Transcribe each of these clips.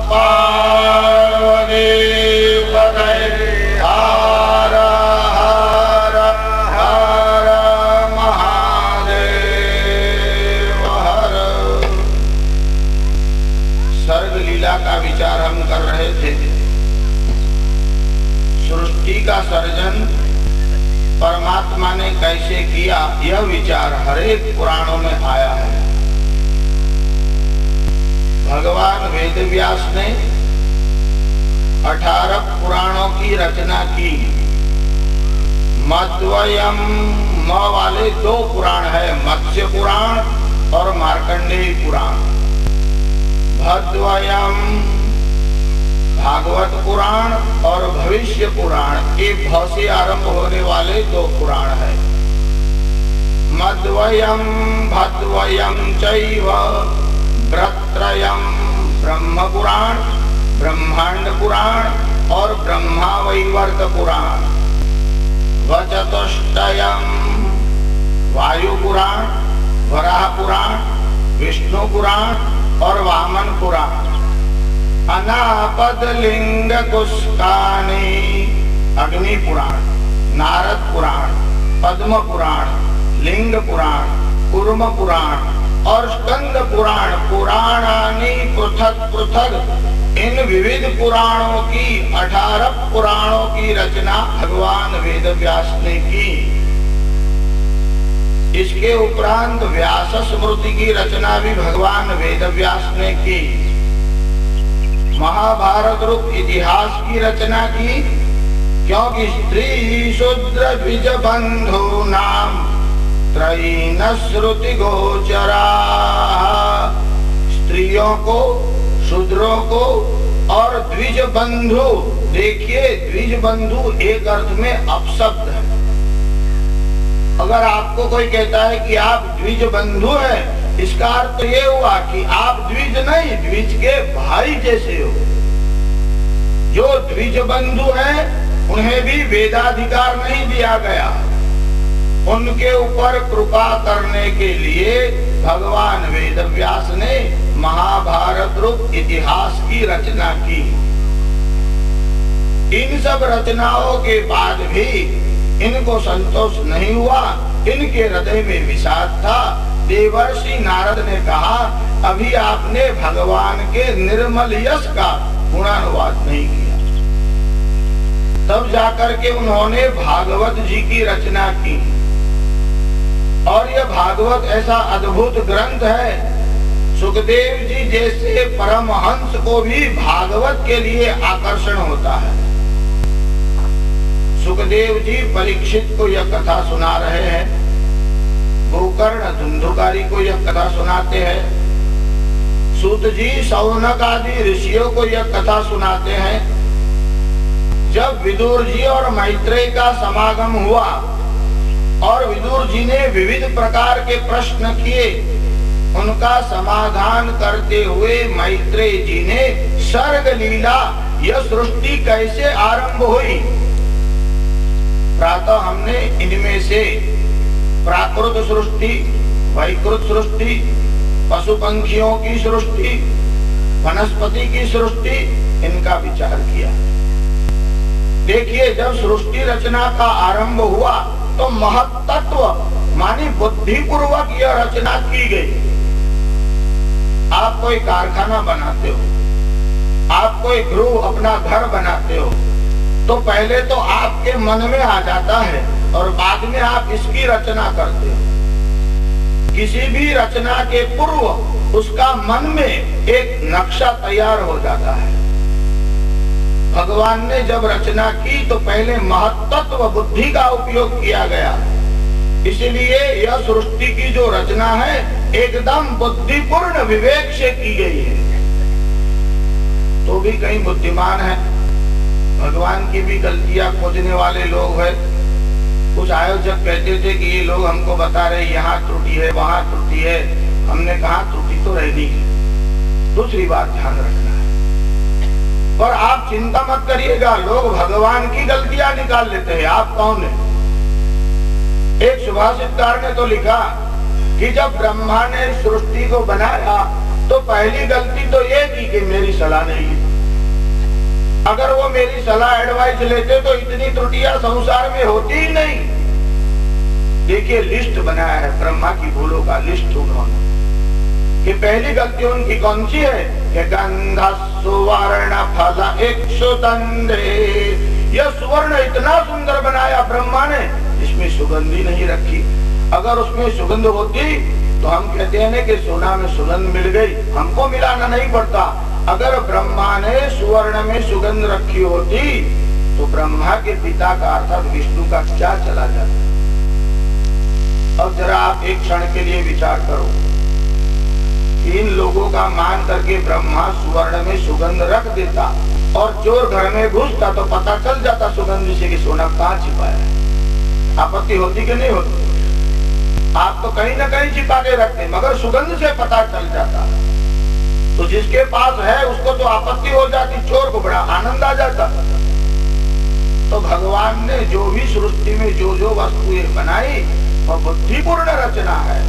पार्वती पतये हर हर हर महादेव हर। सर्ग लीला का विचार हम कर रहे थे। सृष्टि का सर्जन परमात्मा ने कैसे किया, यह विचार हरेक पुराणों में आया है। भगवान वेदव्यास ने 18 पुराणों की रचना की। मध्वयम म वाले 2 पुराण है, मत्स्य पुराण और मार्कंडेय पुराण। भद्वयम भागवत पुराण और भविष्य पुराण, ये भ से आरंभ होने वाले 2 पुराण है। मध्वयम भद्वयम चैव ब्रत्रयम ब्रह्म पुराण, ब्रह्मांड पुराण और ब्रह्मावैवर्त पुराण। वचतुष्टयम वायु पुराण, वराह पुराण, विष्णु पुराण और वामन पुराण। अनापद लिंग कुस्कानी अग्नि पुराण, नारद पुराण, पद्म पुराण, लिंग पुराण, कूर्म पुराण और स्कंद पुराण। पुराणानि पृथक पृथक। इन विविध पुराणों की 18 पुराणों की रचना भगवान वेदव्यास ने की। इसके उपरांत व्यास स्मृति की रचना भी भगवान वेदव्यास ने की। महाभारत रूप इतिहास की रचना की, क्योंकि स्त्री शूद्र द्विज बंधु नाम त्रयीन श्रुति गोचरा। स्त्रियों को, शूद्रों को और द्विज बंधु। देखिए, द्विज बंधु एक अर्थ में अपशब्द है। अगर आपको कोई कहता है कि आप द्विज बंधु हैं, इसका अर्थ ये हुआ कि आप द्विज नहीं, द्विज के भाई जैसे हो। जो द्विज बंधु हैं उन्हें भी वेदाधिकार नहीं दिया गया। उनके ऊपर कृपा करने के लिए भगवान वेदव्यास ने महाभारत रूप इतिहास की रचना की। इन सब रचनाओं के बाद भी इनको संतोष नहीं हुआ। इनके हृदय में विषाद था। देवर्षि नारद ने कहा, अभी आपने भगवान के निर्मल यश का गुणानुवाद नहीं किया। तब जाकर के उन्होंने भागवत जी की रचना की। और यह भागवत ऐसा अद्भुत ग्रंथ है, सुखदेव जी जैसे परमहंस को भी भागवत के लिए आकर्षण होता है। सुखदेव जी परीक्षित को यह कथा सुना रहे हैं, गोकर्ण धुंधुकारी को यह कथा सुनाते हैं, सूत जी शौनक आदि ऋषियों को यह कथा सुनाते हैं। जब विदुर जी और मैत्रेय का समागम हुआ और विदुर जी ने विविध प्रकार के प्रश्न किए, उनका समाधान करते हुए मैत्रेय जी ने सर्ग लीला, यह सृष्टि कैसे आरंभ हुई। प्रातः हमने इनमें से प्राकृत सृष्टि, वैकृत सृष्टि, पशु पंखियों की सृष्टि, वनस्पति की सृष्टि, इनका विचार किया। देखिए, जब सृष्टि रचना का आरंभ हुआ तो महत्त्व मानी बुद्धि पूर्वक यह रचना की गई। आप कोई कारखाना बनाते हो, आप कोई गृह अपना घर बनाते हो, तो पहले तो आपके मन में आ जाता है और बाद में आप इसकी रचना करते हो। किसी भी रचना के पूर्व उसका मन में एक नक्शा तैयार हो जाता है। भगवान ने जब रचना की तो पहले महत्त्व बुद्धि का उपयोग किया गया। इसलिए यह सृष्टि की जो रचना है एकदम बुद्धिपूर्ण विवेक से की गई है। तो भी कई बुद्धिमान है, भगवान की भी गलतियां खोजने वाले लोग हैं। कुछ आयोजक कहते थे कि ये लोग हमको बता रहे यहाँ त्रुटि है, वहाँ त्रुटि है। हमने कहा त्रुटि तो रहनी है, दूसरी बात ध्यान रखना है। पर आप चिंता मत करिएगा, लोग भगवान की गलतियां निकाल लेते हैं। आप कौन है? एक सुभाषितकार ने तो लिखा कि जब ब्रह्मा ने सृष्टि को बनाया तो पहली गलती तो ये की कि मेरी सलाह नहीं ली। अगर वो मेरी सलाह एडवाइस लेते तो इतनी त्रुटियां संसार में होती ही नहीं। देखिए लिस्ट बनाया है ब्रह्मा की भूलों का लिस्ट उन्होंने, कि पहली गलती उनकी कौन सी है कि गंध सुवर्ण फल इक्षुदंडे। यह सुवर्ण इतना सुंदर बनाया ब्रह्मा ने, इसमें सुगंधी नहीं रखी। अगर उसमें सुगंध होती तो हम कहते हैं कि सोना में सुगंध मिल गई, हमको मिलाना नहीं पड़ता। अगर ब्रह्मा ने सुवर्ण में सुगंध रखी होती तो ब्रह्मा के पिता का अर्थात विष्णु का क्या चला जाता। अब जरा आप एक क्षण के लिए विचार करो कि इन लोगों का मान करके ब्रह्मा सुवर्ण में सुगंध रख देता और चोर घर में घुसता तो पता चल जाता सुगंध से कि सोना कहाँ छिपाया है। आपत्ति होती कि नहीं होती? आप तो कहीं ना कहीं छिपा के रखते, मगर सुगंध से पता चल जाता। तो जिसके पास है उसको तो आपत्ति हो जाती, चोर को बड़ा आनंद आ जाता। तो भगवान ने जो भी सृष्टि में जो जो वस्तुएं बनाई वह बुद्धिपूर्ण रचना है।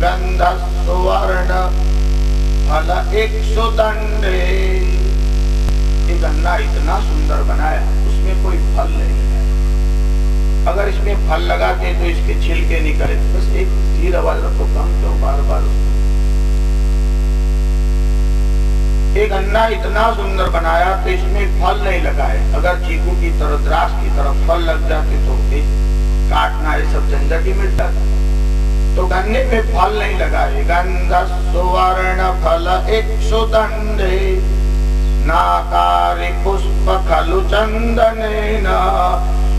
गंध सुवर्ण फल इक्षुदंडे। ये गन्ना इतना सुंदर बनाया, उसमें कोई फल नहीं है। अगर इसमें फल लगाते तो इसके छिलके निकले। बस एक तीर आवाज रखो, कम तो बार बार। एक गन्ना इतना सुंदर बनाया तो इसमें फल नहीं लगाए। अगर चीकू की तरह द्रास की तरह फल लग जाते तो काटना ये सब झंझट ही मिटता। तो गन्ने में फल नहीं लगाए। गंध सुवर्ण फल इक्षुदंडे नाकारी पुष्प खलु चंदनेन।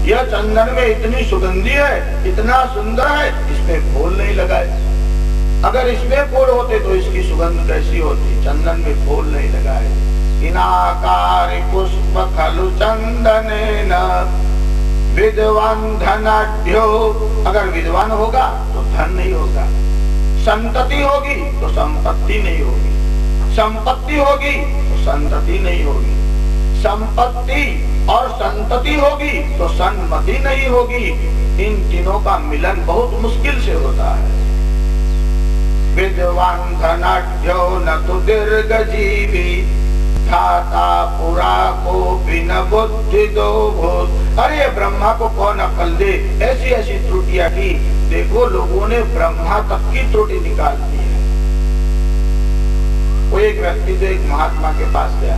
यह चंदन में इतनी सुगंधी है, इतना सुंदर है, इसमें फूल नहीं लगाए। अगर इसमें फूल होते तो इसकी सुगंध कैसी होती? चंदन में फूल नहीं लगाए। इनाकारी पुष्प खलु चंदनेन विद्वान धनाढ्यो। अगर विद्वान होगा तो धन नहीं होगा, संतति होगी तो संपत्ति नहीं होगी, संपत्ति होगी तो संतति नहीं होगी, संपत्ति और संतति होगी तो सन्मति नहीं होगी। इन तीनों का मिलन बहुत मुश्किल से होता है। विद्वान धनाढ्यो न तो दीर्घ जीवी धाता पुरा को बिना बुद्धि दो भूत। अरे ब्रह्मा को कौन अकल दे? ऐसी ऐसी त्रुटियां की। देखो लोगों ने ब्रह्मा तक की त्रुटि निकाल दी है। वो एक व्यक्ति तो एक महात्मा के पास गया,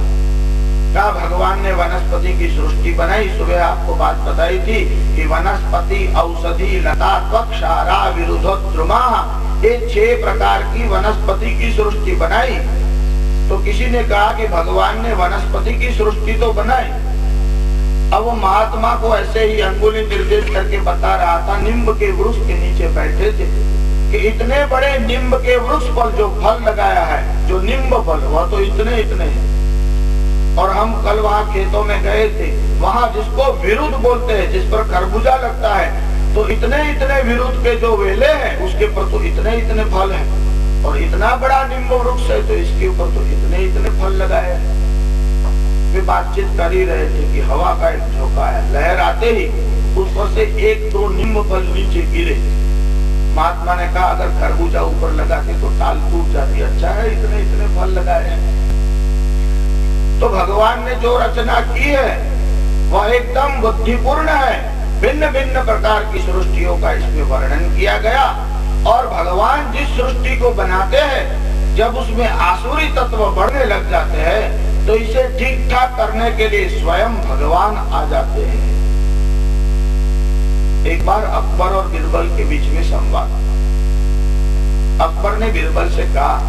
कहा भगवान ने वनस्पति की सृष्टि बनाई। सुबह आपको बात बताई थी कि वनस्पति औषधि लता त्वक्षारा विरुद्धोद्रुमा, ये 6 प्रकार की वनस्पति की सृष्टि बनाई। तो किसी ने कहा कि भगवान ने वनस्पति की सृष्टि तो बनाई। अब वो महात्मा को ऐसे ही अंगुली निर्देश करके बता रहा था। नींब के वृक्ष के नीचे बैठे थे कि इतने बड़े नींब के वृक्ष पर जो फल लगाया है, जो नींब फल, वह तो इतने इतने हैं। और हम कल वहाँ खेतों में गए थे, वहाँ जिसको विरुद्ध बोलते हैं, जिस पर खरबूजा लगता है, तो इतने इतने विरुद्ध के जो वेले हैं उसके पर तो इतने इतने फल हैं। और इतना बड़ा नींब वृक्ष है तो इसके ऊपर तो इतने इतने फल लगाए हैं। वे बातचीत कर ही रहे थे कि हवा का एक झोंका है, लहर आते ही उस पर से 1-2 नींब फल नीचे गिरे। महात्मा ने कहा अगर खरबूजा ऊपर लगाते तो टाल टूट जाती। अच्छा है इतने इतने फल लगाए हैं। तो भगवान ने जो रचना की है वह एकदम बुद्धिपूर्ण है। भिन्न भिन्न प्रकार की सृष्टियों का इसमें वर्णन किया गया। और भगवान जिस सृष्टि को बनाते हैं, जब उसमें आसुरी तत्व बढ़ने लग जाते हैं तो इसे ठीक ठाक करने के लिए स्वयं भगवान आ जाते हैं। एक बार अकबर और बीरबल के बीच में संवाद। अकबर ने बीरबल से कहा,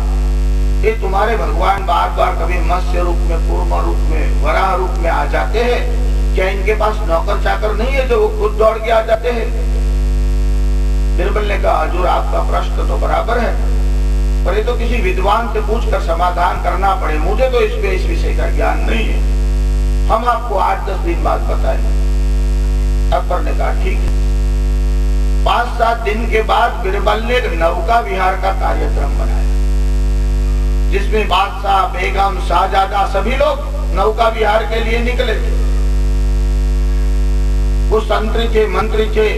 ये तुम्हारे भगवान बार बार कभी मत्स्य रूप में, कूर्म रूप में, वराह रूप में आ जाते हैं, क्या इनके पास नौकर चाकर नहीं है जो वो खुद दौड़ के आ जाते हैं? बीरबल ने कहा, हजूर आपका प्रश्न तो बराबर है, पर ये तो किसी विद्वान से पूछकर समाधान करना पड़े। मुझे तो इस विषय का ज्ञान नहीं है, हम आपको 8-10 दिन बाद बताएंगे। अकबर ने कहा ठीक है। 5-7 दिन के बाद बीरबल ने एक नौका विहार का कार्यक्रम बनाया, जिसमें बादशाह, बेगम, शाहजादा सभी लोग नौका विहार के लिए निकले थे। वो संतरी थे, मंत्री थे।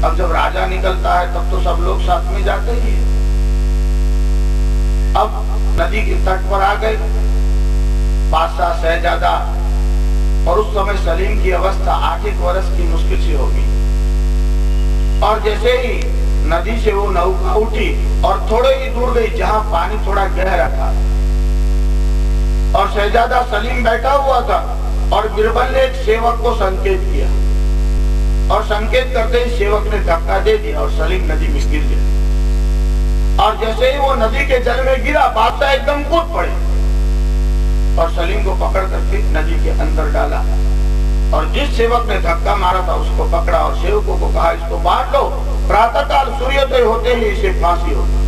अब जब राजा निकलता है तब तो सब लोग साथ में जाते ही हैं। अब नदी के तट पर आ गए, बादशाह शहजादा, और उस समय सलीम की अवस्था 8 वर्ष की मुश्किल से होगी। और जैसे ही नदी से वो नौका उठी और थोड़े ही दूर गई जहां पानी थोड़ा गहरा था, और शहजादा सलीम बैठा हुआ था, और बिरबल ने एक सेवक को संकेत किया, और संकेत करते ही सेवक ने धक्का दे दिया और सलीम नदी में गिर गया। और जैसे ही वो नदी के जल में गिरा, बादशाह एकदम कूद पड़े और सलीम को पकड़ करके नदी के अंदर डाला। और जिस सेवक ने धक्का मारा था उसको पकड़ा और सेवकों को कहा, इसको बांध लो, प्रातःकाल सूर्योदय होते ही इसे फांसी होगी।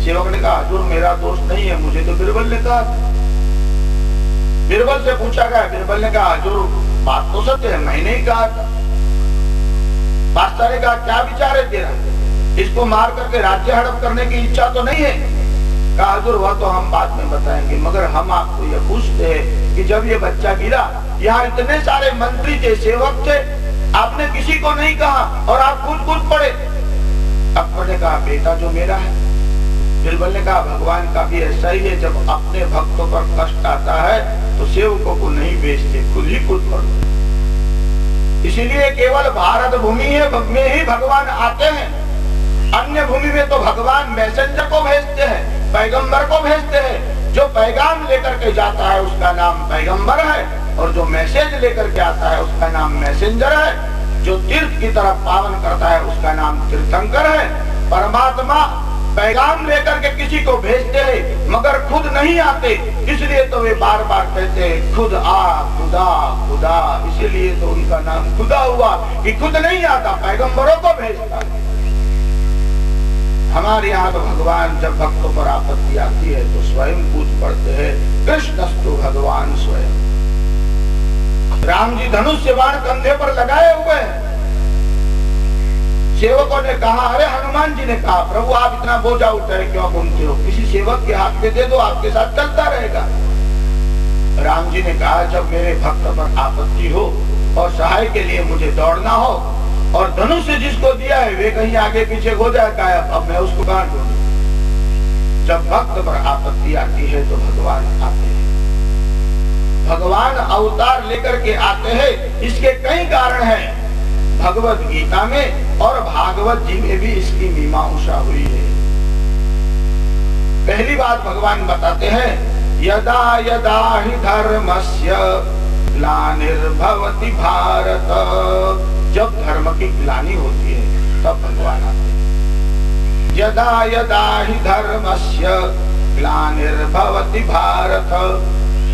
सेवक ने कहा, हुजूर मेरा दोष नहीं है, मुझे तो बिरबल ने कहा था। बिरबल से पूछा गया, बिरबल ने कहा, हुजूर बात तो सत्य है, मैंने ही कहा था। बादशाह ने कहा, क्या विचार है तेरा, इसको मार करके राज्य हड़प करने की इच्छा तो नहीं है? कहा, हुजूर वह तो हम बाद में बताएंगे, मगर हम आपको यह पूछते हैं कि जब ये बच्चा गिरा, यहाँ इतने सारे मंत्री थे, सेवक थे, आपने किसी को नहीं कहा और आप कूद पड़े। अकबर ने कहा, बेटा जो मेरा है। बिरबल ने कहा, भगवान का भी ऐसा ही है, जब अपने भक्तों पर कष्ट आता है तो सेवकों को नहीं बेचते, खुद ही कूद पड़ते। इसीलिए केवल भारत भूमि में ही भगवान आते हैं, अन्य भूमि में तो भगवान मैसेंजर को भेजते हैं, पैगंबर को भेजते हैं। जो पैगाम लेकर के जाता है उसका नाम पैगंबर है, और जो मैसेज लेकर के आता है उसका नाम मैसेंजर है। जो तीर्थ की तरफ पावन करता है उसका नाम तीर्थंकर है। परमात्मा पैगाम लेकर के किसी को भेजते हैं मगर खुद नहीं आते, इसलिए तो वे बार बार कहते हैं खुद आ खुदा खुदा, इसीलिए तो उनका नाम खुदा हुआ कि खुद नहीं आता, पैगंबरों को भेजता है। हमारे यहाँ तो भगवान जब भक्तों पर आपत्ति आती है तो स्वयं कूद पड़ते हैं, कृष्णस्तु भगवान स्वयं। राम जी धनुष से बाण कंधे पर लगाए हुए हैं। सेवकों ने कहा, अरे हनुमान जी ने कहा, प्रभु आप इतना बोझा उठाए क्यों घूमते हो, किसी सेवक के हाथ में दे दो, आपके साथ चलता रहेगा। राम जी ने कहा, जब मेरे भक्त पर आपत्ति हो और सहाय के लिए मुझे दौड़ना हो, और धनुष से जिसको दिया है वे कहीं आगे पीछे हो जाता है, अब मैं उसको कहां ढूंढूं। जब भक्त पर आपत्ति आती है तो भगवान आते हैं। भगवान अवतार लेकर के आते हैं, इसके कई कारण हैं। भगवत गीता में और भागवत जी में भी इसकी मीमांसा हुई है। पहली बात भगवान बताते हैं, यदा यदा हि धर्मस्य ग्लानिर्भवति भारत, जब धर्म की ग्लानि होती है तब भगवान आते हैं। यदा यदा हि धर्मस्य ग्लानिर्भवति भारत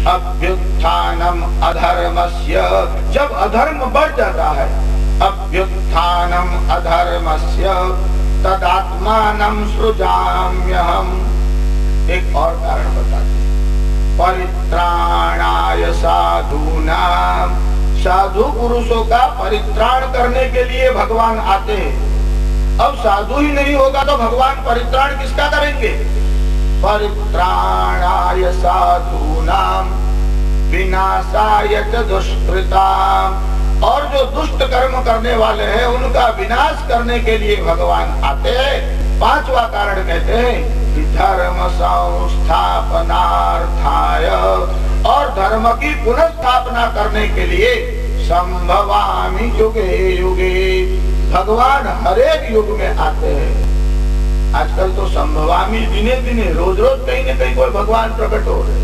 अभ्युत्थानम अधर्मस्य, जब अधर्म बढ़ जाता है, अभ्युत्थानम अधर्मस्य तदात्मानं सृजाम्यहम्। एक और कारण बताते हैं, परित्राणाय साधूनां, साधु पुरुषों का परित्राण करने के लिए भगवान आते हैं। अब साधु ही नहीं होगा तो भगवान परित्राण किसका करेंगे? परित्राणाय साधूनां विनाशाय च दुष्कृतां, और जो दुष्ट कर्म करने वाले हैं उनका विनाश करने के लिए भगवान आते हैं। पांचवा कारण कहते हैं कि धर्म संस्थापनार्थाय, और धर्म की पुनर्स्थापना करने के लिए संभवामि युगे युगे, भगवान हर एक युग में आते हैं। आजकल तो संभवामि दिने दिने रोज रोज कहीं न कहीं कोई भगवान प्रकट हो रहे।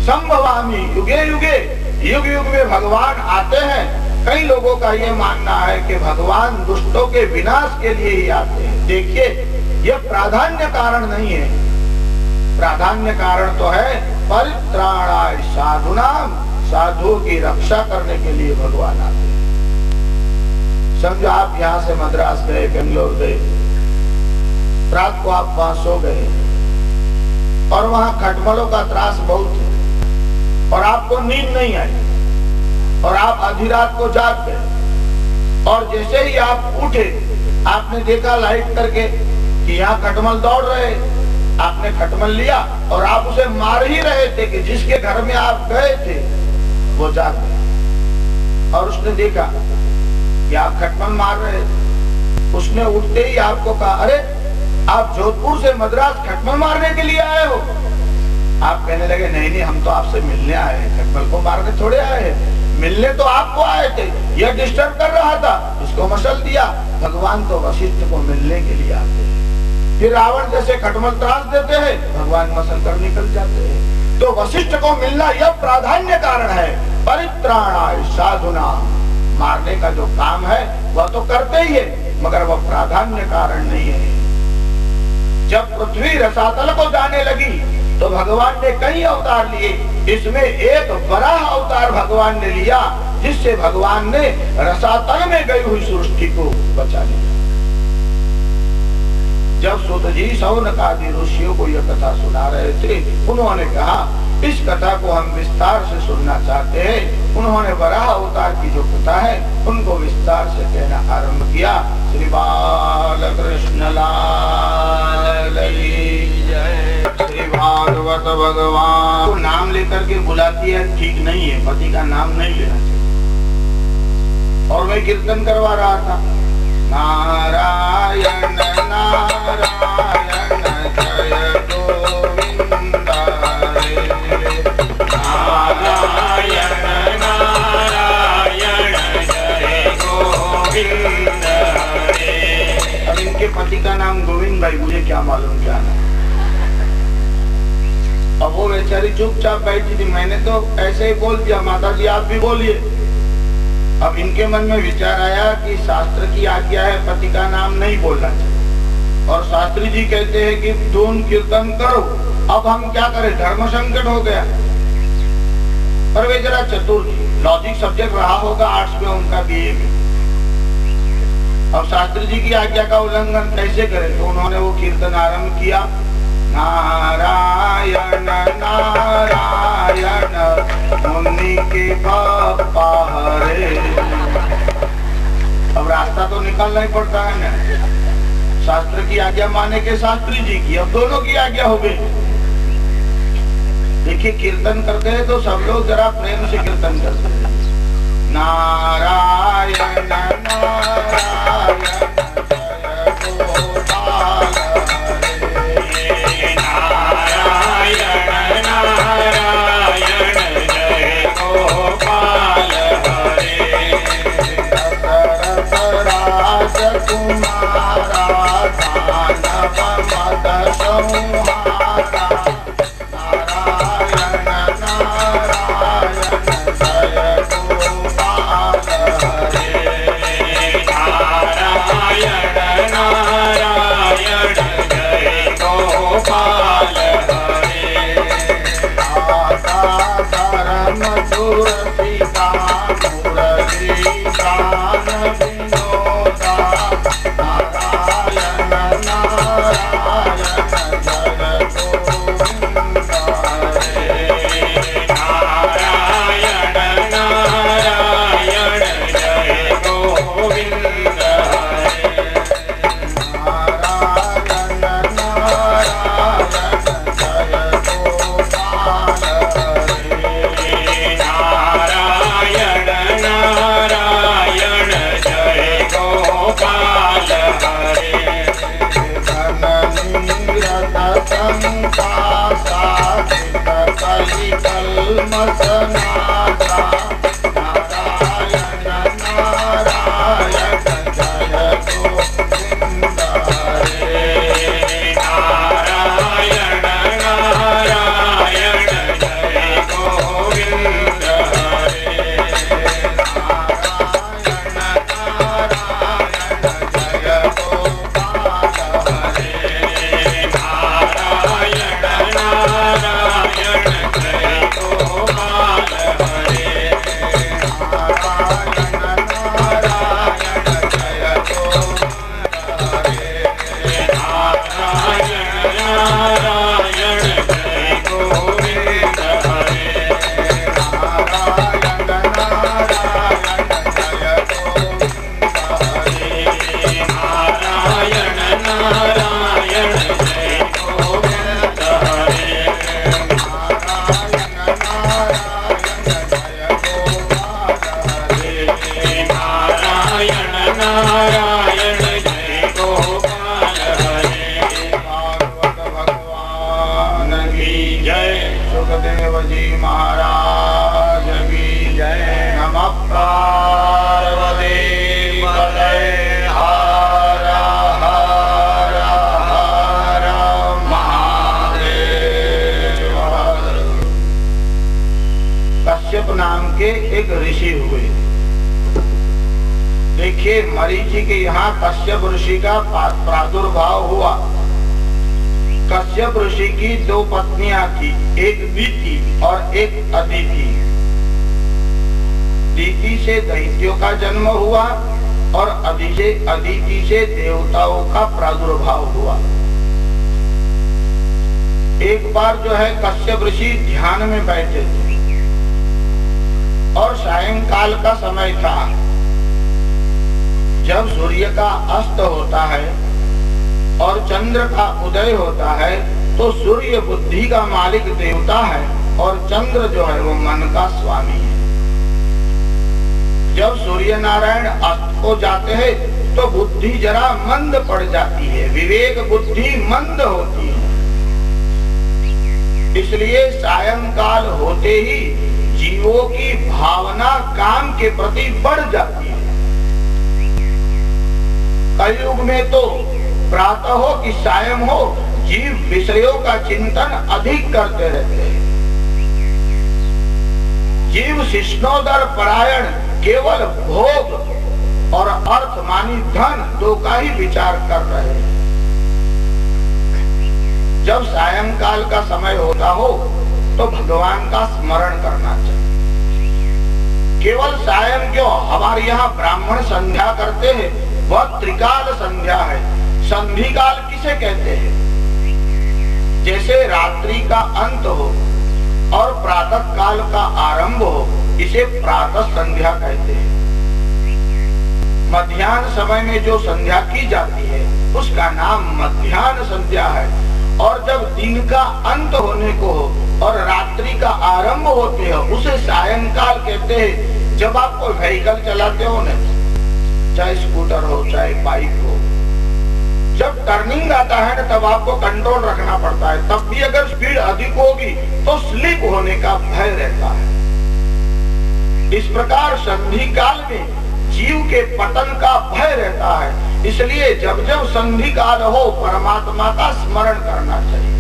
संभवामि युगे युगे, युग युग में भगवान आते हैं। कई लोगों का ये मानना है कि भगवान दुष्टों के विनाश के लिए ही आते हैं। देखिए, यह प्राधान्य कारण नहीं है, प्राधान्य कारण तो है परित्राणाय साधूनां, साधुओं की रक्षा करने के लिए भगवान आते हैं। समझो आप यहाँ से मद्रास गए, बेंगलोर गए, रात को आप वहां सो गए और वहां खटमलों का त्रास बहुत है और आपको नींद नहीं आई और आप आधी रात को जाग गए, और जैसे ही आप उठे आपने देखा लाइट करके कि यहाँ खटमल दौड़ रहे, आपने खटमल लिया और आप उसे मार ही रहे थे कि जिसके घर में आप गए थे वो जाग गया, और उसने देखा कि आप खटमल मार रहे थे। उसने उठते ही आपको कहा, अरे आप जोधपुर से मद्रास खटमल मारने के लिए आए हो? आप कहने लगे नहीं नहीं, हम तो आपसे मिलने आए हैं, खटमल को मारने थोड़े आए हैं। मिलने तो आपको आए थे, यह डिस्टर्ब कर रहा था, इसको मसल दिया। भगवान तो वशिष्ठ को मिलने के लिए आते हैं। फिर रावण जैसे खटमल त्रास देते हैं, भगवान मसल कर निकल जाते हैं। तो वशिष्ठ को मिलना यह प्राधान्य कारण है। परित्राणाय साधुना, मारने का जो काम है वह तो करते ही है, मगर वह प्राधान्य कारण नहीं है। जब पृथ्वी रसातल को जाने लगी तो भगवान ने कई अवतार लिए, इसमें एक वराह अवतार भगवान ने लिया, जिससे भगवान ने रसातल में गई हुई सृष्टि को बचा लिया। जब सूत जी शौनक आदि ऋषियों को यह कथा सुना रहे थे, उन्होंने कहा इस कथा को हम विस्तार से सुनना चाहते हैं। उन्होंने वराह अवतार की जो कथा है उनको विस्तार से कहना आरंभ किया। श्री बालकृष्ण लाल की जय। श्री भागवत भगवान को नाम लेकर के बुलाती है, ठीक नहीं है, पति का नाम नहीं लेना चाहिए। और मैं कीर्तन करवा रहा था, नारायण नारायण जय गोविंद रे, नारायण नारायण जय गोविंद रे। अब इनके पति का नाम गोविंद भाई, मुझे क्या मालूम क्या नाम। अब वो बेचारी चुपचाप बैठी थी, मैंने तो ऐसे ही बोल दिया, माता जी आप भी बोलिए। अब इनके मन में विचार आया कि शास्त्र की आज्ञा है पति का नाम नहीं बोलना चाहिए, और शास्त्री जी कहते हैं कि धून कीर्तन करो। अब हम क्या करें, धर्म संकट हो गया। पर वे जरा चतुर थी, लॉजिक सब्जेक्ट रहा होगा आर्ट्स में उनका बीए में। अब शास्त्री जी की आज्ञा का उल्लंघन कैसे करें, तो उन्होंने वो कीर्तन आरंभ किया, नारायण नारायण मुनि के पापा हरे। अब रास्ता तो निकालना ही पड़ता है ना, शास्त्र की आज्ञा माने के शास्त्री जी की, अब दोनों की आज्ञा हो गई। देखिए कीर्तन करते हैं तो सब लोग जरा प्रेम से कीर्तन करते हैं, नारायण नारायण नारायण जय गोपाल सुखदेव जी महाराज की जय। नमः पार्वती पतये हर हर हर महादेव। कश्यप नाम के एक ऋषि हुए। देखिए, मरीचि के यहाँ कश्यप ऋषि का प्रादुर्भाव हुआ। कश्यप ऋषि की दो पत्नियां थी, एक दीति और एक अदिति। दीति से दैत्यों का जन्म हुआ और अदिति से देवताओं का प्रादुर्भाव हुआ। एक बार जो है कश्यप ऋषि ध्यान में बैठे थे और सायंकाल का समय था। जब सूर्य का अस्त होता है और चंद्र का उदय होता है तो सूर्य बुद्धि का मालिक देवता है और चंद्र जो है वो मन का स्वामी है। जब सूर्य नारायण अस्त को जाते हैं तो बुद्धि जरा मंद पड़ जाती है, विवेक बुद्धि मंद होती है। इसलिए सायंकाल होते ही जीवों की भावना काम के प्रति बढ़ जाती है। कलयुग में तो प्रातः हो कि सायं हो, जीव विषयों का चिंतन अधिक करते रहते हैं। जीव शिष्णोदर परायण केवल भोग और अर्थ मानी धन दो का ही विचार कर रहे हैं। जब सायंकाल का समय होता हो तो भगवान का स्मरण करना चाहिए। केवल सायं क्यों, हमारे यहाँ ब्राह्मण संध्या करते हैं, वह त्रिकाल संध्या है। संधि काल किसे कहते हैं? जैसे रात्रि का अंत हो और प्रातः काल का आरंभ हो, इसे प्रातः संध्या कहते हैं। मध्याह्न समय में जो संध्या की जाती है उसका नाम मध्याह्न संध्या है। और जब दिन का अंत होने को हो और रात्रि का आरंभ होते हो उसे सायंकाल कहते हैं। जब आप कोई व्हीकल चलाते हो ना, चाहे स्कूटर हो चाहे बाइक हो, जब टर्निंग आता है ना तब आपको कंट्रोल रखना पड़ता है। तब भी अगर स्पीड अधिक होगी तो स्लिप होने का भय रहता है। इस प्रकार संधि काल में जीव के पतन का भय रहता है। इसलिए जब जब संधि काल हो परमात्मा का स्मरण करना चाहिए।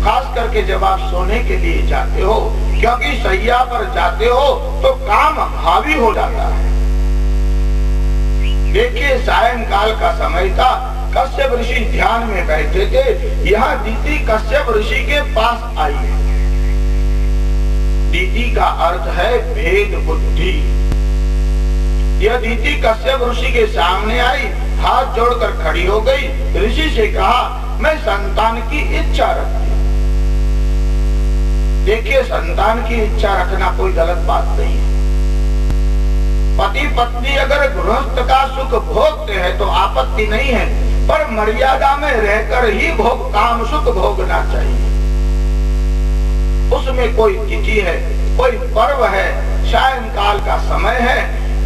खास करके जब आप सोने के लिए जाते हो, क्योंकि शैया पर जाते हो तो काम हावी हो जाता है। देखिए, सायंकाल का समय था, कश्यप ऋषि ध्यान में बैठे थे। यहाँ दीति कश्यप ऋषि के पास आई है। दीति का अर्थ है भेद बुद्धि। यह दीति कश्यप ऋषि के सामने आई, हाथ जोड़कर खड़ी हो गई, ऋषि से कहा, मैं संतान की इच्छा रखती हूँ। देखिए, संतान की इच्छा रखना कोई गलत बात नहीं है। पति पत्नी अगर गृहस्थ का सुख भोगते हैं तो आपत्ति नहीं है, पर मर्यादा में रहकर ही काम सुख भोगना चाहिए। उसमें कोई तिथि है, कोई पर्व है, सायंकाल का समय है,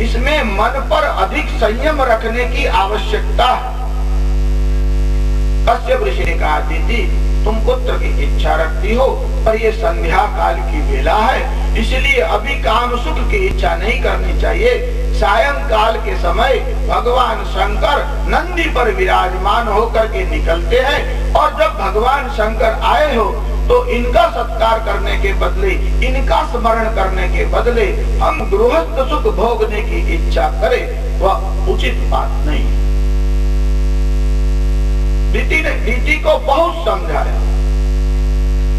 इसमें मन पर अधिक संयम रखने की आवश्यकता है। कश्यप ऋषि ने कहा, दीदी तुम पुत्र की इच्छा रखती हो पर ये संध्या काल की वेला है, इसलिए अभी काम सुख की इच्छा नहीं करनी चाहिए। सायंकाल के समय भगवान शंकर नंदी पर विराजमान होकर के निकलते हैं और जब भगवान शंकर आए हो तो इनका सत्कार करने के बदले, इनका स्मरण करने के बदले हम गृहस्थ सुख भोगने की इच्छा करें, वह उचित बात नहीं। दीति को बहुत समझाया।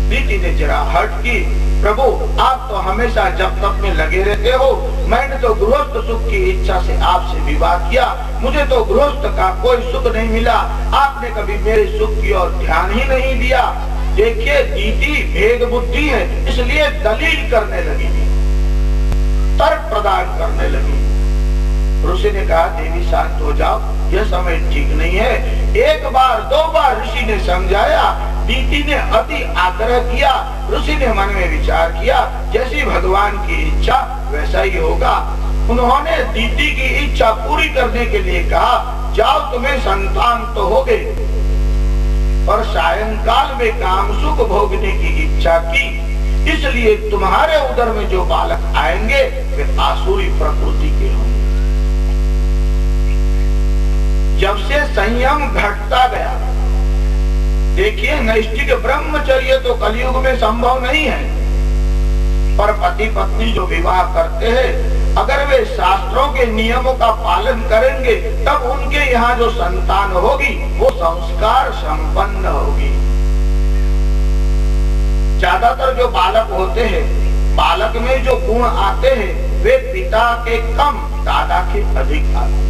दीति ने जरा हट की, प्रभु आप तो हमेशा जब तक में लगे रहते हो, मैंने तो गृहस्थ सुख की इच्छा से आपसे विवाह किया, मुझे तो गृहस्थ का कोई सुख नहीं मिला, आपने कभी मेरे सुख की ओर ध्यान ही नहीं दिया। देखिए, दीति भेद बुद्धि है, इसलिए दलील करने लगी, तर्क प्रदान करने लगी। ऋषि ने कहा, देवी शांत हो जाओ, यह समय ठीक नहीं है। एक बार दो बार ऋषि ने समझाया, दीति ने अति आग्रह किया। ऋषि ने मन में विचार किया, जैसी भगवान की इच्छा वैसा ही होगा। उन्होंने दीति की इच्छा पूरी करने के लिए कहा, जाओ तुम्हें संतान तो हो गए, और सायंकाल में काम सुख भोगने की इच्छा की, इसलिए तुम्हारे उदर में जो बालक आएंगे वे आसुरी प्रकृति के होंगे। जब से संयम घटता गया, देखिए नैष्ठिक ब्रह्मचर्य तो कलयुग में संभव नहीं है, पर पति पत्नी जो विवाह करते हैं अगर वे शास्त्रों के नियमों का पालन करेंगे तब उनके यहाँ जो संतान होगी वो संस्कार संपन्न होगी। ज्यादातर जो बालक होते हैं, बालक में जो गुण आते हैं वे पिता के कम दादा के अधिक आते हैं।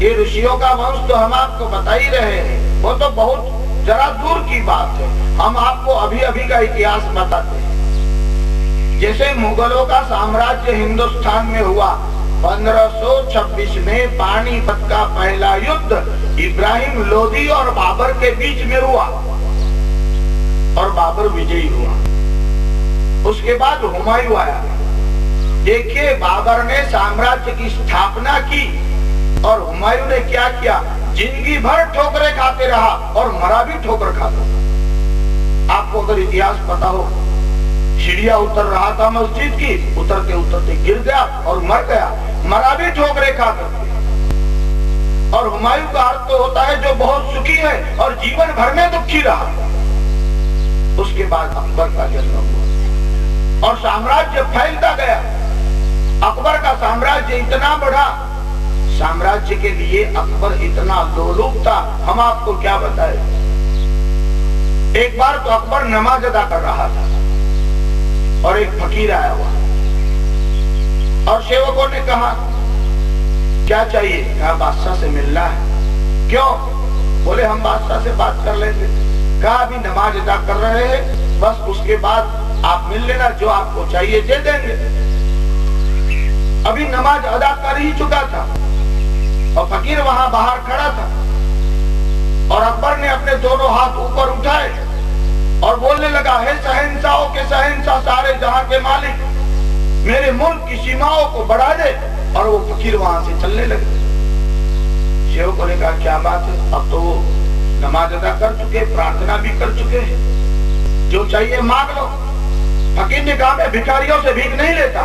ये ऋषियों का वंश तो हम आपको बता ही रहे हैं, वो तो बहुत जरा दूर की बात है। हम आपको अभी अभी का इतिहास बताते हैं। जैसे मुगलों का साम्राज्य हिंदुस्तान में हुआ, 1526 में पानीपत का पहला युद्ध इब्राहिम लोदी और बाबर के बीच में हुआ और बाबर विजयी हुआ। उसके बाद हुमायूं आया। देखिए बाबर ने साम्राज्य की स्थापना की और हुमायूं ने क्या किया, जिंदगी भर ठोकरें खाते रहा और मरा भी ठोकर खाता था। आपको अगर इतिहास पता हो, सीढ़ियां उतर रहा था मस्जिद की, उतरते उतरते गिर गया और मर गया, मरा भी ठोकरें खाता। और हुमायूं का अर्थ तो होता है जो बहुत सुखी है और जीवन भर में दुखी रहा। उसके बाद अकबर का जन्म हुआ और साम्राज्य फैलता गया। अकबर का साम्राज्य इतना बढ़ा, साम्राज्य के लिए अकबर इतना लोलुप था, हम आपको क्या बताएं। एक बार तो अकबर नमाज अदा कर रहा था और एक फकीर आया हुआ और सेवकों ने कहा क्या चाहिए, कहा बादशाह से मिलना है। क्यों? बोले हम बादशाह से बात कर लेंगे। कहा अभी नमाज अदा कर रहे हैं, बस उसके बाद आप मिल लेना, जो आपको चाहिए दे देंगे। अभी नमाज अदा कर ही चुका था और फकीर वहां बाहर खड़ा था और अकबर ने अपने दोनों हाथ ऊपर उठाए और बोलने लगा, हे शहंशाहों के शहंशाह, सारे जहां के मालिक, मेरे मुल्क की सीमाओं को बढ़ा दे। और वो फकीर वहां से चलने लगे। सेवकों ने कहा क्या बात है, अब तो वो नमाज अदा कर चुके, प्रार्थना भी कर चुके हैं, जो चाहिए मांग लो। फकीर ने कहा मैं भिखारियों से भीख नहीं लेता।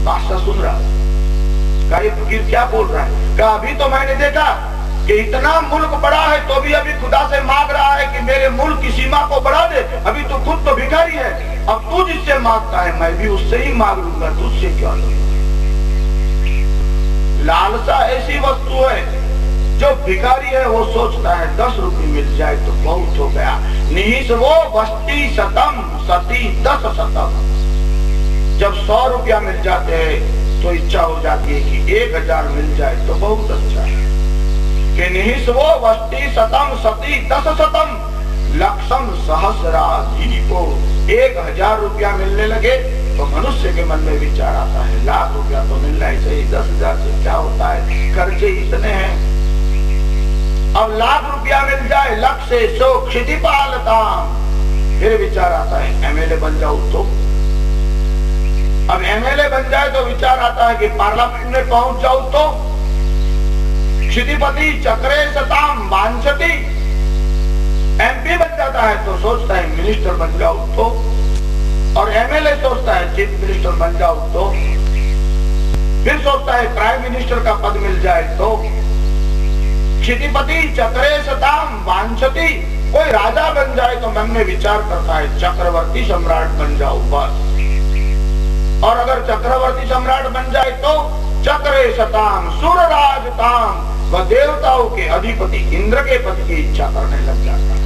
बादशाह सुन रहा, कहा ये फकीर क्या बोल रहा है। कहा अभी तो मैंने देखा कि इतना मुल्क बड़ा है तो भी अभी खुदा से मांग रहा है कि मेरे मुल्क की सीमा को बढ़ा दे। अभी तो खुद तो भिखारी है, अब तू जिससे मांगता है मैं भी उससे ही मांग लूंगा, तुझसे क्यों लूंगा। लालसा ऐसी वस्तु है, जो भिखारी है वो सोचता है 10 रुपये मिल जाए तो बहुत हो गया। निहिस वो वस्ती शतम सती 10 शतम। जब 100 रुपया मिल जाते हैं तो इच्छा हो जाती है कि 1000 मिल जाए तो बहुत अच्छा है। कि निहिस वो वस्ती शतम सती 10 शतम लक्षम सहस्राधिको। 1000 रुपया मिलने लगे तो मनुष्य के मन में विचार आता है 1,00,000 रुपया तो मिलना ही चाहिए, 10,000 से क्या होता है, खर्चे इतने हैं। अब 1,00,000 रुपया मिल जाए, लक्ष्य से सो क्षितिपालता, फिर विचार आता है एमएलए बन जाऊं तो। अब एमएलए बन जाए तो विचार आता है कि पार्लियामेंट में पहुंच जाऊं तो। क्षितिपति चक्रे सताम वांछति, एमपी बन जाता है तो सोचता है मिनिस्टर बन जाऊं तो। और एमएलए सोचता है चीफ मिनिस्टर बन जाऊं तो। फिर सोचता है प्राइम मिनिस्टर का पद मिल जाए तो। क्षितिपति चक्रे सताम वांछति, कोई राजा बन जाए तो मन में विचार करता है चक्रवर्ती सम्राट बन जाऊं बस। और अगर चक्रवर्ती सम्राट बन जाए तो चक्रे सताम सुरराजताम, वह देवताओं के अधिपति इंद्र के पद की इच्छा करने लग जाता है।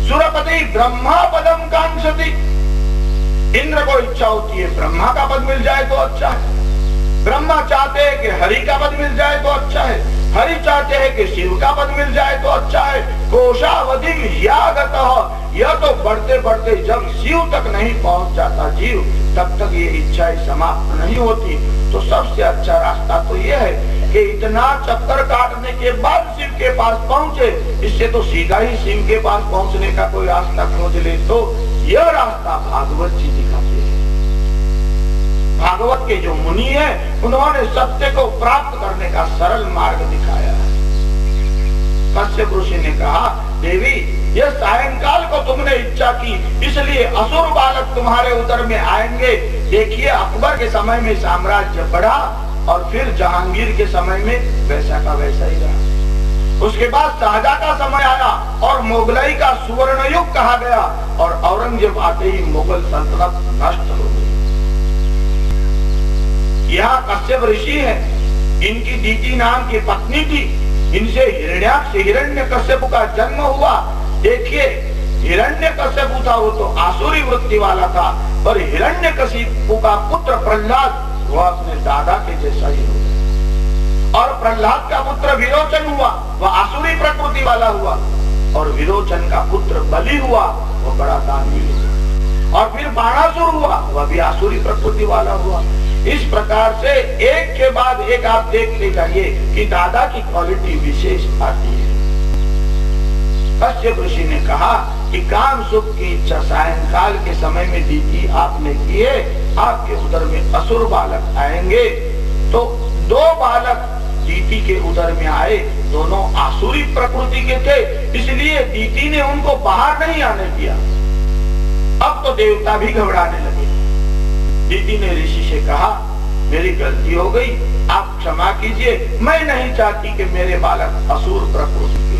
सुरपति ब्रह्मा पदम कांक्षति, इंद्र को इच्छा होती है ब्रह्मा का पद मिल जाए तो अच्छा है। ब्रह्मा चाहते हैं कि हरि का पद मिल जाए तो अच्छा है। हरि चाहते हैं कि शिव का पद मिल जाए तो अच्छा है। कोशावधि यागतः, यह तो बढ़ते बढ़ते जब शिव तक नहीं पहुंच जाता जीव, तब तक ये इच्छाएं समाप्त नहीं होती। तो सबसे अच्छा रास्ता तो यह है कि इतना चक्कर काटने के बाद शिव के पास पहुंचे, इससे तो सीधा ही शिव के पास पहुंचने का कोई रास्ता खोज ले। तो यह रास्ता भागवत जी दिखाते हैं। भागवत के जो मुनि हैं उन्होंने सत्य को प्राप्त करने का सरल मार्ग दिखाया है। कश्यप ऋषि ने कहा, देवी यह सायंकाल को तुमने इच्छा की, इसलिए असुर बालक तुम्हारे उदर में आएंगे। देखिए अकबर के समय में साम्राज्य बढ़ा और फिर जहांगीर के समय में वैसा का वैसा ही रहा। उसके बाद शाहजहां का समय आया और मुगलई का सुवर्ण युग कहा गया और औरंगजेब आते ही मुगल सल्तनत नष्ट हो गई। यहाँ कश्यप ऋषि है, इनकी दीति नाम की पत्नी थी, इनसे हिरण्याक्ष हिरण्यकश्यप का जन्म हुआ। देखिए हिरण्यकश्यप था वो तो आसुरी वृत्ति वाला था, और हिरण्यकशिपु का पुत्र प्रहलाद वो अपने दादा के जैसा ही हो गया। और प्रहलाद का पुत्र विरोचन हुआ, वह आसुरी प्रकृति वाला हुआ, और विरोचन का पुत्र बलि हुआ, वो बड़ा दानवी हुआ। और फिर बाणासुर हुआ, वह भी आसुरी प्रकृति वाला हुआ। इस प्रकार से एक के बाद एक आप देखते जाइए कि दादा की क्वालिटी विशेष आती है। कश्यप ऋषि ने कहा कि काम सुख की इच्छा सायंकाल के समय में दी थी आपने की है, आपके उदर में असुर बालक आएंगे। तो दो बालक दीति के उदर में आए, दोनों आसुरी प्रकृति के थे, इसलिए दीति ने उनको बाहर नहीं आने दिया। अब तो देवता भी घबराने लगे। दीति ने ऋषि से कहा, मेरी गलती हो गई, आप क्षमा कीजिए, मैं नहीं चाहती कि मेरे बालक असुर प्रकृति के।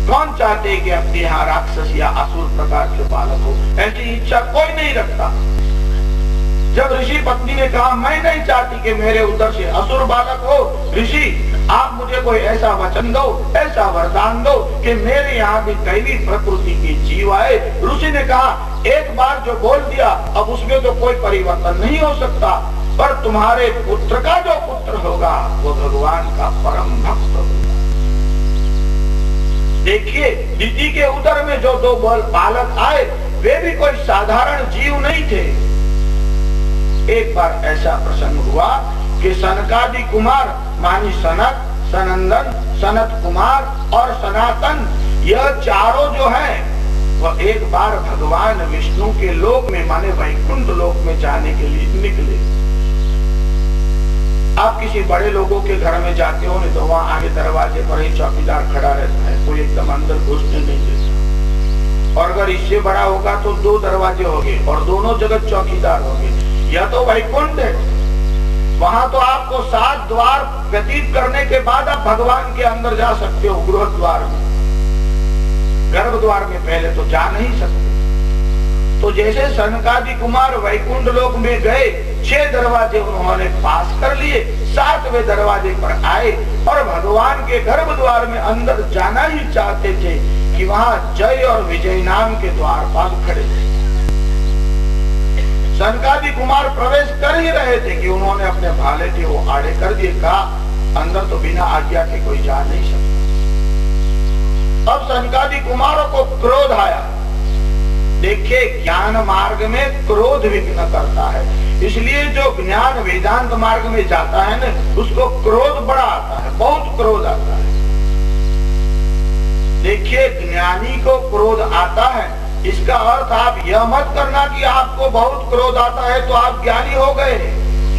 कौन चाहते कि अपने यहाँ राक्षस या असुर प्रकार के बालक हो, ऐसी इच्छा कोई नहीं रखता। जब ऋषि पत्नी ने कहा मैं नहीं चाहती कि मेरे उदर से असुर बालक हो, ऋषि आप मुझे कोई ऐसा वचन दो, ऐसा वरदान दो कि मेरे यहाँ भी दैवी प्रकृति की जीव आए। ऋषि ने कहा एक बार जो बोल दिया अब उसमें तो कोई परिवर्तन नहीं हो सकता, पर तुम्हारे पुत्र का जो पुत्र होगा वो भगवान का परम भक्त होगा। देखिए दीति के उदर में जो दो बालक आए वे भी कोई साधारण जीव नहीं थे। एक बार ऐसा प्रसंग हुआ कि सनकादि कुमार मानी सनक, सनंदन, सनत कुमार और सनातन, यह चारों जो है वह एक बार भगवान विष्णु के लोक में माने वैकुंठ लोक में जाने के लिए निकले। आप किसी बड़े लोगों के घर में जाते हो तो वहां आगे दरवाजे पर ही चौकीदार खड़ा रहता है, कोई एकदम अंदर घुसने नहीं देता। और अगर इससे बड़ा होगा तो दो दरवाजे होंगे और दोनों जगह चौकीदार होंगे। यह तो वैकुंठ है, वहां तो आपको 7 द्वार व्यतीत करने के बाद आप भगवान के अंदर जा सकते हो। गृह द्वार में, गर्भ द्वार में पहले तो जा नहीं सकते। तो जैसे सनकादि कुमार वैकुंठ लोक में गए, 6 दरवाजे उन्होंने पास कर लिए, 7वें दरवाजे पर आए और भगवान के गर्भ द्वार में अंदर जाना ही चाहते थे कि वहां जय और विजय नाम के द्वारपाल खड़े थे। सनकादि कुमार प्रवेश कर ही रहे थे कि उन्होंने अपने भाले थे वो आड़े कर दिए, कहा अंदर तो बिना आज्ञा के कोई जा नहीं सकता। अब सनकादि कुमारों को क्रोध आया। देखिए ज्ञान मार्ग में क्रोध विघ्न करता है, इसलिए जो ज्ञान वेदांत मार्ग में जाता है ना उसको क्रोध बड़ा आता है, बहुत क्रोध आता है। देखिए ज्ञानी को क्रोध आता है, इसका अर्थ आप यह मत करना कि आपको बहुत क्रोध आता है तो आप ज्ञानी हो गए।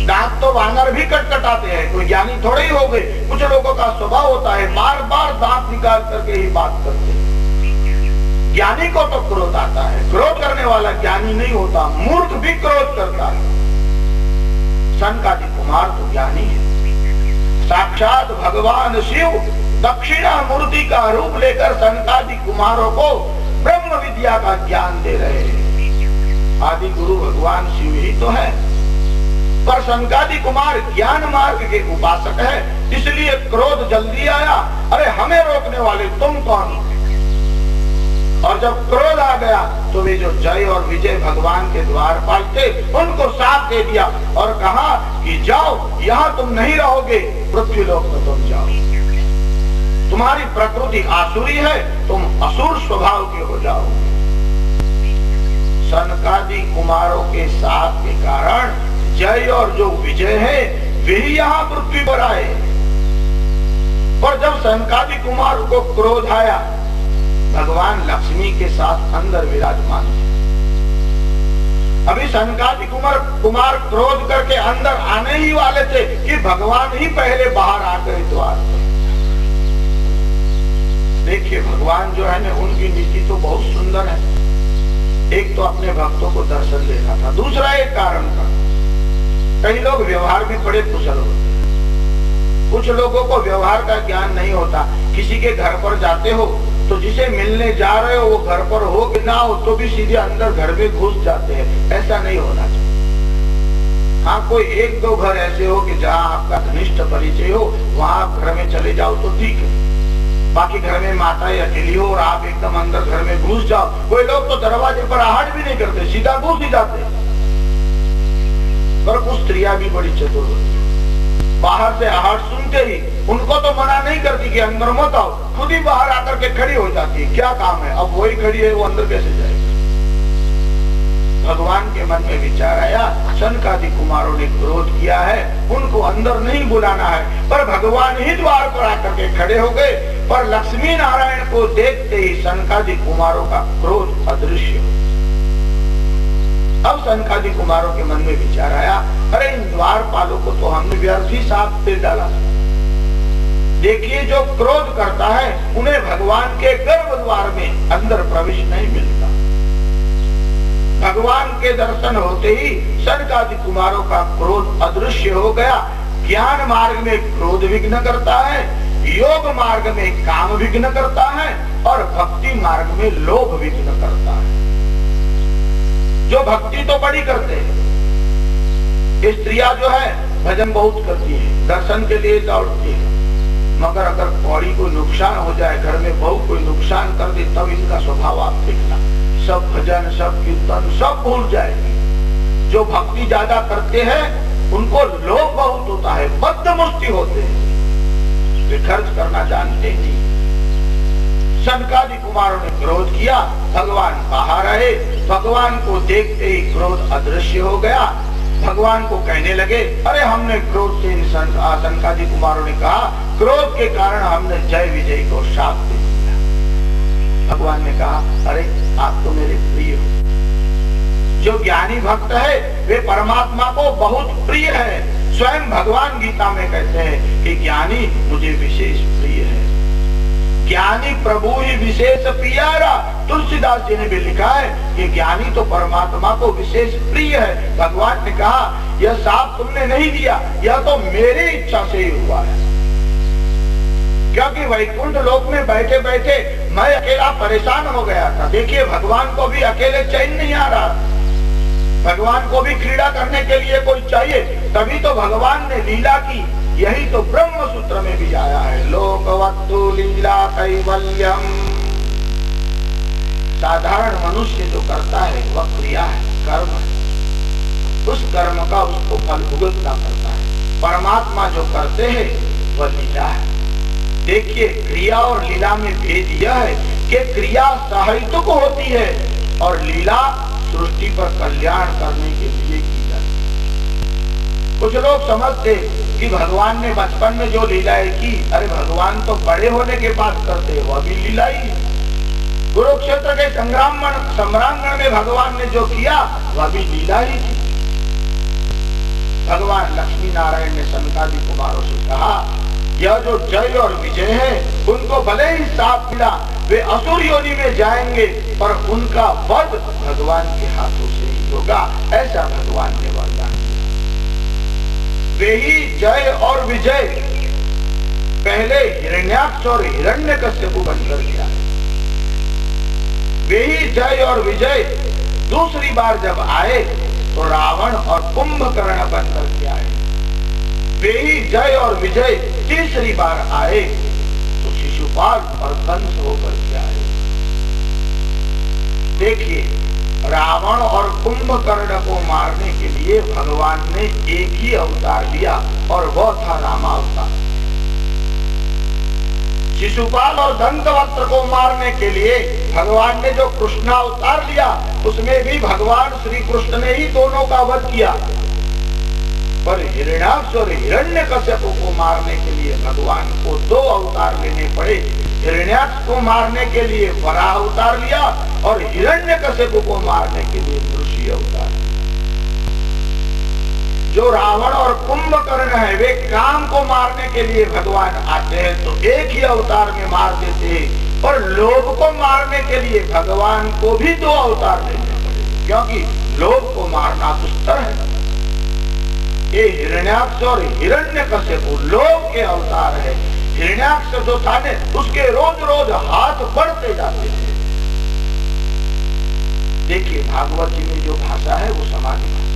दांत तो वानर भी कटकटाते हैं, कोई ज्ञानी थोड़े ही हो गए। कुछ लोगों का स्वभाव होता है बार बार दांत निकाल करके ही बात करते हैं। ज्ञानी को तो क्रोध आता है, क्रोध करने वाला ज्ञानी नहीं होता, मूर्ख भी क्रोध करता है। सनकादि कुमार तो ज्ञानी है, साक्षात भगवान शिव दक्षिणा मूर्ति का रूप लेकर सनकादि कुमारों को ब्रह्म विद्या का ज्ञान दे रहे हैं। आदि गुरु भगवान शिव ही तो है, पर सनकादि कुमार ज्ञान मार्ग के उपासक है, इसलिए क्रोध जल्दी आया। अरे हमें रोकने वाले तुम कौन? और जब क्रोध आ गया तो वे जो जय और विजय भगवान के द्वारपाल थे उनको साथ दे दिया और कहा कि जाओ, यहाँ तुम नहीं रहोगे, पृथ्वी लोक में तुम जाओ। तुम्हारी प्रकृति आसुरी है, तुम असुर स्वभाव के हो जाओ। सनकादि कुमारों के साथ के कारण जय और जो विजय है वे यहाँ पृथ्वी पर आए। पर जब सनकादि कुमार को क्रोध आया, भगवान लक्ष्मी के साथ अंदर विराजमान थे। अभी सनकादि कुमार क्रोध करके अंदर आने ही वाले थे कि भगवान ही पहले बाहर आकर द्वार पर। देखिए भगवान जो है ना, उनकी नीति तो बहुत सुंदर है। एक तो अपने भक्तों को दर्शन देना था, दूसरा एक कारण था, कई लोग व्यवहार में बड़े कुशल होते हैं, कुछ लोगों को व्यवहार का ज्ञान नहीं होता। किसी के घर पर जाते हो तो जिसे मिलने जा रहे हो वो घर पर हो कि ना हो तो भी सीधे अंदर घर में घुस जाते हैं। ऐसा नहीं होना चाहिए। हाँ, कोई एक दो घर ऐसे हो कि जहाँ आपका घनिष्ठ परिचय हो, वहां आप घर में चले जाओ तो ठीक है। बाकी घर में माता अकेली हो और आप एकदम अंदर घर में घुस जाओ, कोई लोग तो दरवाजे पर आहट भी नहीं करते, सीधा घुस ही जाते। पर कुछ स्त्रियां भी बड़ी चतुर होती है, बाहर से आहट सुनते ही उनको तो मना नहीं करती कि अंदर मत आओ, खुद ही बाहर आकर के खड़ी हो जाती है। क्या काम है, अब वही खड़ी है, वो अंदर कैसे जाएगी। भगवान के मन में विचार आया, सनकादि कुमारों ने क्रोध किया है, उनको अंदर नहीं बुलाना है, पर भगवान ही द्वार पर आकर के खड़े हो गए। पर लक्ष्मी नारायण को देखते ही सनकादि कुमारों का क्रोध अदृश्य हो। अब सनकादि कुमारों के मन में विचार आया, अरे इन द्वारपालों को तो हमने व्यर्थ ही साफ दे डाला। देखिए जो क्रोध करता है उन्हें भगवान के गर्भ द्वार में अंदर प्रवेश नहीं मिलता। भगवान के दर्शन होते ही सनकादि कुमारों का क्रोध अदृश्य हो गया। ज्ञान मार्ग में क्रोध विघ्न करता है, योग मार्ग में काम विघ्न करता है और भक्ति मार्ग में लोभ विघ्न करता है। जो भक्ति तो बड़ी करते हैं, स्त्रियां जो है भजन बहुत करती है, दर्शन के लिए दौड़ती है, मगर अगर कौड़ी को नुकसान हो जाए, घर में बहू कोई नुकसान कर दे, तब इनका स्वभाव आप देखना, सब भजन सब कीर्तन सब भूल जाएगी। जो भक्ति ज्यादा करते हैं उनको लोभ बहुत होता है, बदमुष्टि होते हैं, वे खर्च करना जानते नहीं। सनकादि कुमारों ने क्रोध किया, भगवान बाहर आए, भगवान को देखते ही क्रोध अदृश्य हो गया। भगवान को कहने लगे, अरे हमने क्रोध से, सनकादि कुमारों ने कहा, क्रोध के कारण हमने जय विजय को शाप दे दिया। भगवान ने कहा, अरे आप तो मेरे प्रिय हो। जो ज्ञानी भक्त है वे परमात्मा को बहुत प्रिय है। स्वयं भगवान गीता में कहते हैं कि ज्ञानी मुझे विशेष प्रिय है, ज्ञानी प्रभु ही विशेष प्यारा। तुलसीदास जी ने भी लिखा है कि ज्ञानी तो परमात्मा को विशेष प्रिय है। भगवान ने कहा, यह साप तुमने नहीं दिया, यह तो मेरी इच्छा से ही हुआ है। क्योंकि वैकुंठ लोक में बैठे बैठे मैं अकेला परेशान हो गया था। देखिए भगवान को भी अकेले चैन नहीं आ रहा, भगवान को भी क्रीड़ा करने के लिए कोई चाहिए, तभी तो भगवान ने लीला की। यही तो ब्रह्म सूत्र में भी आया है, लोकवत्तु लीला कैवल्यम। साधारण मनुष्य जो करता है वह क्रिया है, कर्म है, उस कर्म का उसको फल भुगतना पड़ता है। परमात्मा जो करते हैं वह लीला है। देखिए क्रिया और लीला में भेद यह है कि क्रिया सहायतुक होती है और लीला सृष्टि पर कल्याण करने के लिए की जाती है। कुछ लोग समझते कि भगवान ने बचपन में जो लीलाएं की, अरे भगवान तो बड़े होने के बाद करते, वह भी लीला ही है। कुरुक्षेत्र के सम्रांगण में भगवान ने जो किया वह भी लीला ही थी। भगवान लक्ष्मी नारायण ने सनकादि कुमारों से कहा, यह जो जय और विजय है उनको भले ही साथ मिला, वे असुर योनि में जाएंगे, पर उनका वध भगवान के हाथों से ही होगा। ऐसा भगवान ने वरदान दिया। वे ही जय और विजय पहले हिरण्याक्ष और हिरण्यकश्यप बनकर के आए, वे ही जय और विजय दूसरी बार जब आए तो रावण और कुंभकर्ण बनकर के आए, वे ही जय और विजय तीसरी बार आए तो शिशुपाल और कंस होकर के आए। देखिए रावण और कुंभकर्ण को मारने के लिए भगवान ने एक ही अवतार लिया और वह था रामावतार। शिशुपाल और दंतवक्त्र को मारने के लिए भगवान ने जो कृष्णावतार लिया उसमें भी भगवान श्री कृष्ण ने ही दोनों का वध किया। पर हिरण्याक्ष और हिरण्यकश्यप को मारने के लिए भगवान को दो अवतार लेने पड़े। हिरण्याक्ष को मारने के लिए वराह अवतार लिया और हिरण्यकश्यप को मारने के लिए नृसिंह अवतार लिया। जो रावण और कुंभकर्ण है वे काम को मारने के लिए भगवान आते हैं तो एक ही अवतार में मार देते हैं, और लोभ को मारने के लिए भगवान को भी 2 अवतार लेने पड़े, क्योंकि लोभ को मारना दुस्तर है। ये हिरण्याक्ष और हिरण्यकश्यप लोभ के अवतार है। हिरण्याक्ष जो था ने उसके रोज रोज हाथ बढ़ते जाते थे। देखिए भागवत जी में जो भाषा है वो समाधि भाषा।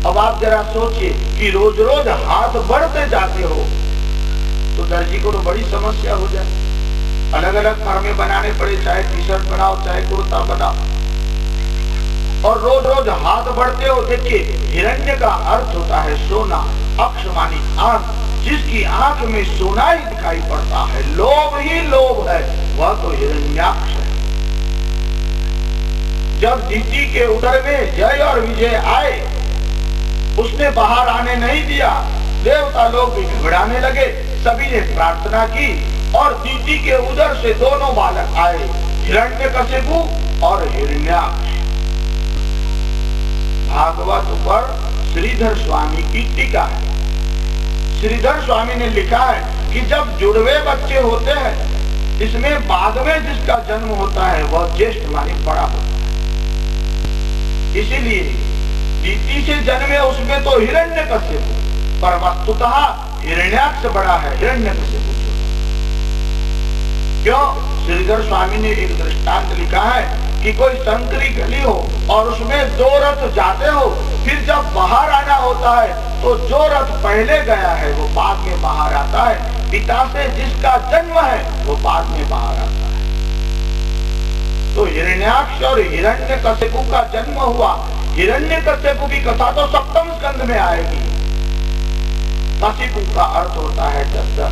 अब आप जरा सोचिए कि रोज रोज हाथ बढ़ते जाते हो तो दर्जी को तो बड़ी समस्या हो जाए। अलग अलग फर्मे बनाने पड़े, चाहे टी शर्ट बनाओ चाहे कुर्ता बनाओ, और रोज रोज हाथ बढ़ते हो। देखिए हिरण्य का अर्थ होता है सोना, अक्ष मानी आंख, जिसकी आंख में सोना ही दिखाई पड़ता है, लोभ ही लोभ है, वह तो हिरण्याक्ष है। जब दीति के उदर में जय और विजय आए, उसने बाहर आने नहीं दिया, देवता लोग भी घबराने लगे, सभी ने प्रार्थना की और दीति के उदर से 2 बालक आए, हिरण्यकशिपु और हिरण्याक्ष। भागवत पर श्रीधर स्वामी की टीका है। श्रीधर स्वामी ने लिखा है कि जब जुड़वे बच्चे होते हैं, इसमें बाद में जिसका जन्म होता है वह ज्येष्ठ मानी बड़ा होता है। इसीलिए दीति से जन्मे उसमें तो हिरण्यकशिपु, पर वस्तुतः हिरण्याक्ष बड़ा है, हिरण्यकशिपु छोटा। क्यों? श्रीधर स्वामी ने एक दृष्टांत लिखा है कि कोई संकरी गली हो और उसमें 2 रथ जाते हो, फिर जब बाहर आना होता है तो जो रथ पहले गया है वो बाद में बाहर आता है। पिता से जिसका जन्म है वो बाद में बाहर आता है। तो हिरण्याक्ष और हिरण्यकशिपु का जन्म हुआ। हिरण्यकशिपु की कथा तो 7वें स्कंद में आएगी। कशिपु का अर्थ होता है दस्तर,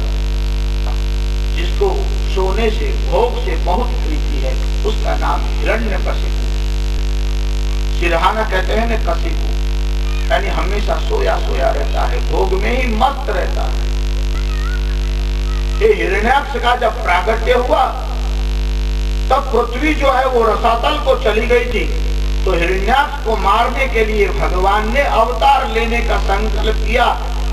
जिसको सोने से भोग से बहुत प्रीति है, उसका नाम हिरण्यकशिपु। सिरहाना कहते हैं न कशिपु, यानी हमेशा सोया सोया रहता है, भोग में ही मस्त रहता है। ये हिरण्याक्ष का जब प्रागट्य हुआ तब पृथ्वी जो है वो रसातल को चली गई थी। तो हिरण्याक्ष को मारने के लिए भगवान ने अवतार लेने का संकल्प किया।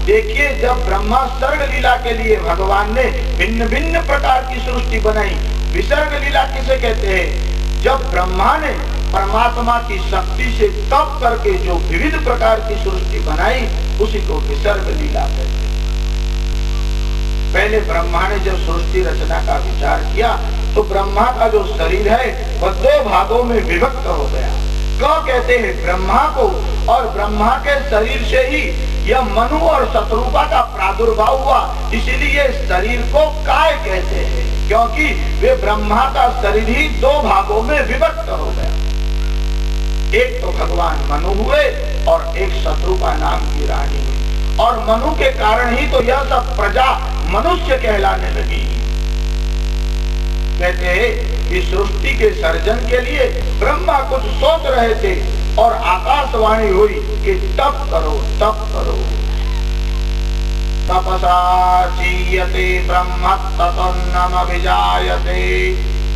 देखिए जब ब्रह्मा सर्ग लीला के लिए भगवान ने भिन्न भिन्न प्रकार की सृष्टि बनाई। विसर्ग लीला किसे कहते हैं? जब ब्रह्मा ने परमात्मा की शक्ति से तप करके जो विविध प्रकार की सृष्टि बनाई, उसी को विसर्ग लीला कहते हैं। पहले ब्रह्मा ने जब सृष्टि रचना का विचार किया तो ब्रह्मा का जो शरीर है वह 2 भागों में विभक्त हो गया। क्यों कहते हैं? ब्रह्मा को, और ब्रह्मा के शरीर से ही यह मनु और शत्रुपा का प्रादुर्भाव हुआ, इसीलिए शरीर को काय कहते हैं, क्योंकि वे ब्रह्मा का शरीर ही 2 भागों में विभक्त हो गया। एक तो भगवान मनु हुए और एक शत्रुपा नाम की रानी हुई, और मनु के कारण ही तो यह सब प्रजा मनुष्य कहलाने लगी। कहते हैं कि सृष्टि के सर्जन के लिए ब्रह्मा कुछ सोच रहे थे और आकाशवाणी हुई कि तप करो तप करो। तपसा चीयते ब्रह्म ततोन्नमभिजायते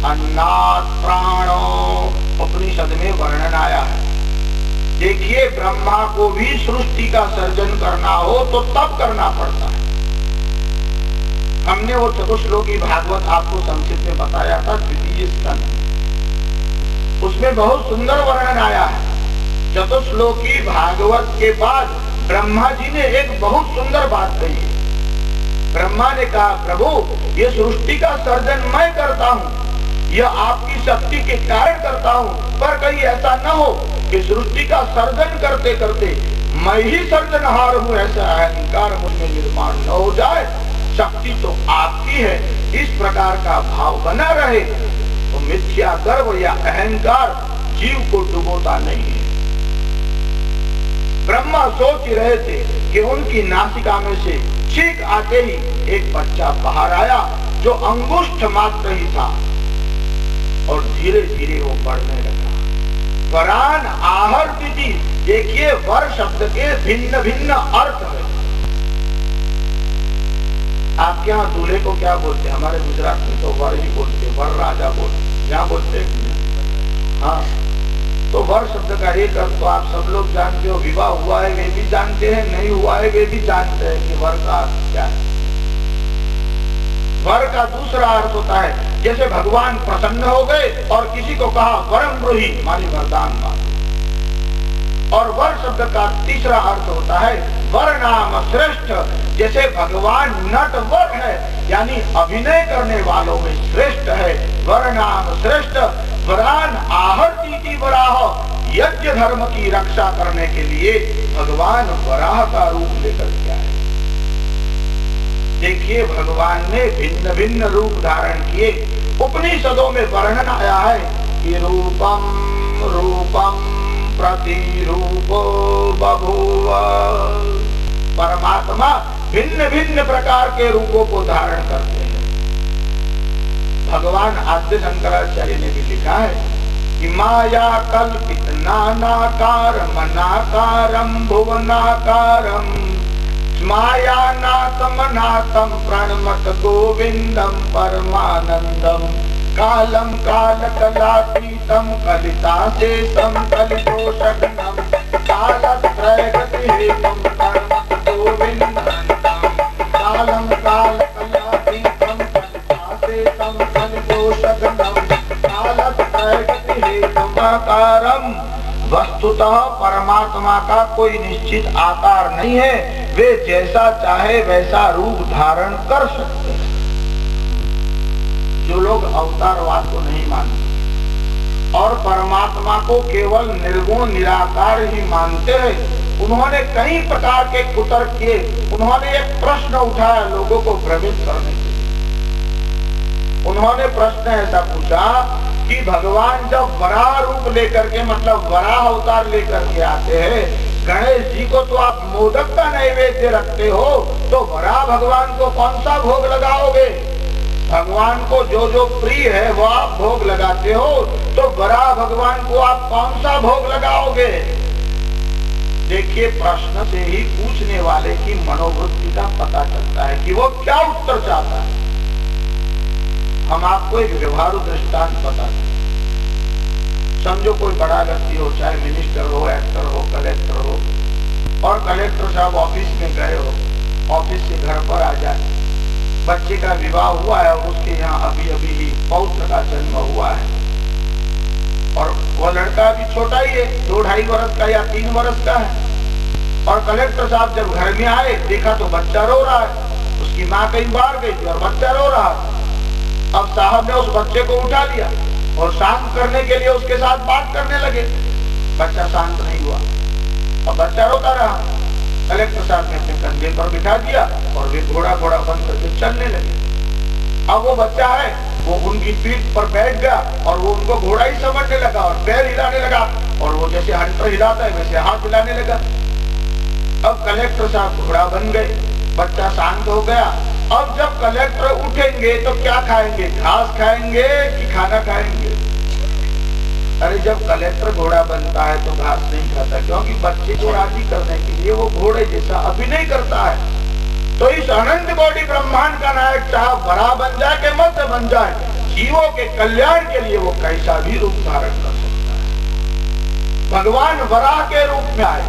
अन्नात् प्राणो, उपनिषद में वर्णन आया है। देखिए ब्रह्मा को भी सृष्टि का सर्जन करना हो तो तप करना पड़ता है। हमने वो चतुश्लोकी भागवत आपको संक्षिप्त में बताया था, 2 स्कंद, उसमें बहुत सुंदर वर्णन आया है। चतुश्लोकी भागवत के बाद ब्रह्मा जी ने एक बहुत सुंदर बात कही है। ब्रह्मा ने कहा, प्रभु ये सृष्टि का सर्जन मैं करता हूँ, यह आपकी शक्ति के कारण करता हूँ, पर कहीं ऐसा न हो कि सृष्टि का सर्जन करते करते मैं ही सर्जनहार हूँ, ऐसा अहंकार मुझमें निर्माण न हो जाए। शक्ति तो आपकी है, इस प्रकार का भाव बना रहे तो मिथ्या गर्व या अहंकार जीव को डुबोता नहीं है। ब्रह्मा सोच रहे थे कि उनकी नासिका में से छींक आते ही एक बच्चा बाहर आया जो अंगुष्ठ मात्र ही था, और धीरे धीरे वो बढ़ने लगा। वरान आहर्तिति, देखिए वर शब्द के भिन्न भिन्न अर्थ है। आपके यहाँ दूल्हे को क्या बोलते हैं? हमारे गुजरात में तो वर ही बोलते, वर राजा बोलते, यहाँ बोलते हैं। हाँ, तो वर शब्द का एक अर्थ तो आप सब लोग जानते हो, विवाह हुआ है वे भी जानते हैं, नहीं हुआ है वे भी जानते हैं कि वर का अर्थ क्या है। वर का दूसरा अर्थ होता है, जैसे भगवान प्रसन्न हो गए और किसी को कहा वरम ब्रूहि, मानी वरदान मांगो। और वर शब्द का तीसरा अर्थ होता है वर नाम श्रेष्ठ, जैसे भगवान नटवर है यानी अभिनय करने वालों में श्रेष्ठ है। वर नाम श्रेष्ठ, वरान आहर्ति वराह, यज्ञ धर्म की रक्षा करने के लिए भगवान वराह का रूप लेकर के आए। देखिए भगवान ने भिन्न भिन्न रूप धारण किए। उपनिषदों में वर्णन आया है कि रूपम रूपम प्रतिरूपो बभूव, परमात्मा भिन्न भिन्न प्रकार के रूपों को धारण करते हैं। भगवान आद्य शंकराचार्य ने भी लिखा है कि माया कल्पित नानाकारम अनाकारम भुवनाकारम मायानाथम नाथम प्रणमत गोविंदम परमानंदम कालम काल कलातीतम कलिताशेषम कलिदोषघ्नम कालत्रयगतिहेतुम प्रणमत गोविंदम कालम काल कलातीतम कलिताशेषम कलिदोषघ्नम कालत्रयगतिहेतुम आकारम। वस्तुतः परमात्मा का कोई निश्चित आकार नहीं है, वे जैसा चाहे वैसा रूप धारण कर सकते हैं। जो लोग अवतारवाद को नहीं मानते और परमात्मा को केवल निर्गुण निराकार ही मानते हैं, उन्होंने कई प्रकार के कुतर्क किए। उन्होंने एक प्रश्न उठाया लोगों को भ्रमित करने के लिए। उन्होंने प्रश्न ऐसा पूछा कि भगवान जब वराह रूप लेकर के, मतलब वराह अवतार लेकर के आते हैं, गणेश जी को तो आप मोदक का नैवेद्य रखते हो, तो वराह भगवान को कौन सा भोग लगाओगे? भगवान को जो जो प्रिय है वो आप भोग लगाते हो, तो वराह भगवान को आप कौन सा भोग लगाओगे? देखिए प्रश्न से ही पूछने वाले की मनोवृत्ति का पता चलता है कि वो क्या उत्तर चाहता है। हम आपको एक व्यवहारु दृष्टांत बताते हैं। समझो कोई बड़ा व्यक्ति हो, चाहे मिनिस्टर हो, एक्टर हो, कलेक्टर हो, और कलेक्टर साहब ऑफिस में गए हो, ऑफिस से घर पर आ जाए, बच्चे का विवाह हुआ है और उसके यहाँ अभी अभी ही पौत्र का जन्म हुआ है, और वो लड़का अभी छोटा ही है, 2-2.5 वर्ष का या 3 वर्ष का है। और कलेक्टर साहब जब घर में आए, देखा तो बच्चा रो रहा है, उसकी माँ कहीं बाहर गई थी और बच्चा रो रहा है। अब साहब ने उस बच्चे को उठा लिया और शांत करने के लिए उसके साथ बात करने लगे। बच्चा शांत नहीं हुआ, अब बच्चा रोता रहा। कलेक्टर साहब ने अपने कंधे पर बिठा दिया और वे घोड़ा घोड़ा बंद करके चलने लगे। अब वो बच्चा है, वो उनकी पीठ पर बैठ गया और वो उनको घोड़ा ही समझने लगा और पैर हिलाने लगा, और वो जैसे हंटर हिलाता है वैसे हाथ हिलाने लगा। अब कलेक्टर साहब घोड़ा बन गए, बच्चा शांत हो गया। अब जब कलेक्टर उठेंगे तो क्या खाएंगे? घास खाएंगे कि खाना खाएंगे? अरे जब कलेक्टर घोड़ा बनता है तो घास नहीं खाता, क्योंकि बच्चे को राजी करने के लिए वो घोड़े जैसा अभिनय करता है। तो इस अनंत कोटि ब्रह्मांड का नायक चाहे बड़ा बन जाए कि मध्य बन जाए, जीवों के कल्याण के लिए वो कैसा भी रूप धारण कर सकता है। भगवान वराह के रूप में आए,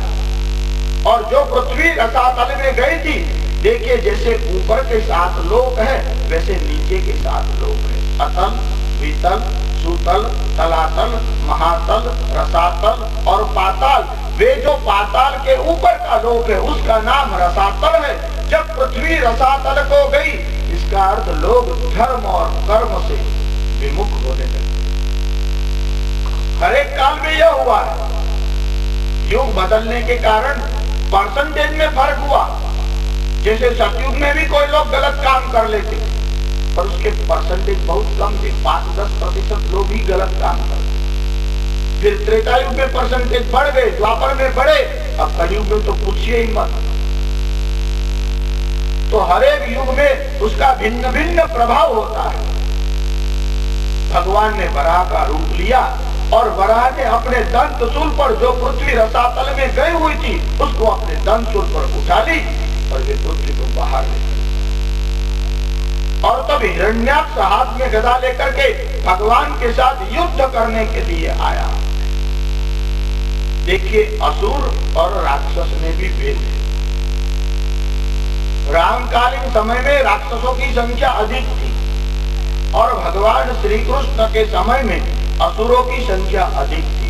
और जो पृथ्वी रसातल में गई थी, देखिए जैसे ऊपर के 7 लोक है वैसे नीचे के 7 लोक है। अतल, वितल, सुतल, तलातल, महातल, रसातल और पाताल। वे जो पाताल के ऊपर का लोक है उसका नाम रसातल है। जब पृथ्वी रसातल को गई, इसका अर्थ लोग धर्म और कर्म से विमुख होने लगे। हर एक काल में यह हुआ है, युग बदलने के कारण परसेंटेज में फर्क हुआ। जैसे सतयुग में भी कोई लोग गलत काम कर लेते, पर उसके परसेंटेज बहुत कम थे, 5-10% लोग ही गलत काम करते। फिर त्रेता युग में परसेंटेज बढ़ गए, द्वापर में बढ़े, अब कलयुग में तो पूछिए ही मत। तो हर एक युग में उसका भिन्न भिन्न प्रभाव होता है। भगवान ने वराह का रूप लिया और वराह ने अपने दंत शूल पर, जो पृथ्वी रसातल में गई हुई थी, उसको अपने दंत शूल पर उठा ली और वे पृथ्वी को बाहर ले गए। और तब हिरण्याक्ष हाथ में गदा लेकर के भगवान के साथ युद्ध करने के लिए आया। देखिए असुर और राक्षस में भी भेद है। रामकालीन समय में राक्षसों की संख्या अधिक थी, और भगवान श्री कृष्ण के समय में असुरों की संख्या अधिक थी।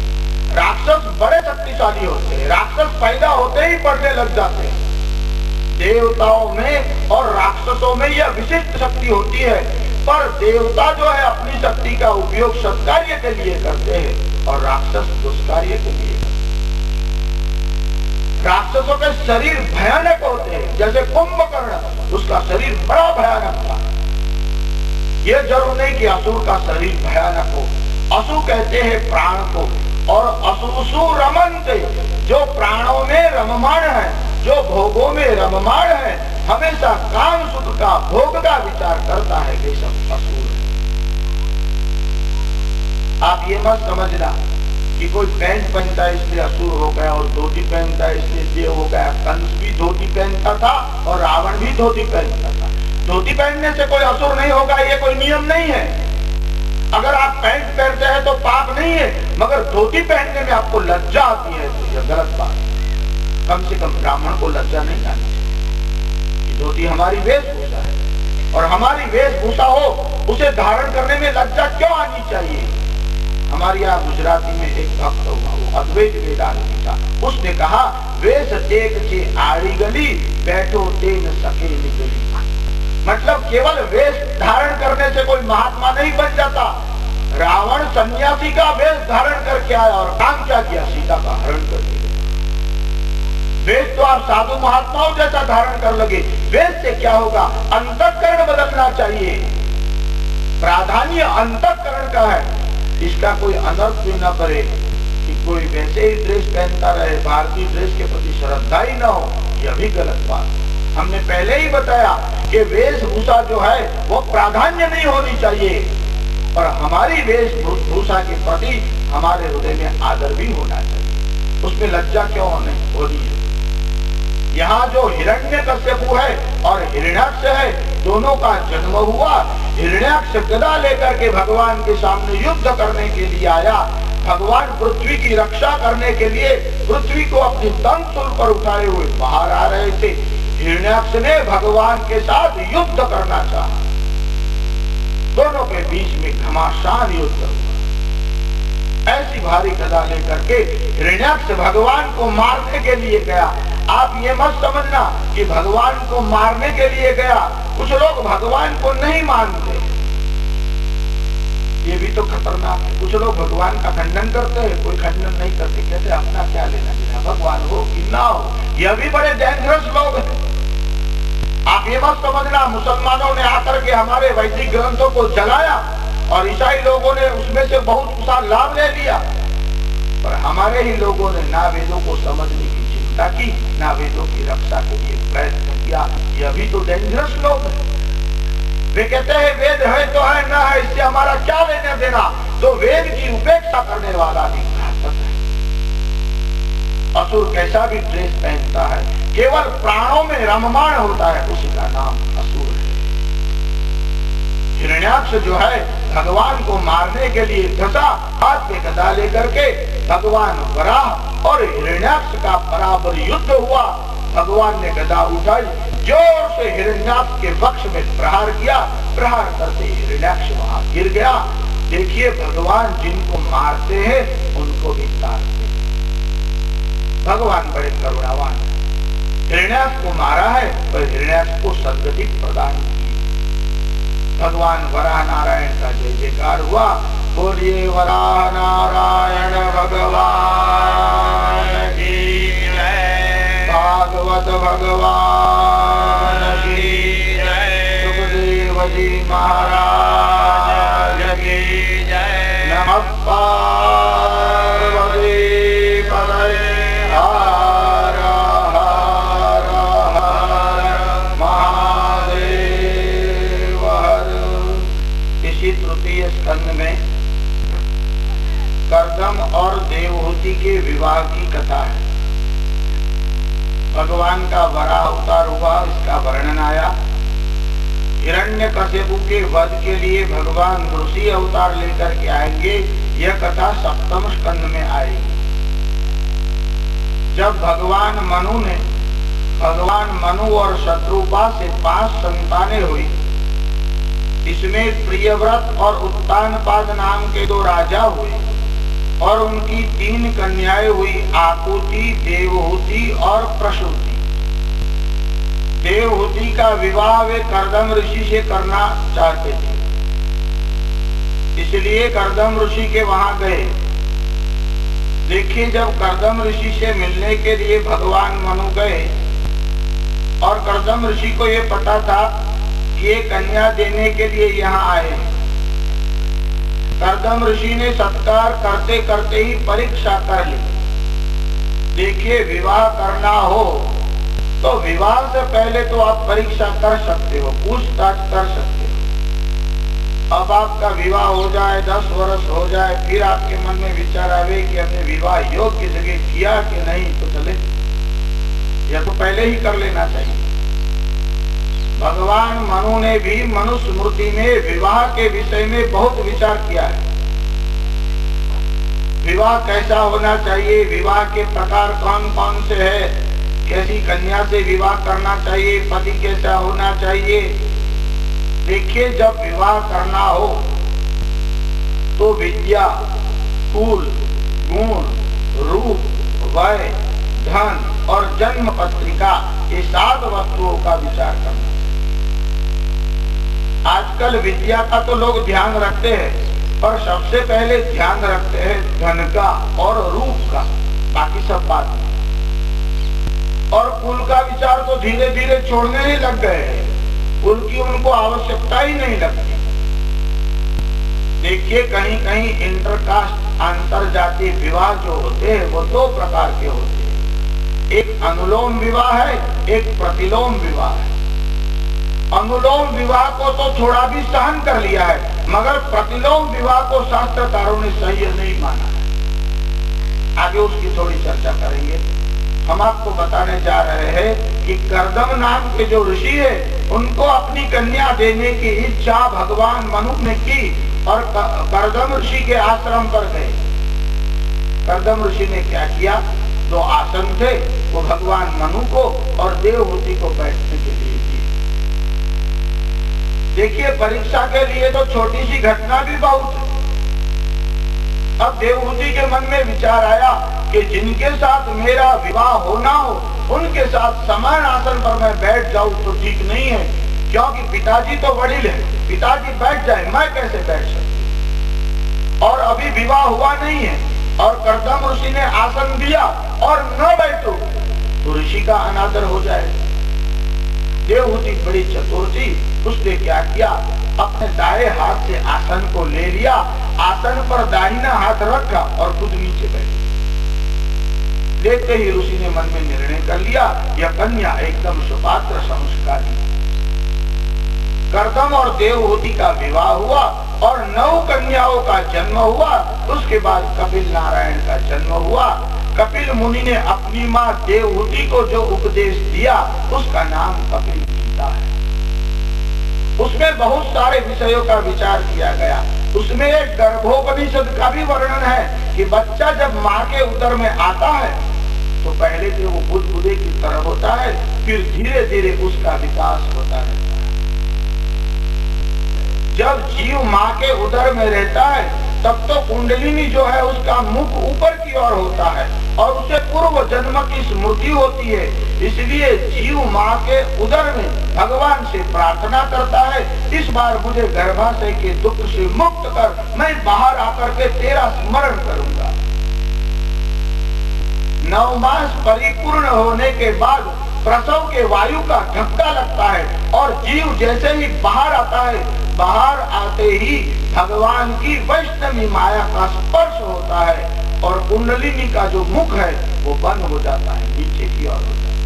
राक्षस बड़े शक्तिशाली होते हैं, राक्षस पैदा होते ही बढ़ने लग जाते हैं। देवताओं में और राक्षसों में यह विशिष्ट शक्ति होती है, पर देवता जो है अपनी शक्ति का उपयोग सत्कार्य के लिए करते हैं और राक्षस दुष्कार्य के लिए करते हैं। राक्षसों के शरीर भयानक होते हैं, जैसे कुंभकर्ण, उसका शरीर बड़ा भयानक था। यह जरूर नहीं कि असुर का शरीर भयानक हो। असु कहते हैं प्राण को, और असुसु रमन्ते, जो प्राणों में रममाण है, जो भोगों में रममाण है, हमेशा काम सुख का भोग का विचार करता है, वे सब असुर है। आप ये मत समझना कि कोई पैंट पहनता है इसलिए असुर हो गया और धोती पहनता है इसलिए हो गया। कंस भी धोती पहनता था और रावण भी धोती पहनता था। धोती पहनने से कोई असुर नहीं होगा, ये कोई नियम नहीं है। अगर आप पैंट पहनते हैं तो पाप नहीं है, मगर धोती पहनने में आपको लज्जा आती है तो यह गलत बात है। कम से कम ब्राह्मण को लज्जा नहीं आनी चाहिए। धोती हमारी वेशभूषा है और हमारी वेशभूषा हो उसे धारण करने में लज्जा क्यों आनी चाहिए। हमारे यहाँ गुजराती में एक भक्त हुआ, वो अद्वैत वेदांती था। उसने कहा, वेश टेक के आड़ी गली, बैठो तेन सके निकली। मतलब केवल वेश धारण करने से कोई महात्मा नहीं बन जाता। रावण सन्यासी का वेश धारण करके आया और काम क्या किया, सीता का हरण कर दिया। वेश तो आप साधु महात्माओं जैसा धारण कर लगे, वेश से क्या होगा, अंतःकरण बदलना चाहिए। प्राधान्य अंतःकरण का है। इसका कोई अनर्थ भी न करे कि कोई वैसे ही ड्रेस पहनता रहे, भारतीय ड्रेस के प्रति श्रद्धा ही न हो, यह भी गलत बात है। हमने पहले ही बताया कि वेशभूषा जो है वो प्राधान्य नहीं होनी चाहिए, और हमारी वेशभूषा के प्रति हमारे हृदय में आदर भी होना चाहिए। उसमें लज्जा क्यों होनी है। यहाँ जो हिरण्यकश्यपु है और हिरण्याक्ष है, दोनों का जन्म हुआ। हिरण्याक्ष गदा लेकर के भगवान के सामने युद्ध करने के लिए आया। भगवान पृथ्वी की रक्षा करने के लिए पृथ्वी को अपनी दंतुल पर उठाए हुए बाहर आ रहे थे। हिरण्याक्ष ने भगवान के साथ युद्ध करना चाहा। दोनों के बीच में घमासान युद्ध हुआ। ऐसी भारी गदा लेकर के हिरण्याक्ष भगवान को मारने के लिए गया। आप ये मत समझना कि भगवान को मारने के लिए गया। कुछ लोग भगवान को नहीं मानते, ये भी तो खतरनाक है। कुछ लोग भगवान का खंडन करते हैं, कोई खंडन नहीं करते, कहते अपना क्या लेना देना, भगवान हो कि ना हो। यह भी बड़े डेंजरस लोग हैं। आप ये मत समझना मुसलमानों ने आकर के हमारे वैदिक ग्रंथों को जलाया और ईसाई लोगों ने उसमें से बहुत सा लाभ ले लिया, पर हमारे ही लोगों ने ना वेदों को समझने की चिंता की, ना वेदों की रक्षा के लिए प्रयत्न किया। यह भी तो डेंजरस लोग हैं। वे कहते हैं वेद है तो है, ना है इससे हमारा क्या लेना देना। तो वेद की उपेक्षा करने वाला भी घातक है। असुर कैसा भी ड्रेस पहनता है, केवल प्राणों में रममाण होता है, उसी का नाम असुर है। हिरण्याक्ष जो है भगवान को मारने के लिए घसा, हाथ में गदा लेकर के भगवान वराह और हिरण्याक्ष का बराबर युद्ध हुआ। भगवान ने गदा उठाई, जोर से हिरण्याक्ष के वक्ष में प्रहार किया। प्रहार करते हिरण्याक्ष वहां गिर गया। देखिए भगवान जिनको मारते हैं उनको भी तारते हैं। भगवान बड़े करुणावान है। हिरण्याक्ष को मारा है और हिरण्याक्ष को सद्गति प्रदान की। भगवान वराह नारायण का जय जयकार हुआ। बोलिए वराह नारायण भगवान की जय। भागवत भगवान की जय। सुखदेव जी महाराज की जय। नमः पार्वती पतये। तृतीय स्कंद में कर्दम और देवहूति के विवाह की कथा है। भगवान का वराह अवतार हुआ, इसका वर्णन आया। हिरण्यकश्यपु के वध के लिए भगवान ऋषि अवतार लेकर के आएंगे, यह कथा सप्तम स्कंद में आएगी। जब भगवान मनु और शत्रुपा से 5 संतानें हुई, इसमें प्रियव्रत और उत्तानपाद नाम के 2 राजा हुए और उनकी 3 कन्याएं हुई, आकुति, देवहूति और प्रसूति। देवहूति का विवाह वे कर्दम ऋषि से करना चाहते थे, इसलिए कर्दम ऋषि के वहां गए। देखिए, जब कर्दम ऋषि से मिलने के लिए भगवान मनु गए और कर्दम ऋषि को ये पता था कि ये कन्या देने के लिए यहाँ आए, कर्दम ऋषि ने सत्कार करते करते ही परीक्षा कर ली। देखिए, विवाह करना हो तो विवाह से पहले तो आप परीक्षा कर सकते हो, पूछताछ कर सकते हो। अब आपका विवाह हो जाए, 10 वर्ष हो जाए, फिर आपके मन में विचार आवे कि हमने विवाह योग्य जगह किया कि नहीं, तो चले, या तो पहले ही कर लेना चाहिए। भगवान मनु ने भी मनुस्मृति में विवाह के विषय में बहुत विचार किया है। विवाह कैसा होना चाहिए, विवाह के प्रकार कौन कौन से है, कैसी कन्या से विवाह करना चाहिए, पति कैसा होना चाहिए। देखिए, जब विवाह करना हो तो विद्या, कुल, गुण, रूप, वय, धन और जन्म पत्रिका, ये 7 वस्तुओं का विचार करना। आजकल विद्या का तो लोग ध्यान रखते हैं, पर सबसे पहले ध्यान रखते हैं धन का और रूप का, बाकी सब बात नहीं। और कुल का विचार तो धीरे धीरे छोड़ने ही लग गए हैं, कुल की उनको आवश्यकता ही नहीं लगती। देखिए, कहीं कहीं इंटरकास्ट, अंतर जातीय विवाह जो होते हैं वो 2 प्रकार के होते हैं। एक अनुलोम विवाह है, एक प्रतिलोम विवाह है। अनुलोम विवाह को तो थोड़ा भी सहन कर लिया है, मगर प्रतिलोम विवाह को शास्त्रकारों ने सही नहीं माना है। आगे उसकी थोड़ी चर्चा करेंगे। हम आपको बताने जा रहे हैं कि कर्दम नाम के जो ऋषि है, उनको अपनी कन्या देने की इच्छा भगवान मनु ने की और कर्दम ऋषि के आश्रम पर गए। कर्दम ऋषि ने क्या किया, 2 आसन थे, वो भगवान मनु को और देवहूति को बैठने के लिए दिए। देखिए, परीक्षा के लिए तो छोटी सी घटना भी बहुत है। अब देवहूति के मन में विचार आया कि जिनके साथ मेरा विवाह होना हो, उनके साथ समान आसन पर मैं बैठ जाऊं तो ठीक नहीं है, क्योंकि पिताजी तो वडील है, पिताजी बैठ जाए, मैं कैसे बैठ सकती। और अभी विवाह हुआ नहीं है और कर्दम ऋषि ने आसन दिया और न बैठो तो ऋषि का अनादर हो जाए। देवहूति बड़ी चतुर थी, उसने क्या किया, अपने दाएं हाथ से आसन को ले लिया, आसन पर दाहिना हाथ रखा और खुद नीचे बैठ। देखते ही ऋषि ने मन में निर्णय कर लिया, यह कन्या एकदम सुपात्र संस्कारी। कर्दम और देवहूति का विवाह हुआ और 9 कन्याओं का जन्म हुआ। उसके बाद कपिल नारायण का जन्म हुआ। कपिल मुनि ने अपनी माँ देवहूति को जो उपदेश दिया, उसका नाम कपिल गीता है। उसमें बहुत सारे विषयों का विचार किया गया। उसमें एक गर्भोपनिषद का भी वर्णन है कि बच्चा जब माँ के उदर में आता है तो पहले तो वो बुदबुदे की तरह होता है, फिर धीरे धीरे उसका विकास होता रहता है। जब जीव माँ के उदर में रहता है तब तो कुंडलिनी जो है उसका मुख ऊपर की ओर होता है और उसे पूर्व जन्म की स्मृति होती है। इसलिए जीव माँ के उदर में भगवान से प्रार्थना करता है, इस बार मुझे गर्भाशय के दुख से मुक्त कर, मैं बाहर आकर के तेरा स्मरण करूंगा। 9 मास परिपूर्ण होने के बाद प्रसव के वायु का धक्का लगता है और जीव जैसे ही बाहर आता है, बाहर आते ही भगवान की वैष्णवी माया का स्पर्श होता है और कुंडलिनी का जो मुख है वो बंद हो जाता है, नीचे की ओर होता है।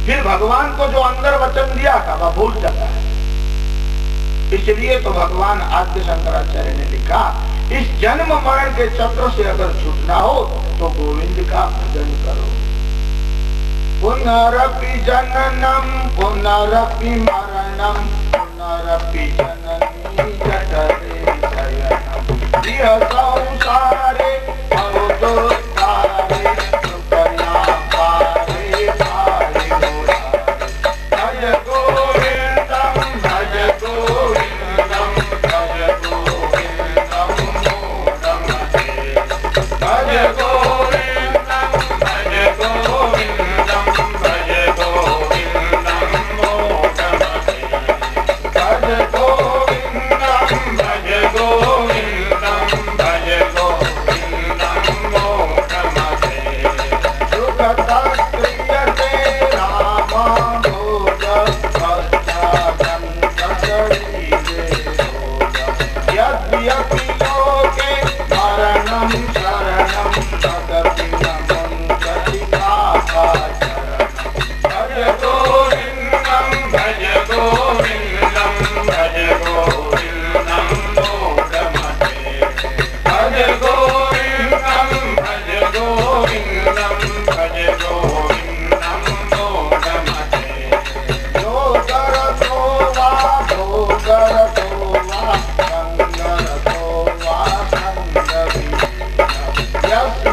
फिर भगवान को जो अंदर वचन दिया था वह भूल जाता है। इसलिए तो भगवान आद्य शंकराचार्य ने लिखा, इस जन्म मरण के चक्र से अगर छूटना हो तो गोविंद का भजन करो। पुनरपि जननम पुनरपि मरणम पुनरपि जननी जठरे शयनम इह संसारे भवदुद्धारे कृपया पारे पारे मुरारे। भज गोविंदम भज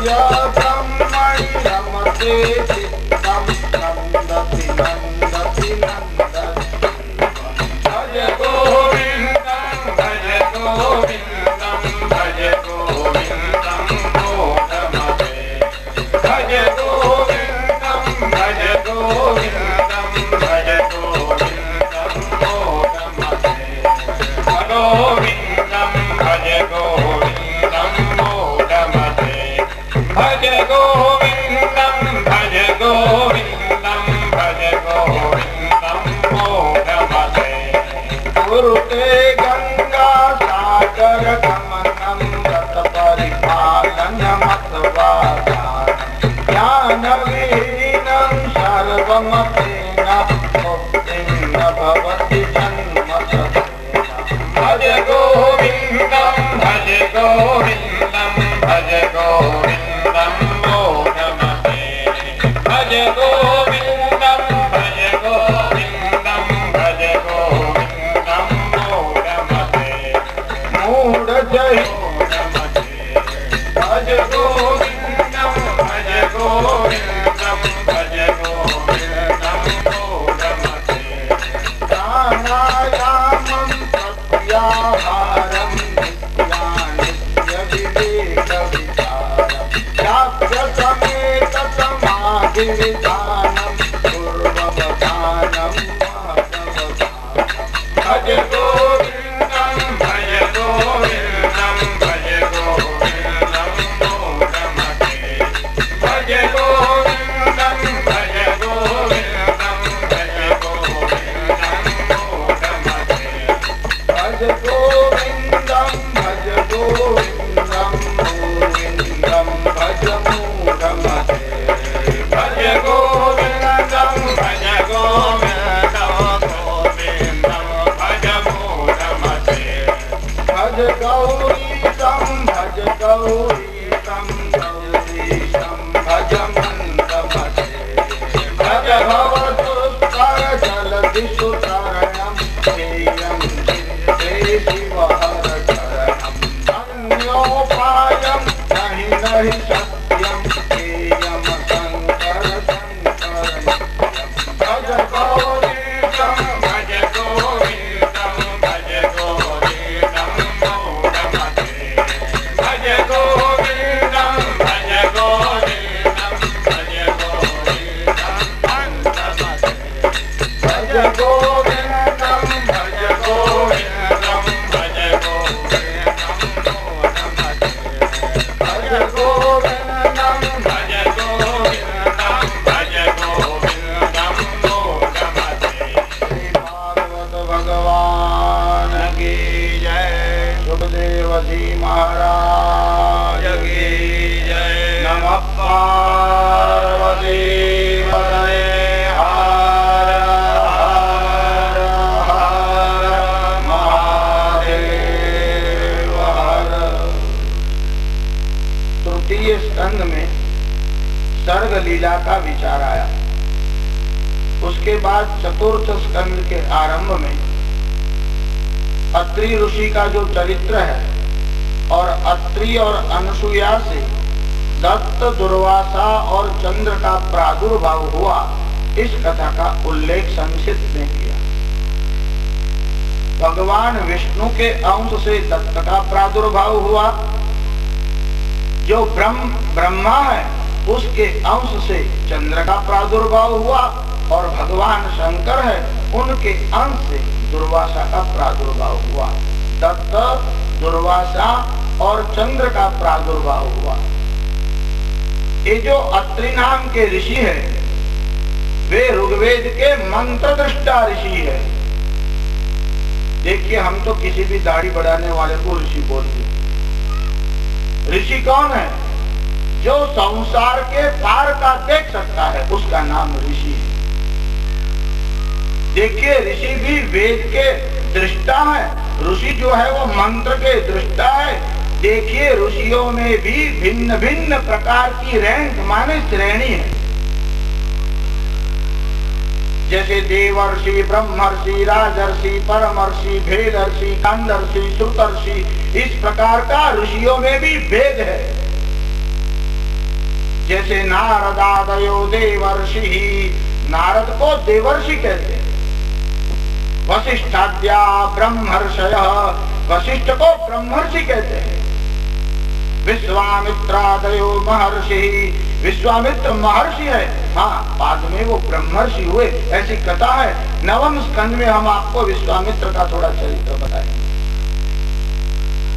या ब्रह्मणि रमते चित्तम नंदति नंदति नंदति भज गोविंदम भज गोविंदम भज गोविंदम मोदमते भज गोविंदम भज गोविंदम भज गोविंदम मोदमते गोविंदम भज गोविंदम मोदमते भज गोविंदम भज गोविंदम भज गोविंदम मोदमते गुरुते गंगा सागर गमनम रत परिपालनमत्वादानं ज्ञानविहीनं सर्वमतेन मुक्तिं न भवति जन्मततेन भज गोविंदम भज गोविंदम भज गोविंदम मोदमते भज गोविंदम भज गोविंदम भज गोविंदम मोदमते मूढ़ जय मोदमते भज गोविंदम भज गोविंदम भज गोविंदम मोदमते प्राणायामं प्रत्याहारं नित्य विवेक विचारं चाप्य समेत समाधि विधानं पूर्ववधानं महतवधानं भज गोविंदम भज गोविंदम भज गोविंदम मोदमते भज गोविंदम भज गोविंदम भज गोविंदम मोदमते भज गोविंदम भज गोविंदम गोविंदम भज मोदमते भज गोविंदम भज गोविंदम गोविंदम भज मोदमते भज गौरीशं भज गौरीशं गौरीशं भज मन्दमते भज भवदुत्तर जलदिषु तरणं हेयं चित्ते शिवहरचरणम् अन्योपायं नहि नहि सत्यं हेयं शङ्कर शङ्कर नित्यं भज गौरीशं भज गोविंदम भज गोविंदम मोदमते भज गोविंदम भज गोविंदम भज गोविंदम मन्दमते भज गोविंदम भज गोविंदम भज गोविंदम मोदमते भज गोविंदम भज गोविंदम भज गोविंदम मोदमते श्री भागवत भगवान की जय सुखदेव जी महाराज की जय नमः पार्वती पतये हर हर हर महादेव हर। तृतीय स्कंद में सर्ग लीला का विचार आया। उसके बाद चतुर्थ स्कंद के आरंभ में अत्रि ऋषि का जो चरित्र है और अत्रि और अनसुया से दत्त दुर्वासा और चंद्र का प्रादुर्भाव हुआ, इस कथा का उल्लेख संक्षिप्त में किया। भगवान विष्णु के अंश से दत्त का प्रादुर्भाव हुआ, जो ब्रह्मा है उसके अंश से चंद्र का प्रादुर्भाव हुआ, और भगवान शंकर है उनके अंश से दुर्वासा का प्रादुर्भाव हुआ। दत्त, दुर्वासा और चंद्र का प्रादुर्भाव हुआ। ये जो अत्रि नाम के ऋषि है वे ऋग्वेद के मंत्र दृष्टा ऋषि है। देखिए, हम तो किसी भी दाढ़ी बढ़ाने वाले को ऋषि बोलते। ऋषि कौन है? जो संसार के पार का देख सकता है, उसका नाम ऋषि है। देखिए, ऋषि भी वेद के दृष्टा है, ऋषि जो है वो मंत्र के दृष्टा है। देखिए, ऋषियों में भी भिन्न भिन्न प्रकार की रैंक माने श्रेणी है। जैसे देवर्षि, ब्रह्मर्षि, राजर्षि, परमर्षि, भेदर्षि, कांदर्षि, श्रुतर्षि, इस प्रकार का ऋषियों में भी भेद है। जैसे नारदादयो देवर्षि, नारद को देवर्षि कहते हैं। वशिष्ठाद्या ब्रह्मर्षयः, वशिष्ठ को ब्रह्मर्षि कहते हैं। विश्वामित्रादयो महर्षि, विश्वामित्र महर्षि है, हाँ बाद में वो ब्रह्मर्षि हुए, ऐसी कथा है। 9वें स्कंद में हम आपको विश्वामित्र का थोड़ा चरित्र बताएंगे।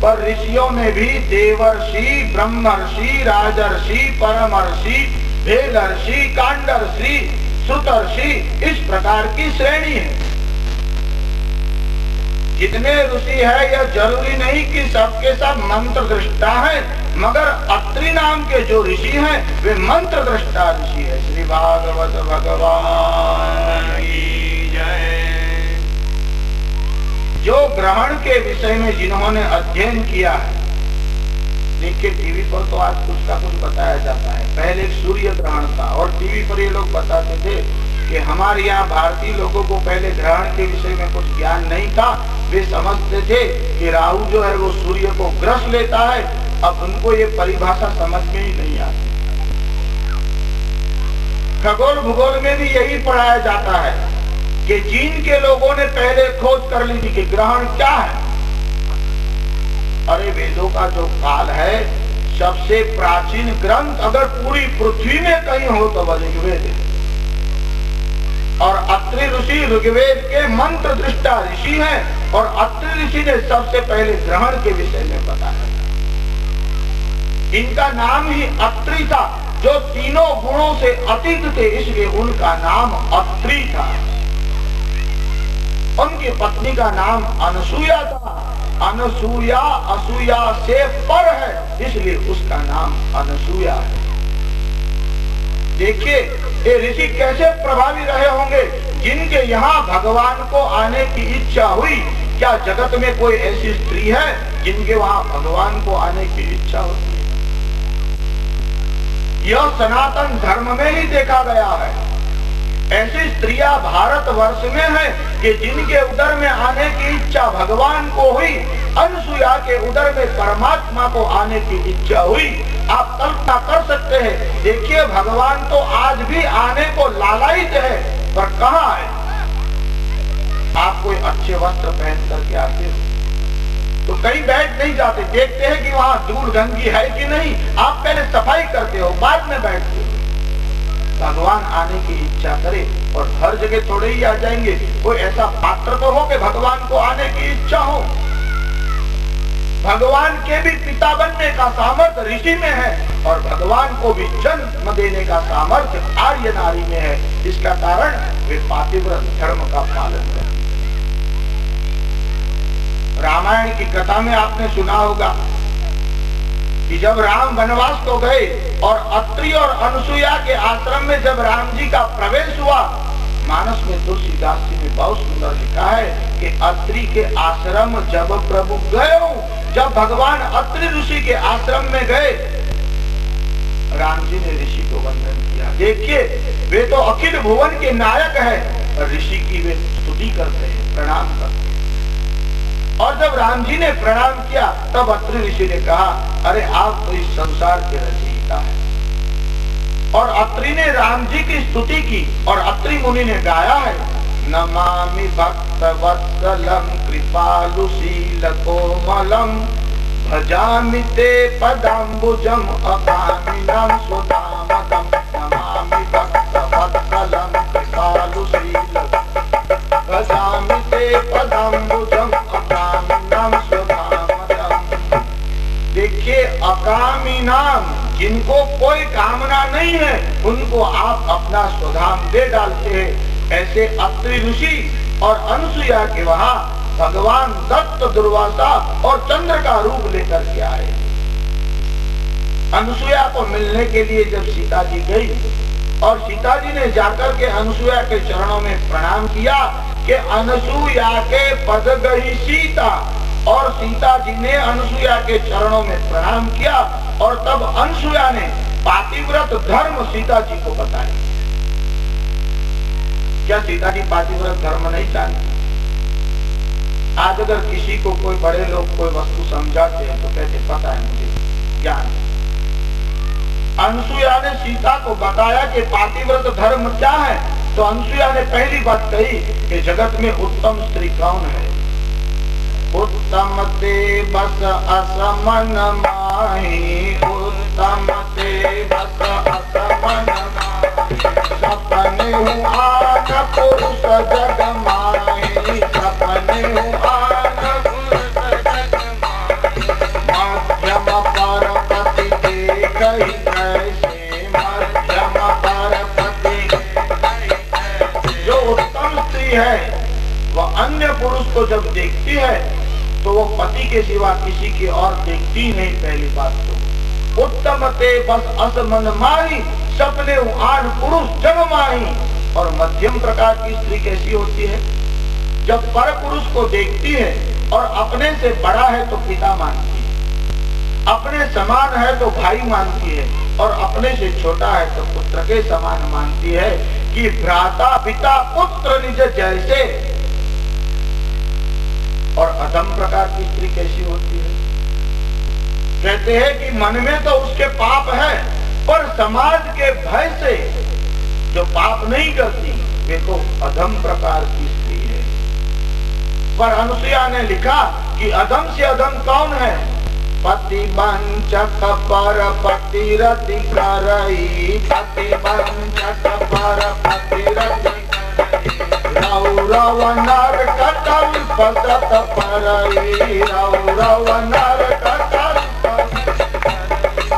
पर ऋषियों में भी देवर्षि, ब्रह्मर्षि, राजर्षि, परमर्षि, भेलर्षि, कांडर्षि, श्रुतर्षि, इस प्रकार की श्रेणी है। जितने ऋषि है यह जरूरी नहीं कि सबके सब मंत्र दृष्टा है, मगर अत्रि नाम के जो ऋषि हैं वे मंत्र दृष्टा ऋषि है। श्री भागवत भगवान की जय। जो ग्रहण के विषय में जिन्होंने अध्ययन किया है, देखिए टीवी पर तो आज कुछ का कुछ बताया जाता है। पहले एक सूर्य ग्रहण था और टीवी पर ये लोग बताते थे कि हमारे यहाँ भारतीय लोगों को पहले ग्रहण के विषय में कुछ ज्ञान नहीं था। वे समझते थे कि राहु जो है वो सूर्य को ग्रस लेता है। अब उनको ये परिभाषा समझ में ही नहीं आती। खगोल भूगोल में भी यही पढ़ाया जाता है कि चीन के लोगों ने पहले खोज कर ली थी कि ग्रहण क्या है। अरे वेदों का जो काल है, सबसे प्राचीन ग्रंथ अगर पूरी पृथ्वी में कहीं हो तो वह ऋग्वेद है। और अत्रि ऋषि ऋग्वेद के मंत्र दृष्टा ऋषि हैं और अत्रि ऋषि ने सबसे पहले ग्रहण के विषय में बताया। इनका नाम ही अत्रि था, जो तीनों गुणों से अतीत थे, इसलिए उनका नाम अत्रि था। उनकी पत्नी का नाम अनसूया था। अनसूया असूया से पर है, इसलिए उसका नाम अनसूया है। देखिए ये ऋषि कैसे प्रभावी रहे होंगे, जिनके यहाँ भगवान को आने की इच्छा हुई। क्या जगत में कोई ऐसी स्त्री है जिनके वहाँ भगवान को आने की इच्छा होती है? यह सनातन धर्म में ही देखा गया है। ऐसी स्त्रियां भारत वर्ष में है कि जिनके उदर में आने की इच्छा भगवान को हुई। अनसुया के उदर में परमात्मा को आने की इच्छा हुई। आप कल्पना कर सकते हैं। देखिए भगवान तो आज भी आने को लालायित है, पर कहाँ है? आप कोई अच्छे वस्त्र पहन करके आते हो तो कहीं बैठ नहीं जाते, देखते हैं कि वहाँ धूल गंदगी है कि नहीं। आप पहले सफाई करते हो, बाद में बैठते हो। भगवान आने की इच्छा करे और हर जगह थोड़े ही आ जाएंगे। कोई ऐसा पात्र तो हो कि भगवान को आने की इच्छा हो। भगवान के भी पिता बनने का सामर्थ्य ऋषि में है और भगवान को भी जन्म देने का सामर्थ्य आर्य नारी में है। इसका कारण वे पातिव्रत धर्म का पालन करते। रामायण की कथा में आपने सुना होगा कि जब राम वनवास को गए और अत्रि और अनसुया के आश्रम में जब राम जी का प्रवेश हुआ, मानस में तुलसीदास जी ने बहुत सुंदर लिखा है कि अत्रि के आश्रम जब प्रभु गए, जब भगवान अत्रि ऋषि के आश्रम में गए, राम जी ने ऋषि को वंदन किया। देखिए वे तो अखिल भुवन के नायक है, ऋषि की वे स्तुति करते हैं, प्रणाम करते हैं। और जब राम जी ने प्रणाम किया तब अत्रि ऋषि ने कहा, अरे आप तो इस संसार के रचयिता हैं। और अत्रि ने राम जी की स्तुति की और अत्रि मुनि ने गाया है, नमामि भक्त वत्सलम कृपालुशील कोमलम भजामि ते पदाम्बुजम अकामिनं स्वधामदम। नमामि भक्त वत्सलम कृपालुशील भजामि ते पदाम्बुजम अकामिनं स्वधामदम। देखिए अकामी नाम, जिनको कोई कामना नहीं है उनको आप अपना स्वधाम दे डालते हैं। ऐसे अत्रि ऋषि और अनसुया के वहाँ भगवान दत्त, दुर्वासा और चंद्र का रूप लेकर के आए। अनसुया को मिलने के लिए जब सीता जी गई और सीता जी ने जाकर के अनसुया के चरणों में प्रणाम किया कि अनसुया के पद गई सीता, और सीता जी ने अनसुया के चरणों में प्रणाम किया और तब अनसुया ने पातिव्रत धर्म सीता जी को बताया। क्या सीता जी पातिव्रत धर्म नहीं जानती? आज अगर किसी को कोई बड़े लोग कोई वस्तु समझाते हैं तो कहते पता है मुझे, ज्ञान। अनसुया ने सीता को बताया कि पातिव्रत धर्म क्या है, तो अनसुया ने पहली बात कही कि जगत में उत्तम स्त्री कौन है। उत्तम ते बस असमन माही, उत्तम ते बस असमन माही, सपने हूँ आन पुरुष जग माही, सपने हूँ आन पुरुष जग माही, मध्यम परपति के कही कैसे, मध्यम परपति जो उत्तम स्त्री है वह अन्य पुरुष को जब देखती है तो वो पति के सिवा किसी की और देखती नहीं। पहली बात तो उत्तम ते बस असमन माही, सपने आन पुरुष जग माही। और मध्यम प्रकार की स्त्री कैसी होती है, जब पर पुरुष को देखती है और अपने से बड़ा है तो पिता मानती है, अपने समान है तो भाई मानती है, और अपने से छोटा है तो पुत्र के समान मानती है कि भ्राता पिता पुत्र निज जैसे। और अधम प्रकार की स्त्री कैसी होती है, कहते हैं कि मन में तो उसके पाप है, पर समाज के भय से जो पाप नहीं करती वे तो अधम प्रकार की स्त्री है। पर अनुसुया ने लिखा कि अधम से अधम कौन है, पति वंचक पर पति रति करई, पति वंचक पर पति रति रौरव नर कटल पसत परई, रौरव नर कटल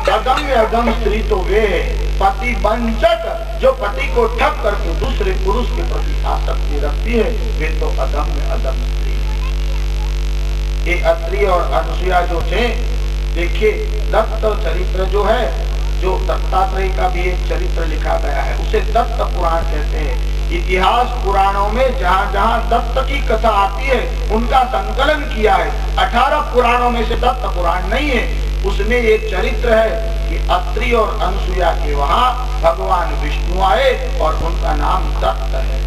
अदम्य अदम स्त्री तो वे है पति वंचक, जो पति को ठग करके दूसरे पुरुष के प्रति आसक्ति रखती है, वे तो अदम्य अदम स्त्री है। ये अत्रि और अनुसुया जो थे, देखिए दत्त चरित्र जो है, जो दत्तात्रेय का भी एक चरित्र लिखा गया है, उसे दत्त पुराण कहते हैं। इतिहास पुराणों में जहाँ जहाँ दत्त की कथा आती है उनका संकलन किया है। 18 पुराणों में से दत्त पुराण नहीं है, उसमें ये चरित्र है कि अत्रि और अनुसुया के वहाँ भगवान विष्णु आए और उनका नाम दत्त है।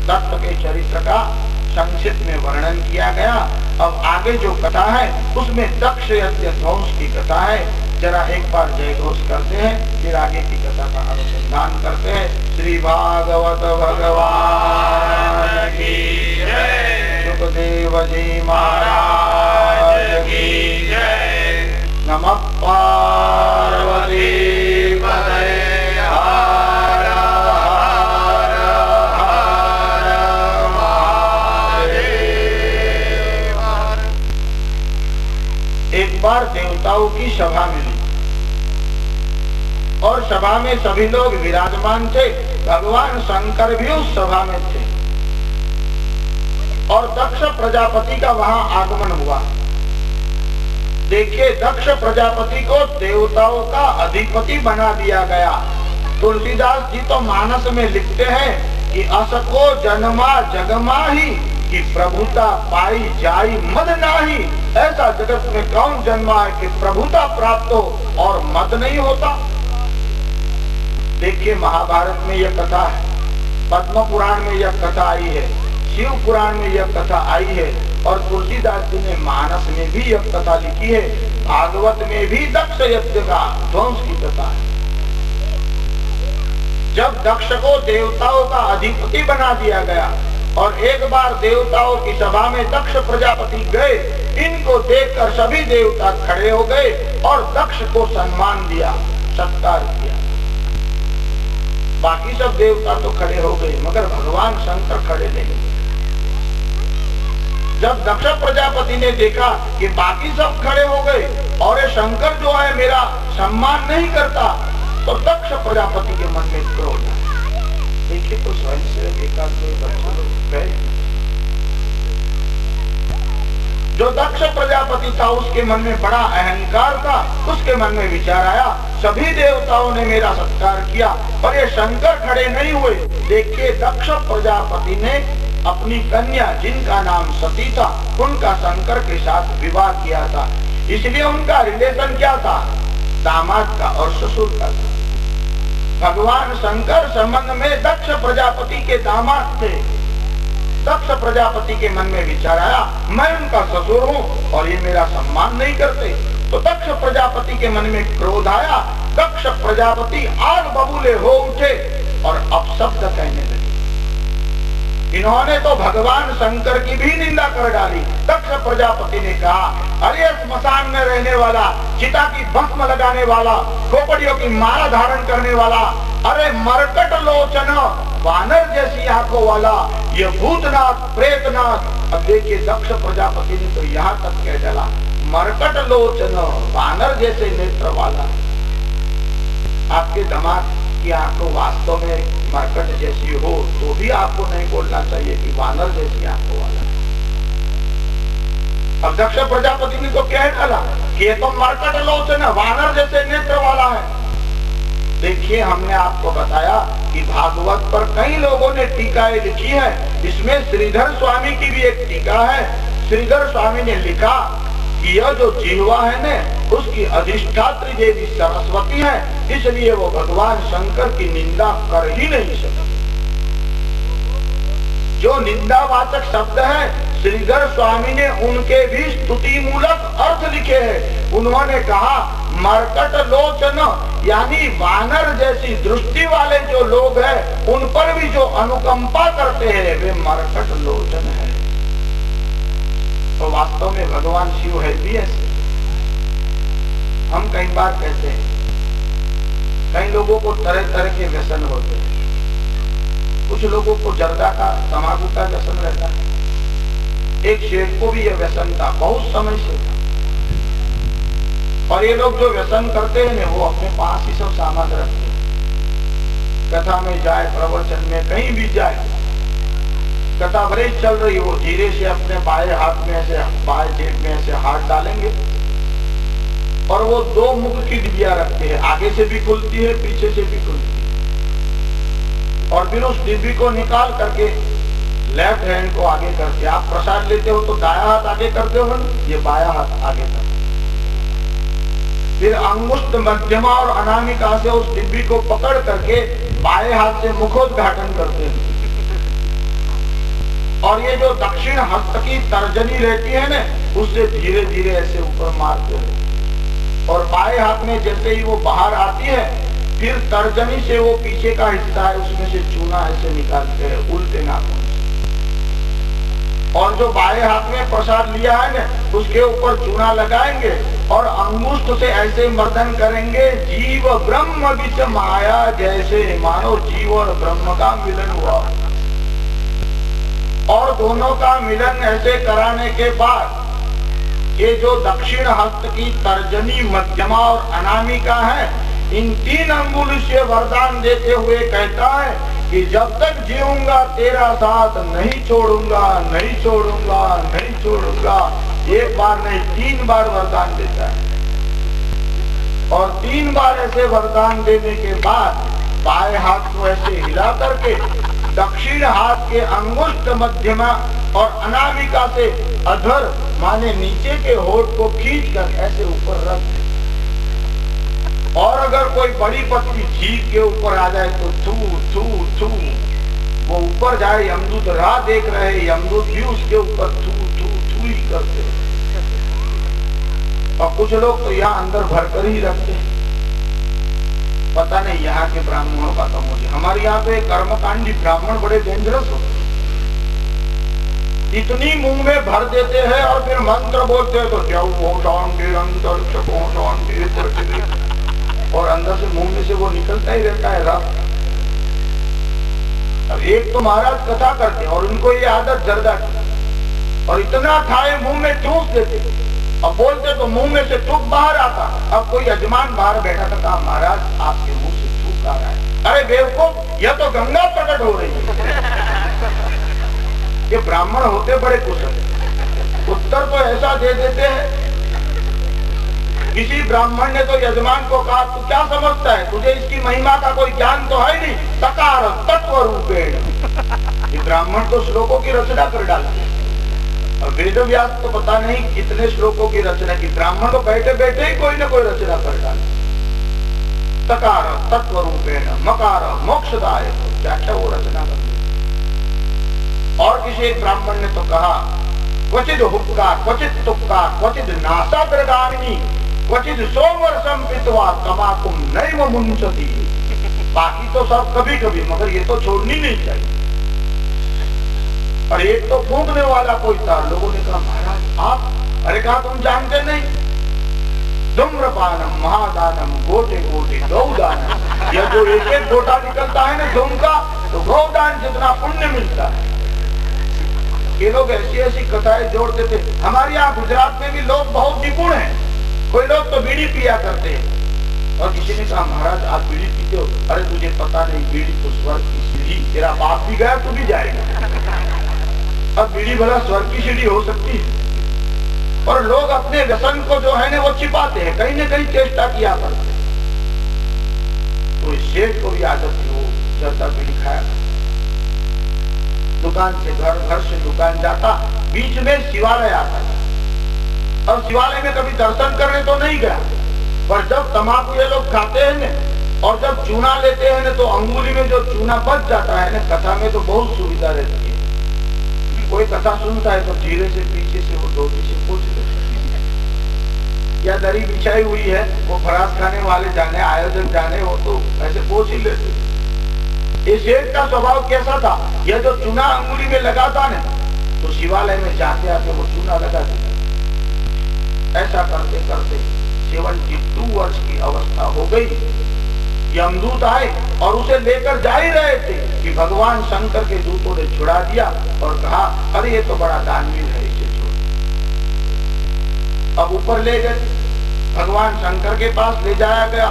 दत्त के चरित्र का संक्षिप्त में वर्णन किया गया। अब आगे जो कथा है उसमें दक्ष यज्ञ ध्वंस की कथा है। जरा एक बार जय घोष करते हैं, फिर आगे की कथा का अनुसंधान करते हैं। श्री भागवत भगवान की जय, सुखदेव जी महाराज की जय। नमः पार्वती पतये, हर हर हर महादेव। एक बार देवताओं की सभा मिली और सभा में सभी लोग विराजमान थे। भगवान शंकर भी उस सभा में थे और दक्ष प्रजापति का वहां आगमन हुआ। देखिए, दक्ष प्रजापति को देवताओं का अधिपति बना दिया गया। तुलसीदास जी तो मानस में लिखते हैं कि असको जन्मा जगमा ही, कि प्रभुता पाई जाई मद नाही। ऐसा जगत में कौन जन्मा है कि प्रभुता प्राप्त हो और मद नहीं होता। देखिए, महाभारत में यह कथा है, पद्म पुराण में यह कथा आई है, शिव पुराण में यह कथा आई है, और तुलसीदास जी ने मानस में भी यह कथा लिखी है। भागवत में भी दक्ष यज्ञ का ध्वंस की कथा है। जब दक्ष को देवताओं का अधिपति बना दिया गया और एक बार देवताओं की सभा में दक्ष प्रजापति गए, इनको देखकर सभी देवता खड़े हो गए और दक्ष को सम्मान दिया, सत्कार किया। बाकी सब देवता तो खड़े हो गए मगर भगवान शंकर खड़े नहीं हुए। जब दक्ष प्रजापति ने देखा कि बाकी सब खड़े हो गए और ये शंकर जो है मेरा सम्मान नहीं करता, तो दक्ष प्रजापति के मन में क्रोध आया। देखिए, तो स्वयं से एकाध बच्चे लोग गए। जो दक्ष प्रजापति था उसके मन में बड़ा अहंकार था। उसके मन में विचार आया, सभी देवताओं ने मेरा सत्कार किया पर ये शंकर खड़े नहीं हुए। देखिए, दक्ष प्रजापति ने अपनी कन्या, जिनका नाम सती था, उनका शंकर के साथ विवाह किया था। इसलिए उनका रिलेशन क्या था, दामाद का और ससुर का था। भगवान शंकर संबंध में दक्ष प्रजापति के दामाद थे। दक्ष प्रजापति के मन में विचार आया, मैं उनका ससुर हूँ और ये मेरा सम्मान नहीं करते, तो दक्ष प्रजापति के मन में क्रोध आया। दक्ष प्रजापति आग बबूले हो उठे और अपशब्द कहने लगे। इन्होंने तो भगवान शंकर की भी निंदा कर डाली। दक्ष प्रजापति ने कहा, अरे स्मशान में रहने वाला, चिता की भस्म लगाने वाला, खोपड़ियों की माला धारण करने वाला, अरे मरकट लोचन, वानर जैसी आंखों वाला, ये भूतनाथ प्रेतनाथ। अब देखिए दक्ष प्रजापति ने तो यहाँ तक कह डाला, मरकट लोचन, वानर जैसे नेत्र वाला। आपके दिमाग की आंखों वास्तव में मरकट जैसी हो तो भी आपको नहीं बोलना चाहिए कि वानर जैसी आंखों वाला। अब दक्ष प्रजापति ने तो कह डाला कि ये तो मरकट लोचन, वानर जैसे नेत्र वाला है। देखिए हमने आपको बताया कि भागवत पर कई लोगों ने टीकाएं लिखी है। इसमें श्रीधर स्वामी की भी एक टीका है। श्रीधर स्वामी ने लिखा कि यह जो जिह्वा है न, उसकी अधिष्ठात्री देवी सरस्वती है, इसलिए वो भगवान शंकर की निंदा कर ही नहीं सकते। जो निंदावाचक शब्द है, श्रीधर स्वामी ने उनके भी स्तुति मूलक अर्थ लिखे हैं। उन्होंने कहा मरकट लोचन, यानी वानर जैसी दृष्टि वाले जो लोग हैं, उन पर भी जो अनुकंपा करते हैं वे मरकट लोचन है। तो वास्तव में भगवान शिव है भी ऐसे। हम कई बार कहते हैं, कई लोगों को तरह तरह के व्यसन होते हैं। कुछ लोगों को जर्दा का, तंबाकू का व्यसन रहता है। एक शेख को भी यह व्यसन था, बहुत समय से था। और ये लोग जो व्यसन करते हैं वो अपने पास ही सब सामान रखते हैं। कथा में जाए, प्रवचन में, कहीं भी जाए, कथा भले चल रही हो, धीरे से अपने बाएं हाथ में ऐसे, बाएं जेब में ऐसे हाथ डालेंगे और वो दो मुख की डिबिया रखते हैं। आगे से भी खुलती है, पीछे से भी खुलती है। और फिर उस डिब्बी को निकाल करके लेफ्ट हैंड को आगे करके, आप प्रसाद लेते हो तो दाया हाथ आगे करते हो, ये बाया हाथ आगे करते। फिर अंगुष्ठ, मध्यमा और अनामिका से उस डिब्बी को पकड़ करके बाएं हाथ से मुखोद्घाटन करते हैं। और ये जो दक्षिण हस्त की तर्जनी रहती है ना, उससे धीरे धीरे ऐसे ऊपर मारते हैं। और बाएं हाथ में जैसे ही वो बाहर आती है, फिर तर्जनी से वो पीछे का हिस्सा है, उसमें से चूना ऐसे निकालते हैं उल्टे नाखून से। और जो बाएं हाथ में प्रसाद लिया है ना, उसके ऊपर चूना लगाएंगे और अंगुष्ठ से ऐसे मर्दन करेंगे, जीव ब्रह्म विच माया, जैसे मानो जीव और ब्रह्म का मिलन हुआ। और दोनों का मिलन ऐसे कराने के बाद ये जो दक्षिण हस्त की तर्जनी, मध्यमा और अनामिका है, इन 3 अंगुल से वरदान देते हुए कहता है कि जब तक जीऊंगा तेरा साथ नहीं छोड़ूंगा, नहीं छोड़ूंगा, नहीं छोड़ूंगा। एक बार नहीं, 3 बार वरदान देता है। और 3 बार ऐसे वरदान देने के बाद बाएं हाथ को ऐसे हिला करके दक्षिण हाथ के अंगुष्ठ, मध्यमा और अनामिका से अधर माने नीचे के होठ को खींच कर ऐसे ऊपर रख दे। और अगर कोई बड़ी पत्ती जीभ के ऊपर आ जाए तो थू थू थू, वो ऊपर जाए, यमदूत राह देख रहे, यमदूत भी उसके ऊपर थू थू थू ही करते। और कुछ लोग तो यहाँ अंदर भरकर ही रखते हैं। पता नहीं यहाँ के ब्राह्मणों का तो मुझे, हमारे यहाँ पे कर्मकांडी ब्राह्मण बड़े डेंजरस होते हैं। इतनी मुंह में भर देते हैं और फिर मंत्र बोलते हैं तो और अंदर से मुंह में से वो निकलता ही रहता है रस। अब एक तो महाराज कथा करते और उनको ये आदत जर्दा की, और इतना खाए मुंह में ठूस देते, अब बोलते तो मुंह में से थूक बाहर आता। अब कोई यजमान बाहर बैठा था, कहा महाराज आपके मुंह से थूक आ रहा है। अरे बेवकूफ, यह तो गंगा प्रकट हो रही है। ये ब्राह्मण होते बड़े कुशल, उत्तर तो ऐसा दे देते हैं। किसी ब्राह्मण ने तो यजमान को कहा, तू क्या समझता है, तुझे इसकी महिमा का कोई ज्ञान तो है नहीं, तकार तत्व रूपेण। ये ब्राह्मण तो श्लोकों की रचना कर डालते हैं। और वेद व्यास तो पता नहीं कितने श्लोकों की रचना की, ब्राह्मण को बैठे बैठे ही कोई ना कोई रचना कर डाले। तकार तत्व रूपेण, मकार मोक्षदाय, क्या क्या वो रचना कर दी। और किसी एक ब्राह्मण ने तो कहा, क्वचित हुक्का, क्वचित तुक्का, क्वचित नासाग्रगामिनी, क्वचित सोमवर्षम पित्वा तमाकुम नैव मुंसति। बाकी तो सब कभी कभी, मगर ये तो छोड़नी नहीं चाहिए। और एक तो फूंकने वाला कोई था। लोगों ने कहा महाराज आप? अरे कहा तुम जानते नहीं, धूम्रपानम महादानम गोटे गोटे गौदानम। यह जो एक एक गोटा निकलता है ना धूम का, तो गौदान जितना पुण्य मिलता है। ये लोग ऐसी ऐसी कथाएं जोड़ते थे। हमारे यहाँ गुजरात में भी लोग बहुत निपुण हैं। कोई लोग तो बीड़ी पिया करते हैं। और किसी ने कहा महाराज आप बीड़ी पीते हो? अरे तुझे पता नहीं, बीड़ी तो स्वर्ग की सीढ़ी, तेरा बाप भी गया तू भी जाएगा। अब बीड़ी भला स्वर्ग की सीढ़ी हो सकती है? और लोग अपने व्यसन को जो है ना वो छिपाते हैं, कहीं न कहीं चेष्टा किया करते हैं। तो इस सेठ को भी आदत थी, वो जर्दा बीड़ी खाया, दुकान से घर, घर से दुकान जाता, बीच में शिवालय आता था। और शिवालय में कभी दर्शन करने तो नहीं गया, पर जब तम्बाकू ये लोग खाते हैं न, और जब चूना लेते हैं न, तो अंगुली में जो चूना बच जाता है न, कथा में तो बहुत सुविधा रहती है। कोई कथा सुनता है तो धीरे से पीछे से वो धोती से पूछ लेते, या दरी बिछाई हुई है, वो फरास खाने वाले जाने, आयोजक जाने, वो तो ऐसे पूछ ही लेते। इस सेठ का स्वभाव कैसा था? यह जो चूना अंगुली में लगाता न, तो शिवालय में जाते आते वो चूना लगा देता। ऐसा करते करते 72 वर्ष की अवस्था हो गई। यमदूत आए और उसे लेकर जा ही रहे थे कि भगवान शंकर के दूतों ने छुड़ा दिया और कहा अरे ये तो बड़ा दानवीर है, इसे छोड़। अब ऊपर ले गए, भगवान शंकर के पास ले जाया गया।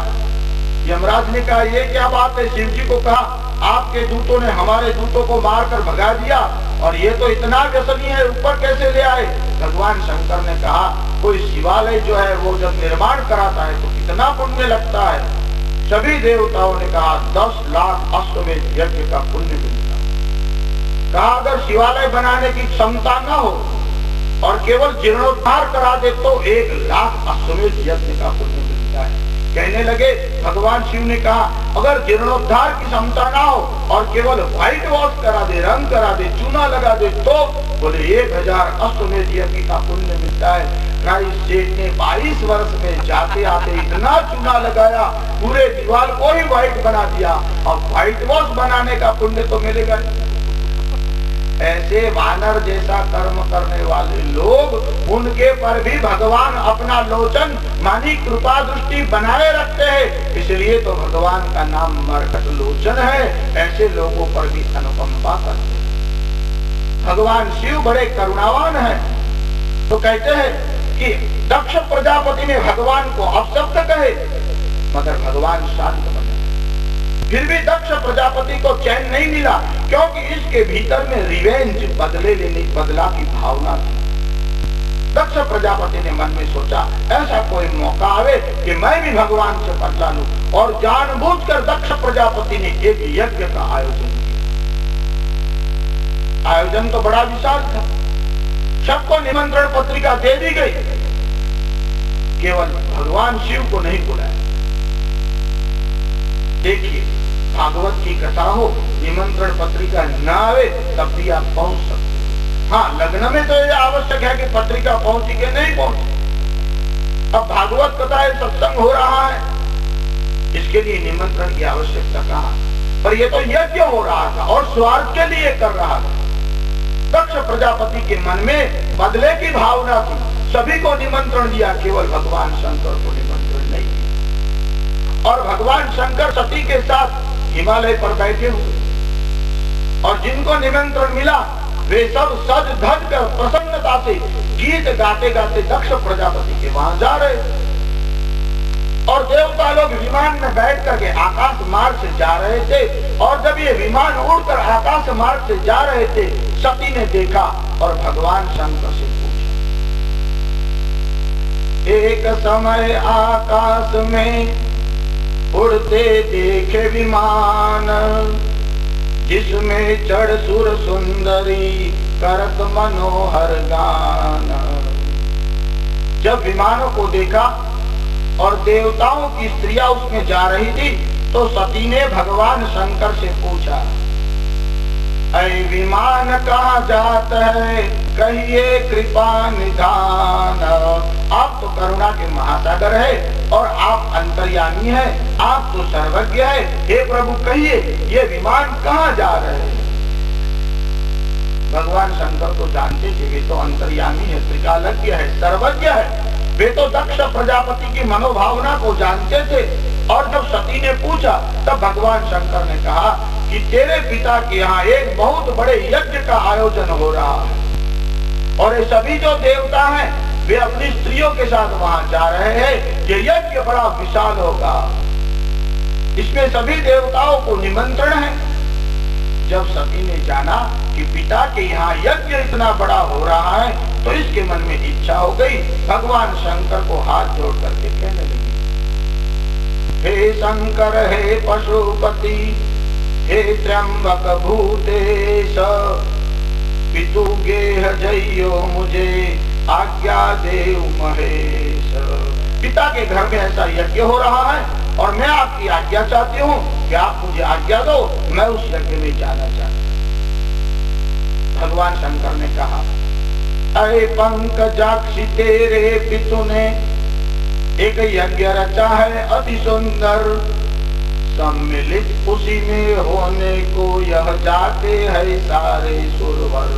यमराज ने कहा ये क्या बात है? शिव जी को कहा आपके दूतों ने हमारे दूतों को मारकर भगा दिया, और ये तो इतना व्यसनी है, ऊपर कैसे ले आए? भगवान शंकर ने कहा कोई शिवालय जो है वो जब निर्माण कराता है तो कितना पुण्य लगता है। सभी देवताओं ने कहा 10 लाख अश्वमेध यज्ञ का पुण्य मिलता। कहा अगर शिवालय बनाने की क्षमता न हो और केवल जीर्णोद्धार करा दे तो 1 लाख अश्वमेध यज्ञ का पुण्य मिलता है। कहने लगे, भगवान शिव ने कहा अगर जीर्णोद्धार की क्षमता ना हो और केवल व्हाइट वॉश करा दे, रंग करा दे, चूना लगा दे, तो बोले 1000 अश्वमेध यज्ञ का पुण्य मिलता है। इस सेठ ने 22 वर्ष में जाते आते इतना चूना लगाया, पूरे दीवार को ही व्हाइट बना दिया। और व्हाइट वॉश बनाने का पुण्य तो मिलेगा नहीं। ऐसे वानर जैसा कर्म करने वाले लोग, उनके पर भी भगवान अपना लोचन मानी कृपा दृष्टि बनाए रखते हैं। इसलिए तो भगवान का नाम मरकट लोचन है। ऐसे लोगों पर भी अनुकंपा करते हैं। भगवान शिव बड़े करुणावान हैं। तो कहते हैं कि दक्ष प्रजापति ने भगवान को अपशब्द कहे, मगर भगवान शांत बने। फिर भी दक्ष प्रजापति को चैन नहीं मिला, क्योंकि इसके भीतर में रिवेंज, बदले लेने, बदला की भावना थी। दक्ष प्रजापति ने मन में सोचा ऐसा कोई मौका आवे कि मैं भी भगवान से बदला लूं, और जानबूझकर दक्ष प्रजापति ने एक यज्ञ का आयोजन किया। आयोजन तो बड़ा विशाल था, सबको निमंत्रण पत्रिका दे दी गई, केवल भगवान शिव को नहीं बुलाया। देखिए भागवत की कथा हो, निमंत्रण पत्रिका न आवे तब भी आप पहुंच सकते। हाँ, लग्न में तो ये आवश्यक है कि पत्रिका पहुंची कि नहीं पहुंची। अब भागवत कथा है, सत्संग हो रहा है, इसके लिए निमंत्रण की आवश्यकता कहाँ? पर ये तो यज्ञ हो रहा था और स्वार्थ के लिए कर रहा था। दक्ष प्रजापति के मन में बदले की भावना थी, सभी को निमंत्रण दिया, केवल भगवान शंकर को निमंत्रण नहीं दिया। और भगवान शंकर सती के साथ हिमालय पर बैठे हुए, और जिनको निमंत्रण मिला वे सब सज धज कर प्रसन्नता से गीत गाते गाते दक्ष प्रजापति के वहां जा रहे। और देवता लोग विमान में बैठ करके आकाश मार्ग से जा रहे थे, और जब ये विमान उड़कर आकाश मार्ग से जा रहे थे, सती ने देखा और भगवान शंकर से पूछा। एक समय आकाश में उड़ते देखे विमान, जिसमें चढ़ सुर सुंदरी करत मनोहर गान। जब विमानों को देखा और देवताओं की स्त्रियां उसमें जा रही थी, तो सती ने भगवान शंकर से पूछा, ऐ विमान कहाँ जाता है, कहिए कृपा निधान। आप आप तो करुणा के महासागर है और आप अंतर्यामी है, आप तो सर्वज्ञ है। हे प्रभु कहिए ये विमान कहाँ जा रहे हैं? भगवान शंकर तो जानते थे वे तो अंतर्यामी है, त्रिकालज्ञ है, सर्वज्ञ है। वे तो दक्ष प्रजापति की मनोभावना को जानते थे। और जब सती ने पूछा तब भगवान शंकर ने कहा कि तेरे पिता के यहाँ एक बहुत बड़े यज्ञ का आयोजन हो रहा है और ये सभी जो देवता हैं वे अपनी स्त्रियों के साथ वहां जा रहे हैं। ये यज्ञ बड़ा विशाल होगा, इसमें सभी देवताओं को निमंत्रण है। जब सती ने जाना कि पिता के यहाँ यज्ञ इतना बड़ा हो रहा है तो इसके मन में इच्छा हो गई। भगवान शंकर को हाथ जोड़ करके कहने लगी, हे शंकर हे पशुपति हे त्र्यंबक भूतेश, पितु गेह जइयो मुझे आज्ञा देव महेश। पिता के घर में ऐसा यज्ञ हो रहा है और मैं आपकी आज्ञा चाहती हूँ कि आप मुझे आज्ञा दो, मैं उस यज्ञ में जाना चाहती हूँ। भगवान शंकर ने कहा, अरे पंकजाक्षी तेरे पितु ने एक यज्ञ रचा है अति सुंदर, सम्मिलित उसी में होने को यह जाते हैं सारे सुरवर।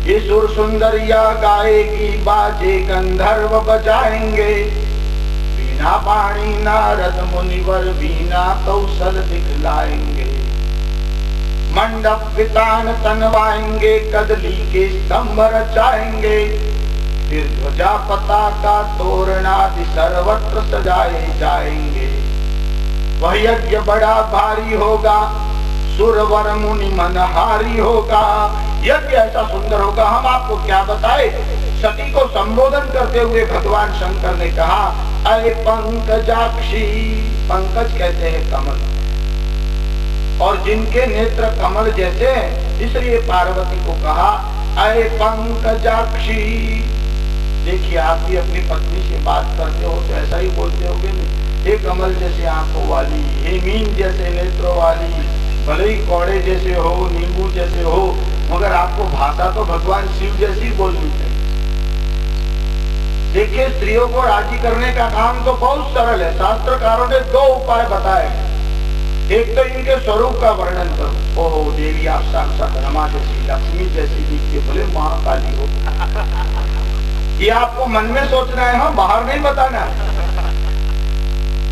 ये सुर सुंदरिया गाएगी, बाजे गंधर्व बजाएंगे, वीणा पाणी नारद मुनिवर वीणा कौशल दिखलाएंगे, मंडप वितान तनवाएंगे, कदली के स्तंभ रचाएंगे, फिर ध्वजा पताका तोरणादि सर्वत्र सजाए जाएंगे। वह यज्ञ बड़ा भारी होगा, सुरवर मुनि मनहारी होगा। यज्ञ ऐसा सुंदर होगा, हम आपको क्या बताए। सती को संबोधन करते हुए भगवान शंकर ने कहा, अरे पंकजाक्षी, पंकज कहते हैं कमल, और जिनके नेत्र कमल जैसे हैं इसलिए पार्वती को कहा अरे पंकजाक्षी। देखिए आप भी अपनी पत्नी से बात करते हो तो ऐसा ही बोलते होगे नहीं, हे कमल जैसे आंखों वाली, हे मीन जैसे नेत्रों वाली, भले ही कौड़े जैसे हो, नींबू जैसे हो, मगर आपको भाषा तो भगवान शिव जैसी बोलनी चाहिए। देखिए स्त्रियों को राजी करने का काम तो बहुत सरल है। शास्त्रकारों ने दो उपाय बताए। एक तो इनके स्वरूप का वर्णन करो, ओहो देवी आप साक्षात रमा जैसी, लक्ष्मी जैसी दिखती, भले महाकाली हो। ये आपको मन में सोचना है, हाँ बाहर नहीं बताना है।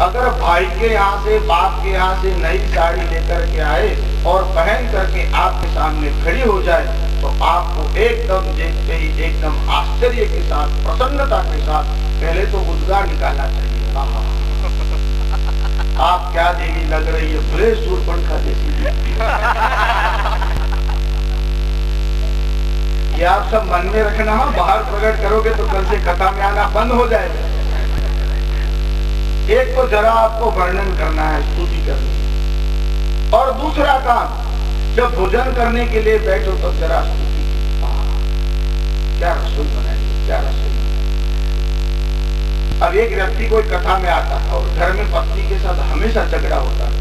अगर भाई के यहाँ से, बाप के यहाँ से नई साड़ी लेकर के आए और पहन करके आपके सामने खड़ी हो जाए तो आपको एकदम देखते ही एकदम आश्चर्य के साथ, प्रसन्नता के साथ पहले तो उद्गार निकालना चाहिए, आप क्या देवी लग रही है, भले सूर्पणखा जैसी दिखती है। ये आप सब मन में रखना, बाहर प्रकट करोगे तो कल से कथा में आना बंद हो जाएगा। एक तो जरा आपको वर्णन करना है, स्तुति करनी है, और दूसरा काम जब भोजन करने के लिए बैठो तो जरा स्तुति, क्या रसोई बनाई, क्या रसोई। अब एक व्यक्ति कोई कथा में आता था और घर में पत्नी के साथ हमेशा झगड़ा होता था।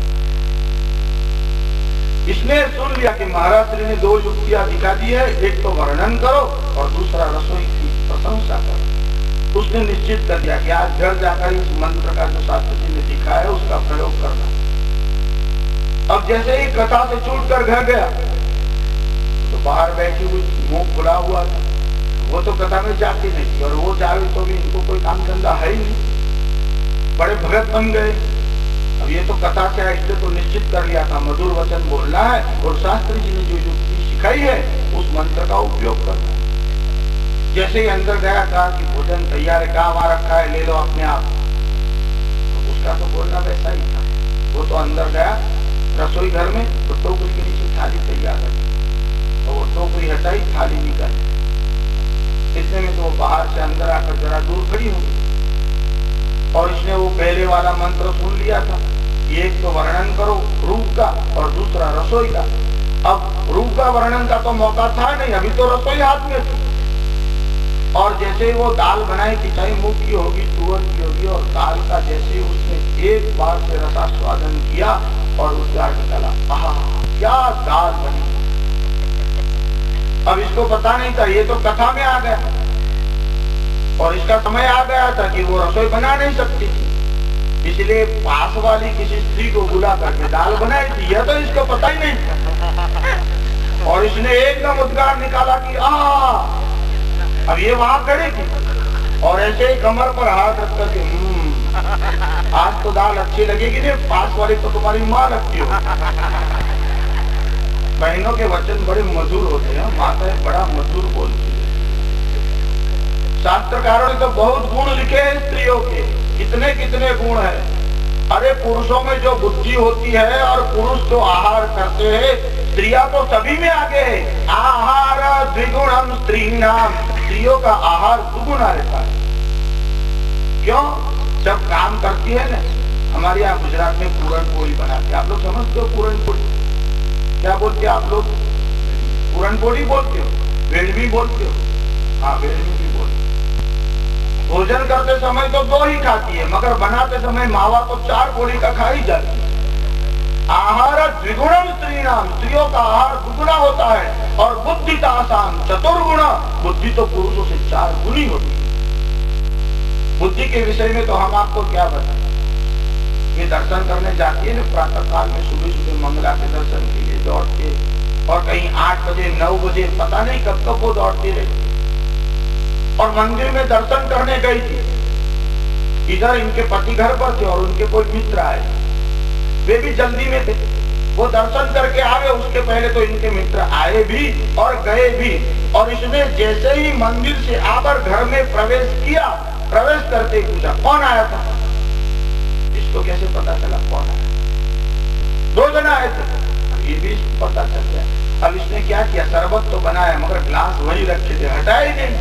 इसने सुन लिया कि महाराज श्री ने दो युक्तियां दिखा दी है, एक तो वर्णन करो और दूसरा रसोई की प्रशंसा करो। उसने निश्चित कर दिया कि आज घर जाकर इस मंत्र का जो शास्त्र जी ने दिखा है उसका प्रयोग करना। अब जैसे ही कथा से छूट कर घर गया तो बाहर बैठी हुई मुंह खुला हुआ था, वो तो कथा में जाती नहीं थी और वो जावे तो भी इनको कोई काम धंधा है ही नहीं, बड़े भगत बन गए। अब ये तो कथा से इसलिए तो निश्चित कर लिया था मधुर वचन बोलना है और शास्त्री जी ने जो युक्ति सिखाई है उस मंत्र का उपयोग करना है। जैसे ही अंदर गया कहा कि भोजन तैयार है, कहाँ वहां रखा है, ले लो अपने आप, तो उसका तो बोलना वैसा ही था। वो तो अंदर गया रसोई घर में तो टोकरी के नीचे थाली तैयार रखी, तो वो टोकरी हटाई, थाली निकाली। इतने में तो वो बाहर से अंदर आकर जरा दूर खड़ी हो गई और इसने वो पहले वाला मंत्र सुन लिया था, एक तो वर्णन करो रूप का और दूसरा रसोई का। अब रूप का वर्णन का तो मौका था नहीं, अभी तो रसोई हाथ में थी। और जैसे ही वो दाल बनाई थी, चाहे मूंग की होगी, तुअर की होगी, और दाल का जैसे ही उसने एक बार से रसास्वादन किया और उद्गार निकाला, आहा क्या दाल बनी। अब इसको पता नहीं था, ये तो कथा में आ गया और इसका समय आ गया था कि वो रसोई बना नहीं सकती थी, इसलिए पास वाली किसी स्त्री को बुला करके दाल बनाई थी। यह तो इसको पता ही नहीं था, और इसने एकदम उद्गार निकाला कि अब ये वहां खड़ी थी और ऐसे ही कमर पर हाथ रख करके आज तो दाल अच्छी लगेगी नहीं, पास वाली तो तुम्हारी माँ लगती हो। बहनों के वचन बड़े मधुर होते हैं, माताएं बड़ा मधुर बोलती है। शास्त्रकारों ने तो बहुत गुण लिखे हैं स्त्रियों के, कितने कितने गुण है। अरे पुरुषों में जो बुद्धि होती है और पुरुष जो आहार करते हैं, स्त्रियां तो सभी में आगे है। आहार द्विगुणम स्त्रीणाम, स्त्रियों का आहार दुगुना रहता है। क्यों? जब काम करती है ना, हमारे यहाँ गुजरात में पूरन पोली बनाते, आप लोग समझते हो पूरन पोली क्या बोलते हो? आप लोग पूरन पोली बोलते हो, वेड़वी बोलते हो? हाँ, वेड़वी भी बोलते। भोजन करते समय तो 2 ही खाती है, मगर बनाते समय मावा तो 4 पोली का खा ही जाती है। आहार द्विगुणम स्त्रीणाम, स्त्रियों का आहार दुगुना होता है। और बुद्धि तासाम चतुर्गुण, बुद्धि तो पुरुषों से 4 गुनी होती है। बुद्धि के विषय में तो हम आपको क्या बताएं? ये दर्शन करने जाती है ना प्रातः काल में, सुबह सुबह मंगला के दर्शन के लिए दौड़ के, और कहीं 8 बजे 9 बजे पता नहीं कब कब वो दौड़ती रहती। और मंदिर में दर्शन करने गई थी, इधर इनके पति घर पर थे और उनके कोई मित्र आए, वे भी जल्दी में थे। वो दर्शन करके आ गए, उसके पहले तो इनके मित्र आए भी और गए भी। और इसने जैसे ही मंदिर से आकर घर में प्रवेश किया, प्रवेश करते ही पूछा कौन आया था। इसको कैसे पता चला कौन आया? 2 जन आए थे, ये भी पता चल गया। अब इसने क्या किया, शरबत तो बनाया मगर ग्लास वही रखे थे, हटाए नहीं।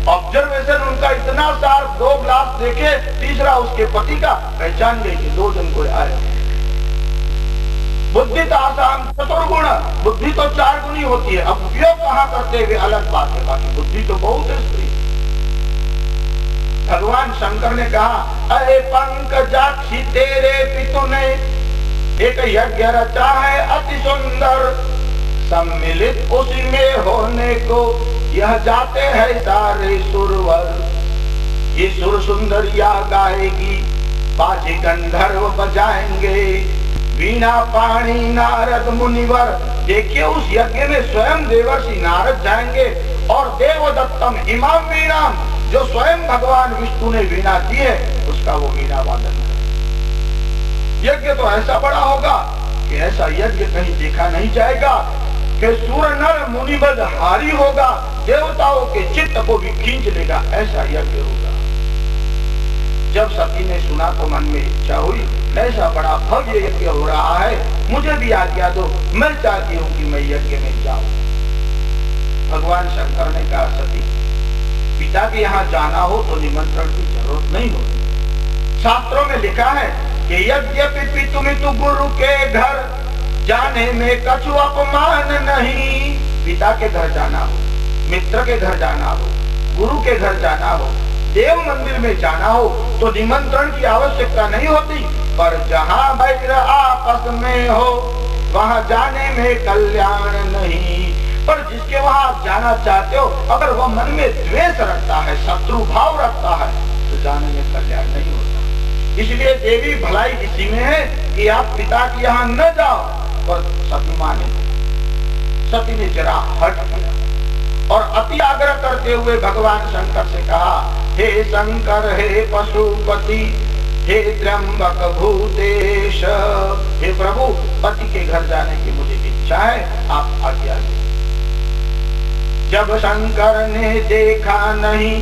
ऑब्जर्वेशन उनका इतना शार्प, 2 ग्लास देखे, तीसरा उसके पति का, पहचान गई कि 2 जन कोई आए। बुद्धि तासाम चतुर्गुण, बुद्धि तो 4 गुनी होती है। अब उपयोग कहाँ करते हुए अलग बात है, बाकी बुद्धि तो बहुत है स्त्री। भगवान शंकर ने कहा, अरे पंकजाक्षी तेरे पितु ने एक यज्ञ रचा है अति सुंदर, सम्मिलित उसी में होने को यह जाते हैं सारे सुरवर। ये सुर सुंदरिया गाएगी, बाजे गंधर्व बजाएंगे, वीणा पाणी नारद मुनिवर। देखिए उस यज्ञ में स्वयं देवर्षि नारद जाएंगे और देवदत्तम इमाम वीणा, जो स्वयं भगवान विष्णु ने वीणा दी है, उसका वो वीणा वादन करे। यज्ञ तो ऐसा बड़ा होगा कि ऐसा यज्ञ कहीं देखा नहीं जाएगा, कि सूर नर मुनिबद हारी होगा, देवताओं के चित्त को भी खींच लेगा, ऐसा यज्ञ होगा। जब सती ने सुना तो मन में इच्छा हुई, ऐसा बड़ा भव्य यज्ञ हो रहा है, मुझे भी आज्ञा दो, मैं चाहती हूँ कि मैं यज्ञ में जाऊं। भगवान शंकर ने कहा, सती पिता के यहाँ जाना हो तो निमंत्रण की जरूरत नहीं होती। शास्त्रों में लिखा है कि यद्यपि पितुमितु गुरु के घर जाने में कछु अपमान नहीं। पिता के घर जाना हो, मित्र के घर जाना हो, गुरु के घर जाना हो, देव मंदिर में जाना हो तो निमंत्रण की आवश्यकता नहीं होती। पर जहाँ वैर आपस में हो वहाँ जाने में कल्याण नहीं। पर जिसके वहाँ आप जाना चाहते हो, अगर वह मन में द्वेष रखता है, शत्रु भाव रखता है, तो जाने में कल्याण नहीं होता। इसलिए देवी भलाई इसी में है कि आप पिता के यहाँ न जाओ। पर सती माने, सती ने जरा हट किया और अति आग्रह करते हुए भगवान शंकर से कहा, हे शंकर, हे पशुपति, हे त्र्यंबक भूतेश, हे प्रभु, पति के घर जाने की मुझे इच्छा है, आप आज्ञा दें। जब शंकर ने देखा नहीं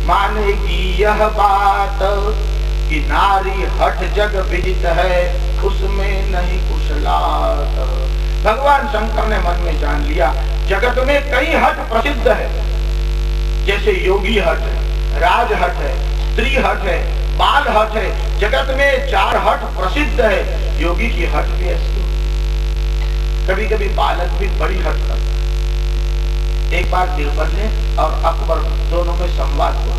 मानेगी यह बात, कि नारी हठ जग विदित है, उसमें नहीं कुशलात। भगवान शंकर ने मन में जान लिया, जगत में कई हठ प्रसिद्ध है, जैसे योगी हठ है, राज हठ है, स्त्री हठ है, बाल हठ है। जगत में 4 हठ प्रसिद्ध है। योगी की हठ भी ऐसी, कभी कभी बालक भी बड़ी हठ करता है। एक बार बीरबल ने और अकबर दोनों में संवाद हुआ।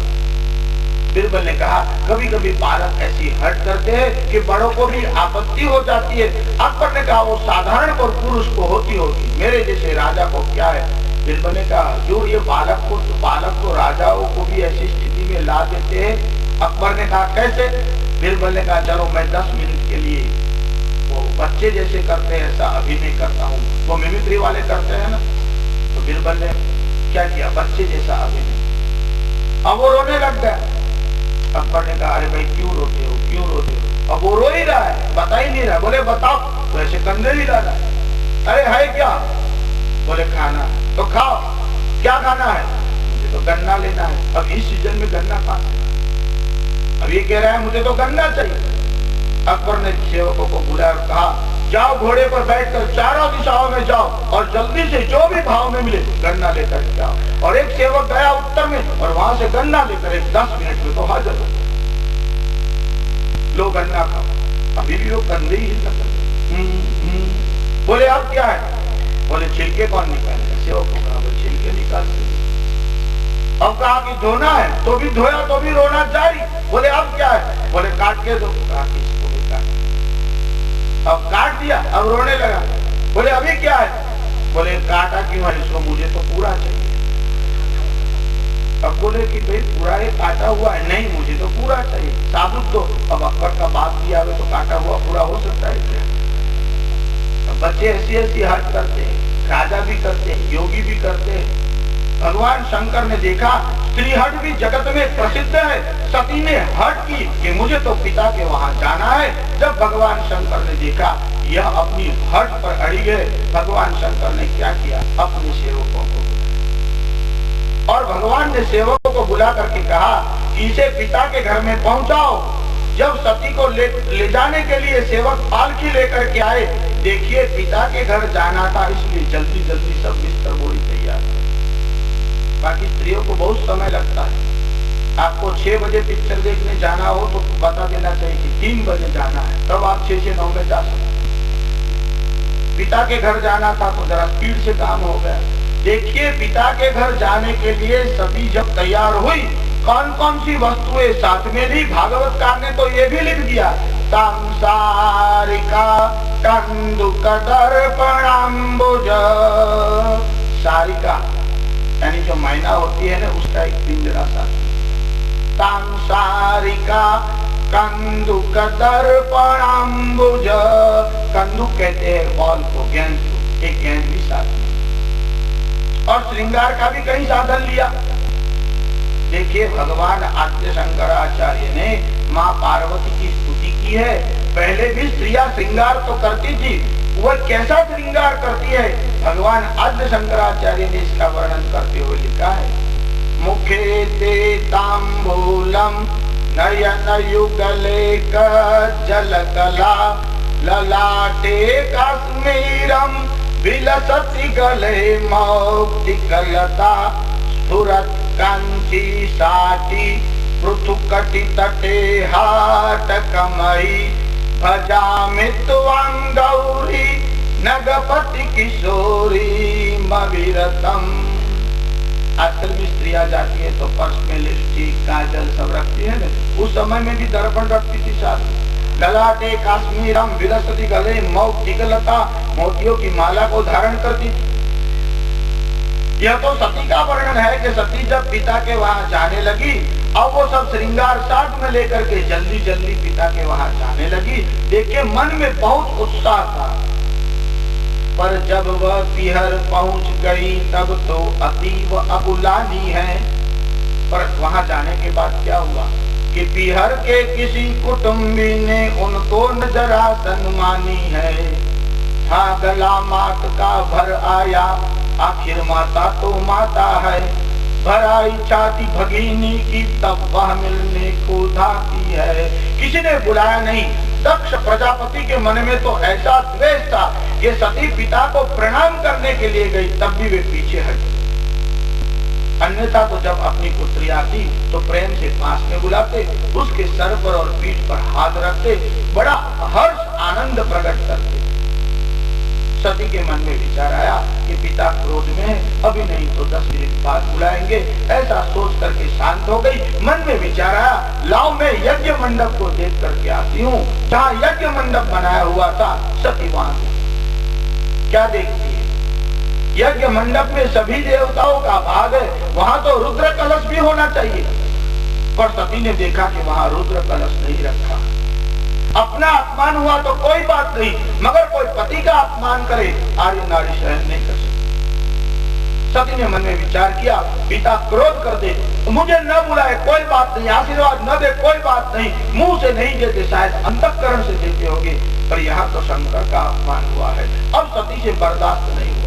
बीरबल ने कहा, कभी कभी बालक ऐसी हट करते हैं कि बड़ों को भी आपत्ति हो जाती है। अकबर ने कहा, वो साधारण और पुरुष को होती होगी, मेरे जैसे राजा को क्या है। बीरबल ने कहा जो ये बालक को राजाओं को भी ऐसी स्थिति में ला देते हैं। अकबर ने कहा कैसे? बीरबल ने कहा चलो मैं 10 मिनट के लिए वो बच्चे जैसे करते हैं ऐसा अभिनय करता हूँ। वो मिमिक्री वाले करते हैं ना, तो बीरबल ने क्या किया? बच्चे जैसा अभिनय। अब वो रोने लग गया। अकबर ने कहा अरे भाई क्यों रोते हो, क्यों रोते हो? अब वो रो ही रहा है, बता ही नहीं रहा। बोले बताओ, तो ऐसे कंधे ही ला रहा है। अरे है क्या? बोले खाना। तो खाओ। क्या खाना है? मुझे तो गन्ना लेना है। अब इस सीजन में गन्ना कहां से? अब ये कह रहा है मुझे तो गन्ना चाहिए। अकबर ने सेवकों को बुलाया और कहा जाओ घोड़े पर बैठकर चारों दिशाओं में जाओ और जल्दी से जो भी भाव में मिले गन्ना लेकर जाओ। और एक सेवक गया उत्तर में और वहां से गन्ना लेकर 10 मिनट में तो हाजिर हो। लो गन्ना खाओ। अभी भी वो कंधे ही हिल सकते। बोले अब क्या है? बोले छिलके कौन निकालेगा? सेवक को कहा छिलके निकाल दे। अब कहा कि धोना है, तो भी धोया तो भी रोना जारी। बोले अब क्या है? बोले काट के दो। कहा कि इसको भी काट। अब काट दिया, अब रोने लगा। बोले अभी क्या है? बोले काटा क्यों है इसको? मुझे तो पूरा चाहिए। अब बोले कि भाई पूरा ये काटा हुआ है। नहीं मुझे तो पूरा चाहिए, साबुत दो। अब अकबर का बात दिया तो काटा हुआ पूरा हो सकता है क्या? बच्चे ऐसी ऐसी हट करते हैं, राजा भी करते हैं, योगी भी करते हैं। भगवान शंकर ने देखा स्त्री हट भी जगत में प्रसिद्ध है। सती ने हट की कि मुझे तो पिता के वहां जाना है। जब भगवान शंकर ने देखा यह अपनी हट पर अड़ी है, भगवान शंकर ने क्या किया? अपने सेवकों को बुलाया और भगवान ने सेवकों को बुला करके कहा इसे पिता के घर में पहुंचाओ। जब सती को ले जाने के लिए सेवक पालकी लेकर के आए, देखिए पिता के घर जाना था इसलिए जल्दी जल्दी सब बिस्तर बोरी तैयार। बाकी स्त्रियों को बहुत समय लगता है। आपको 6 बजे पिक्चर देखने जाना हो तो बता देना चाहिए कि 3 बजे जाना है, तब आप 6 से 9 में जा सकते। पिता के घर जाना था तो जरा स्पीड से काम हो गया। देखिए पिता के घर जाने के लिए सती जब तैयार हुई, कौन कौन सी वस्तुएं साथ में ली? भागवतकार ने तो ये भी लिख दिया सारिका कंदुक दर्पणाम्बुज। सारिका यानी जो मैना होती है ना, उसका एक पिंजरा सा। सारिका कंदुक दर्पणाम्बुज। कंदुक कहते हैं बॉल को, गेंद को। एक गेंद भी साथ में और श्रृंगार का भी कहीं साधन लिया। देखिए भगवान आद्य शंकराचार्य ने माँ पार्वती की स्तुति की है। पहले भी स्त्रियां श्रृंगार तो करती थी, वह कैसा श्रृंगार करती है भगवान आद्य शंकराचार्य ने इसका वर्णन करते हुए लिखा है। मुखे ते तांबूलम नयन युगले जलकला ललाटे कश्मीरम विलसति गले मौक्तिकलता स्फुरत् कांची साटी पृथुकटि तटे हाटकमयी भजामि त्वां गौरी नगपति किशोरी मविरतम। आजकल भी स्त्रियां जाती है तो पर्स में लिपस्टिक काजल सब रखती है ना, उस समय में भी दर्पण रखती थी साथ। ललाटे काश्मीरम विलसति गले मौक्तिकलता, मोतियों की माला को धारण करती थी। यह तो सती का वर्णन है कि सती जब पिता के वहां जाने लगी, अब वो सब श्रृंगार साथ में लेकर के जल्दी जल्दी पिता के वहां जाने लगी। देखिए मन में बहुत उत्साह था, पर जब वह पीहर पहुंच गई तब तो अतीव अबुलानी है। पर वहां जाने के बाद क्या हुआ कि पीहर के किसी कुटुंबी ने उनको नजरासन मानी है। हाँ गला मात का भर आया, आखिर माता तो माता है। भराई छाती भगिनी की तब वह मिलने को धाती है। किसी ने बुलाया नहीं। दक्ष प्रजापति के मन में तो ऐसा द्वेष था कि सती पिता को प्रणाम करने के लिए गई, तब भी वे पीछे हट। अन्यथा तो जब अपनी पुत्री आती तो प्रेम से पास में बुलाते, उसके सर पर और पीठ पर हाथ रखते, बड़ा हर्ष आनंद प्रकट करते। सती के मन में विचार आया कि पिता क्रोध में है, अभी नहीं तो 10 मिनट बाद बुलाएंगे। ऐसा सोच करके शांत हो गई। मन में विचार आया लाओ मैं यज्ञ मंडप को देख करके आती हूँ। जहाँ यज्ञ मंडप बनाया हुआ था सती वहां क्या देखती है? यज्ञ मंडप में सभी देवताओं का भाग है, वहां तो रुद्र कलश भी होना चाहिए, पर सती ने देखा कि वहां रुद्र कलश नहीं रखा। अपना अपमान हुआ तो कोई बात नहीं, मगर कोई पति का अपमान करे आर्य नारी सहन नहीं कर सकती। सती ने मन में विचार किया, पिता क्रोध कर दे, मुझे न बुलाए कोई बात नहीं, आशीर्वाद न दे कोई बात नहीं, मुंह से नहीं देते शायद अंतःकरण से देते होंगे, पर यहाँ तो शंकर का अपमान हुआ है। अब सती से बर्दाश्त नहीं हुआ।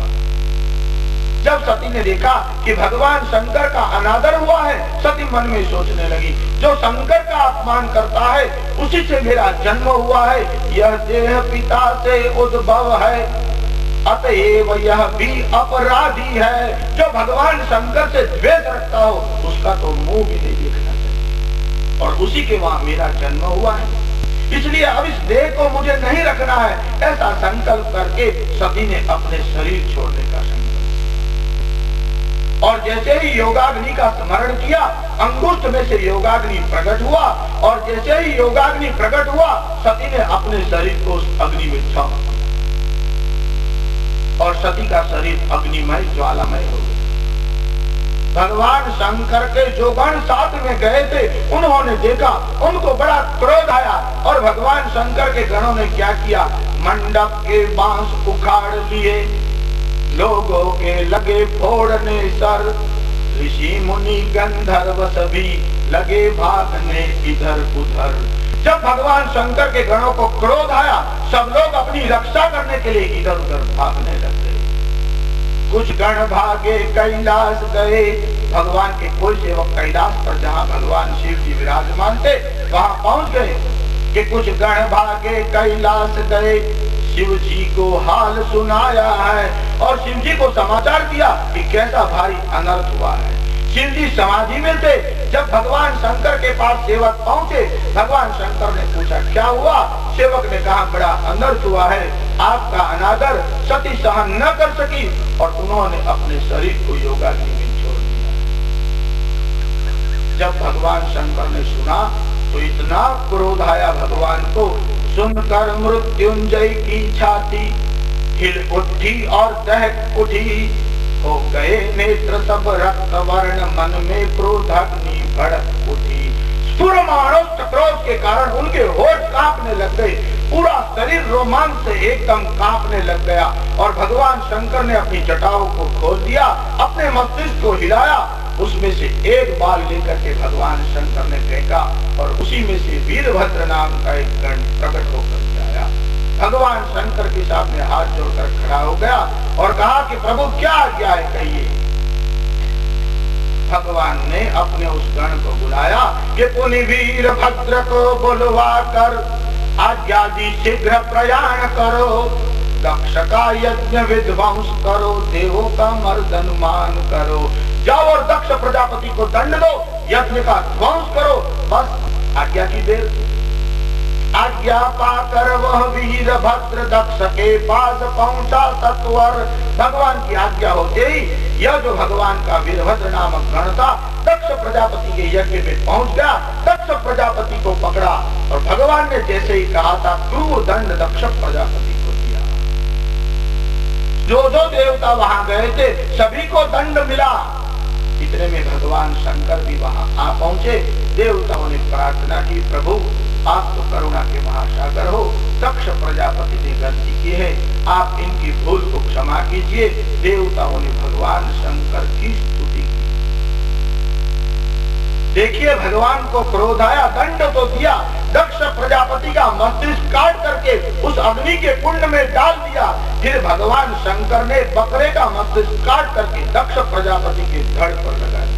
जब सती ने देखा कि भगवान शंकर का अनादर हुआ है, सती मन में सोचने लगी, जो शंकर का अपमान करता है उसी से मेरा जन्म हुआ है, यह देह पिता से उद्भव है, अतएव यह भी अपराधी है। जो भगवान शंकर से द्वेष रखता हो उसका तो मुंह भी नहीं देखना चाहिए, और उसी के वहां मेरा जन्म हुआ है, इसलिए अब इस देह को मुझे नहीं रखना है। ऐसा संकल्प करके सती ने अपने शरीर छोड़ने का संकल्प, और जैसे ही योगाग्नि का स्मरण किया, अंगुष्ठ में से योगाग्नि प्रकट हुआ, और जैसे ही योगाग्नि प्रकट हुआ, सती ने अपने शरीर को उस अग्नि में झोंक दिया, और सती का शरीर अग्निमय ज्वालामय हो गया। भगवान शंकर के जो गण साथ में गए थे उन्होंने देखा, उनको बड़ा क्रोध आया, और भगवान शंकर के गणों ने क्या किया, मंडप के बांस उखाड़ लिए, लोगों के लगे फोड़ने सर, ऋषि मुनि गंधर्व सभी लगे भागने इधर उधर। जब भगवान शंकर के गणों को क्रोध आया, सब लोग अपनी रक्षा करने के लिए इधर उधर भागने लगे। कुछ गण भागे कैलाश गए, भगवान के कोई सेवक कैलाश पर जहाँ भगवान शिव जी विराजमान थे वहां पहुंच गए, कि कुछ गण भागे कैलाश गए, शिव जी को हाल सुनाया है, और शिव जी को समाचार दिया कि कैसा भारी अनर्थ हुआ है। शिव जी समाधि में थे, जब भगवान शंकर के पास सेवक पहुंचे, भगवान शंकर ने पूछा क्या हुआ, सेवक ने कहा बड़ा अनर्थ हुआ है, आपका अनादर सती सहन न कर सकी, और उन्होंने अपने शरीर को योगाग्नि में छोड़ दिया। जब भगवान शंकर ने सुना तो इतना क्रोध आया भगवान को, सुनकर मृत्युंजय की छाती हिल उठी और दहक उठी, हो गए नेत्र सब रक्त वर्ण, मन में क्रोधाग्नि भड़क उठी। स्फुरमाणोष्ट क्रोध के कारण उनके होठ कांपने लग गए, पूरा शरीर रोमांच से एकदम कांपने लग गया, और भगवान शंकर ने अपनी जटाओं को खोल दिया, अपने मस्तिष्क को हिलाया, उसमें से एक बाल लेकर के भगवान शंकर ने फेंका, और उसी में से वीरभद्र नाम का एक गण प्रकट होकर आया। भगवान शंकर के सामने हाथ जोड़कर खड़ा हो गया और कहा कि प्रभु क्या आज्ञा है कहिए। भगवान ने अपने उस गण को बुलाया कि पुनि वीरभद्र को बुलवा कर आज्ञा दी शीघ्र प्रयाण करो, दक्ष का यज्ञ विध्वंस करो, देवों का मर्दन मान करो। जाओ और दक्ष प्रजापति को दंड दो, यज्ञ का ध्वंस करो, बस आज्ञा की देर। आज्ञा पाकर वह वीरभद्र दक्ष के पास पहुंचा सत्वर। भगवान की आज्ञा होते ही यह जो भगवान का वीरभद्र नामक गण था दक्ष प्रजापति के यज्ञ में पहुंच गया, दक्ष प्रजापति को पकड़ा, और भगवान ने जैसे ही कहा था क्रूर दंड दक्ष प्रजापति को दिया। जो जो देवता वहां गए थे सभी को दंड मिला। इतने में भगवान शंकर भी वहां आ पहुंचे। देवताओं ने प्रार्थना की, प्रभु आप तो करुणा के महासागर हो, दक्ष प्रजापति ने गलती की है, आप इनकी भूल को क्षमा कीजिए। देवताओं ने भगवान शंकर की स्तुति की। देखिए भगवान को क्रोध आया, दंड तो दिया, दक्ष प्रजापति का मस्तिष्क काट करके उस अग्नि के कुंड में डाल दिया। फिर भगवान शंकर ने बकरे का मस्तिष्क काट करके दक्ष प्रजापति के धड़ पर लगा दिया।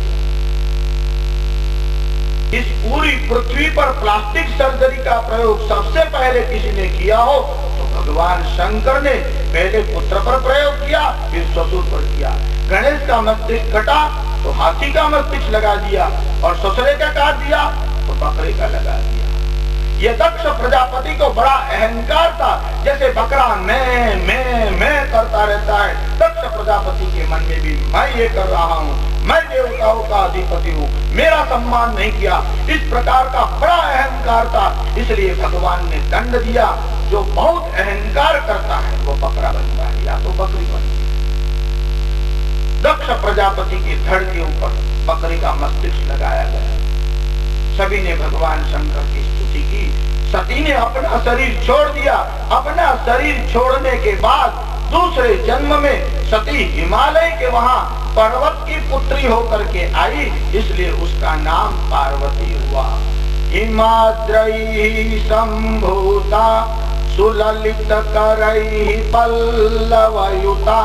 इस पूरी पृथ्वी पर प्लास्टिक सर्जरी का प्रयोग सबसे पहले किसी ने किया हो तो भगवान शंकर ने पहले पुत्र पर प्रयोग किया, फिर ससुर पर किया। गणेश का मस्तिष्क कटा तो हाथी का मस्तिष्क लगा दिया, और ससुरे का काट दिया तो बकरे का लगा दिया। ये दक्ष प्रजापति को बड़ा अहंकार था, जैसे बकरा मैं करता रहता है। दक्ष प्रजापति के मन में भी मैं ये कर रहा हूँ, मैं देवताओं का अधिपति हूँ, मेरा सम्मान नहीं किया, इस प्रकार का बड़ा अहंकार था। इसलिए भगवान ने दंड दिया। जो बहुत अहंकार करता है वो बकरा बनता है या तो बकरी बनती है। दक्ष प्रजापति के धड़ के ऊपर बकरी का मस्तिष्क लगाया गया। सभी ने भगवान शंकर की स्तुति की। सती ने अपना शरीर छोड़ दिया। अपना शरीर छोड़ने के बाद दूसरे जन्म में सती हिमालय के वहां पर्वत की पुत्री होकर के आई, इसलिए उसका नाम पार्वती हुआ। हिमाद्रैः संभूता सुललित करैः पल्लवयुता।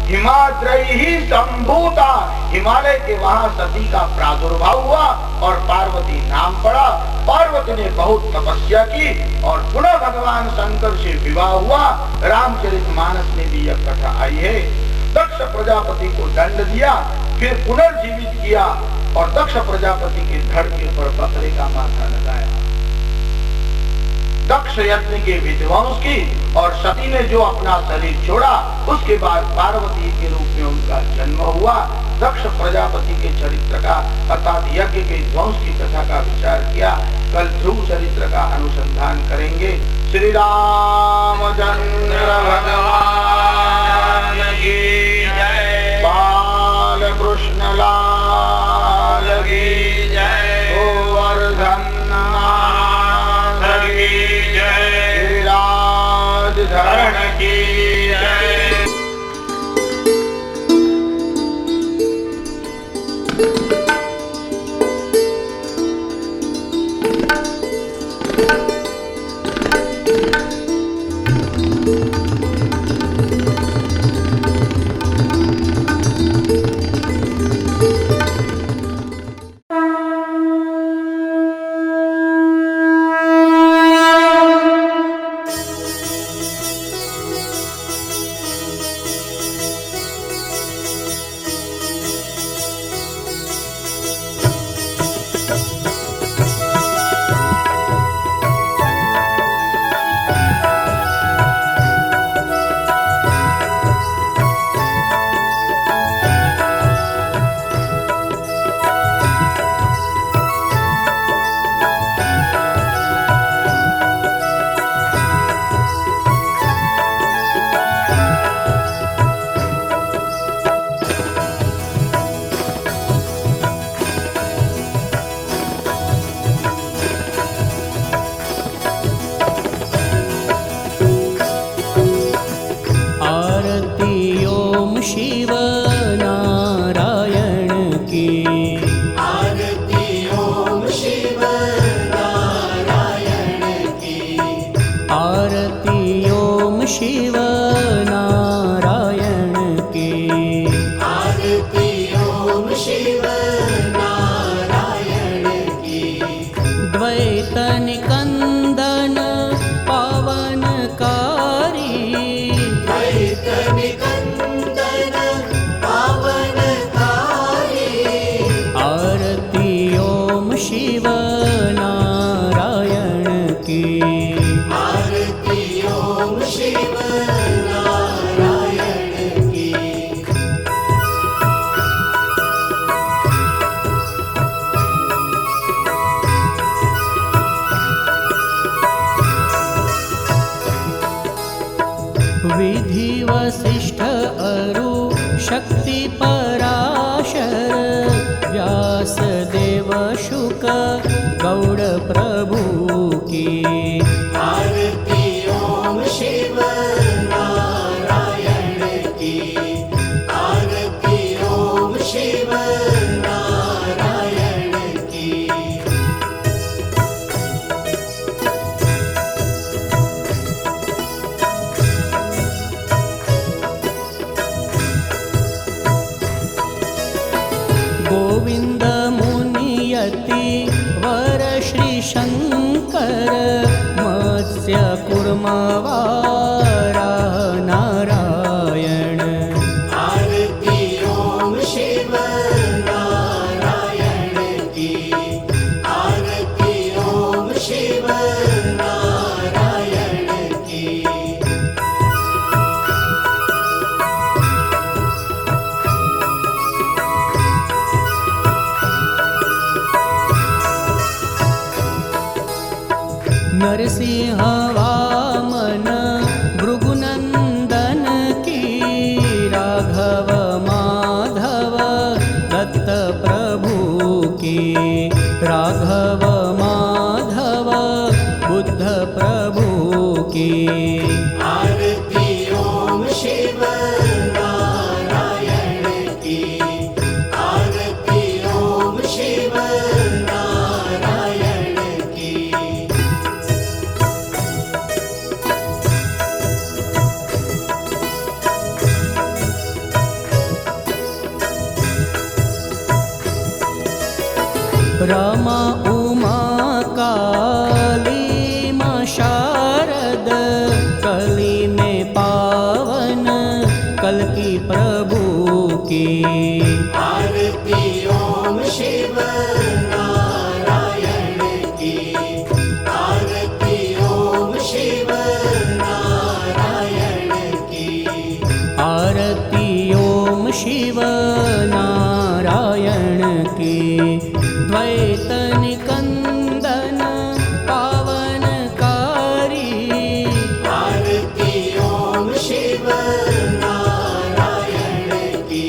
हिमाद्रैः संभूता, हिमालय के वहां सती का प्रादुर्भाव हुआ और पार्वती नाम पड़ा। पार्वती ने बहुत तपस्या की और पुनः भगवान शंकर से विवाह हुआ। रामचरितमानस में भी यह कथा आई है। दक्ष प्रजापति को दंड दिया, फिर पुनर्जीवित किया और दक्ष प्रजापति के धड़ के ऊपर बकरे का माथा लगाया। दक्ष यज्ञ के विध्वंस की और सती ने जो अपना शरीर छोड़ा, उसके बाद पार्वती के रूप में उनका जन्म हुआ। दक्ष प्रजापति के चरित्र का अर्थात यज्ञ के ध्वंस की कथा का विचार किया। कल ध्रुव चरित्र का अनुसंधान करेंगे। श्री रामचंद्र भगवान की जय। बाल कृष्ण लाल की जय। गोवर्धन धरण की जय। विधि वसिष्ठ अरु शक्ति पराशर व्यास देव शुक गौड़ प्रभु की आरती ओम शिव नारायण की। आरती ओम शिव नारायण की। गोविंद मुनियति वर श्री शंकर मत्स्य कुर्मवारा नारायण। आरती ओम शिव नारायण की। आरती ओम शिव नारायण की। नरसिंह वामन भृगुनंदन की राघव मा की। आरती ओम शिव नारायण की। आरती ओम शिव नारायण की। रमा उमा काली माँ शारद कली में पावन कल की प्रभु की। आरती ओम शिव नारायण की। आरती ओम शिव नारायण की। आरती ओम शिव नारायण की। द्वैत निकंदन पावनकारी। आरती ओम शिव नारायण की।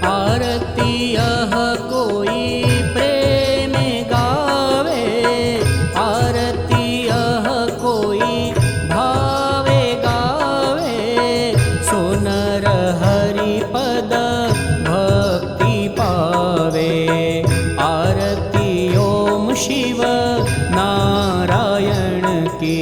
आरती यह कोई प्रेम गावे। आरती यह कोई भावे गावे। सोनर हरि पद भक्ति पावे। आरती ओम शिव नारायण की।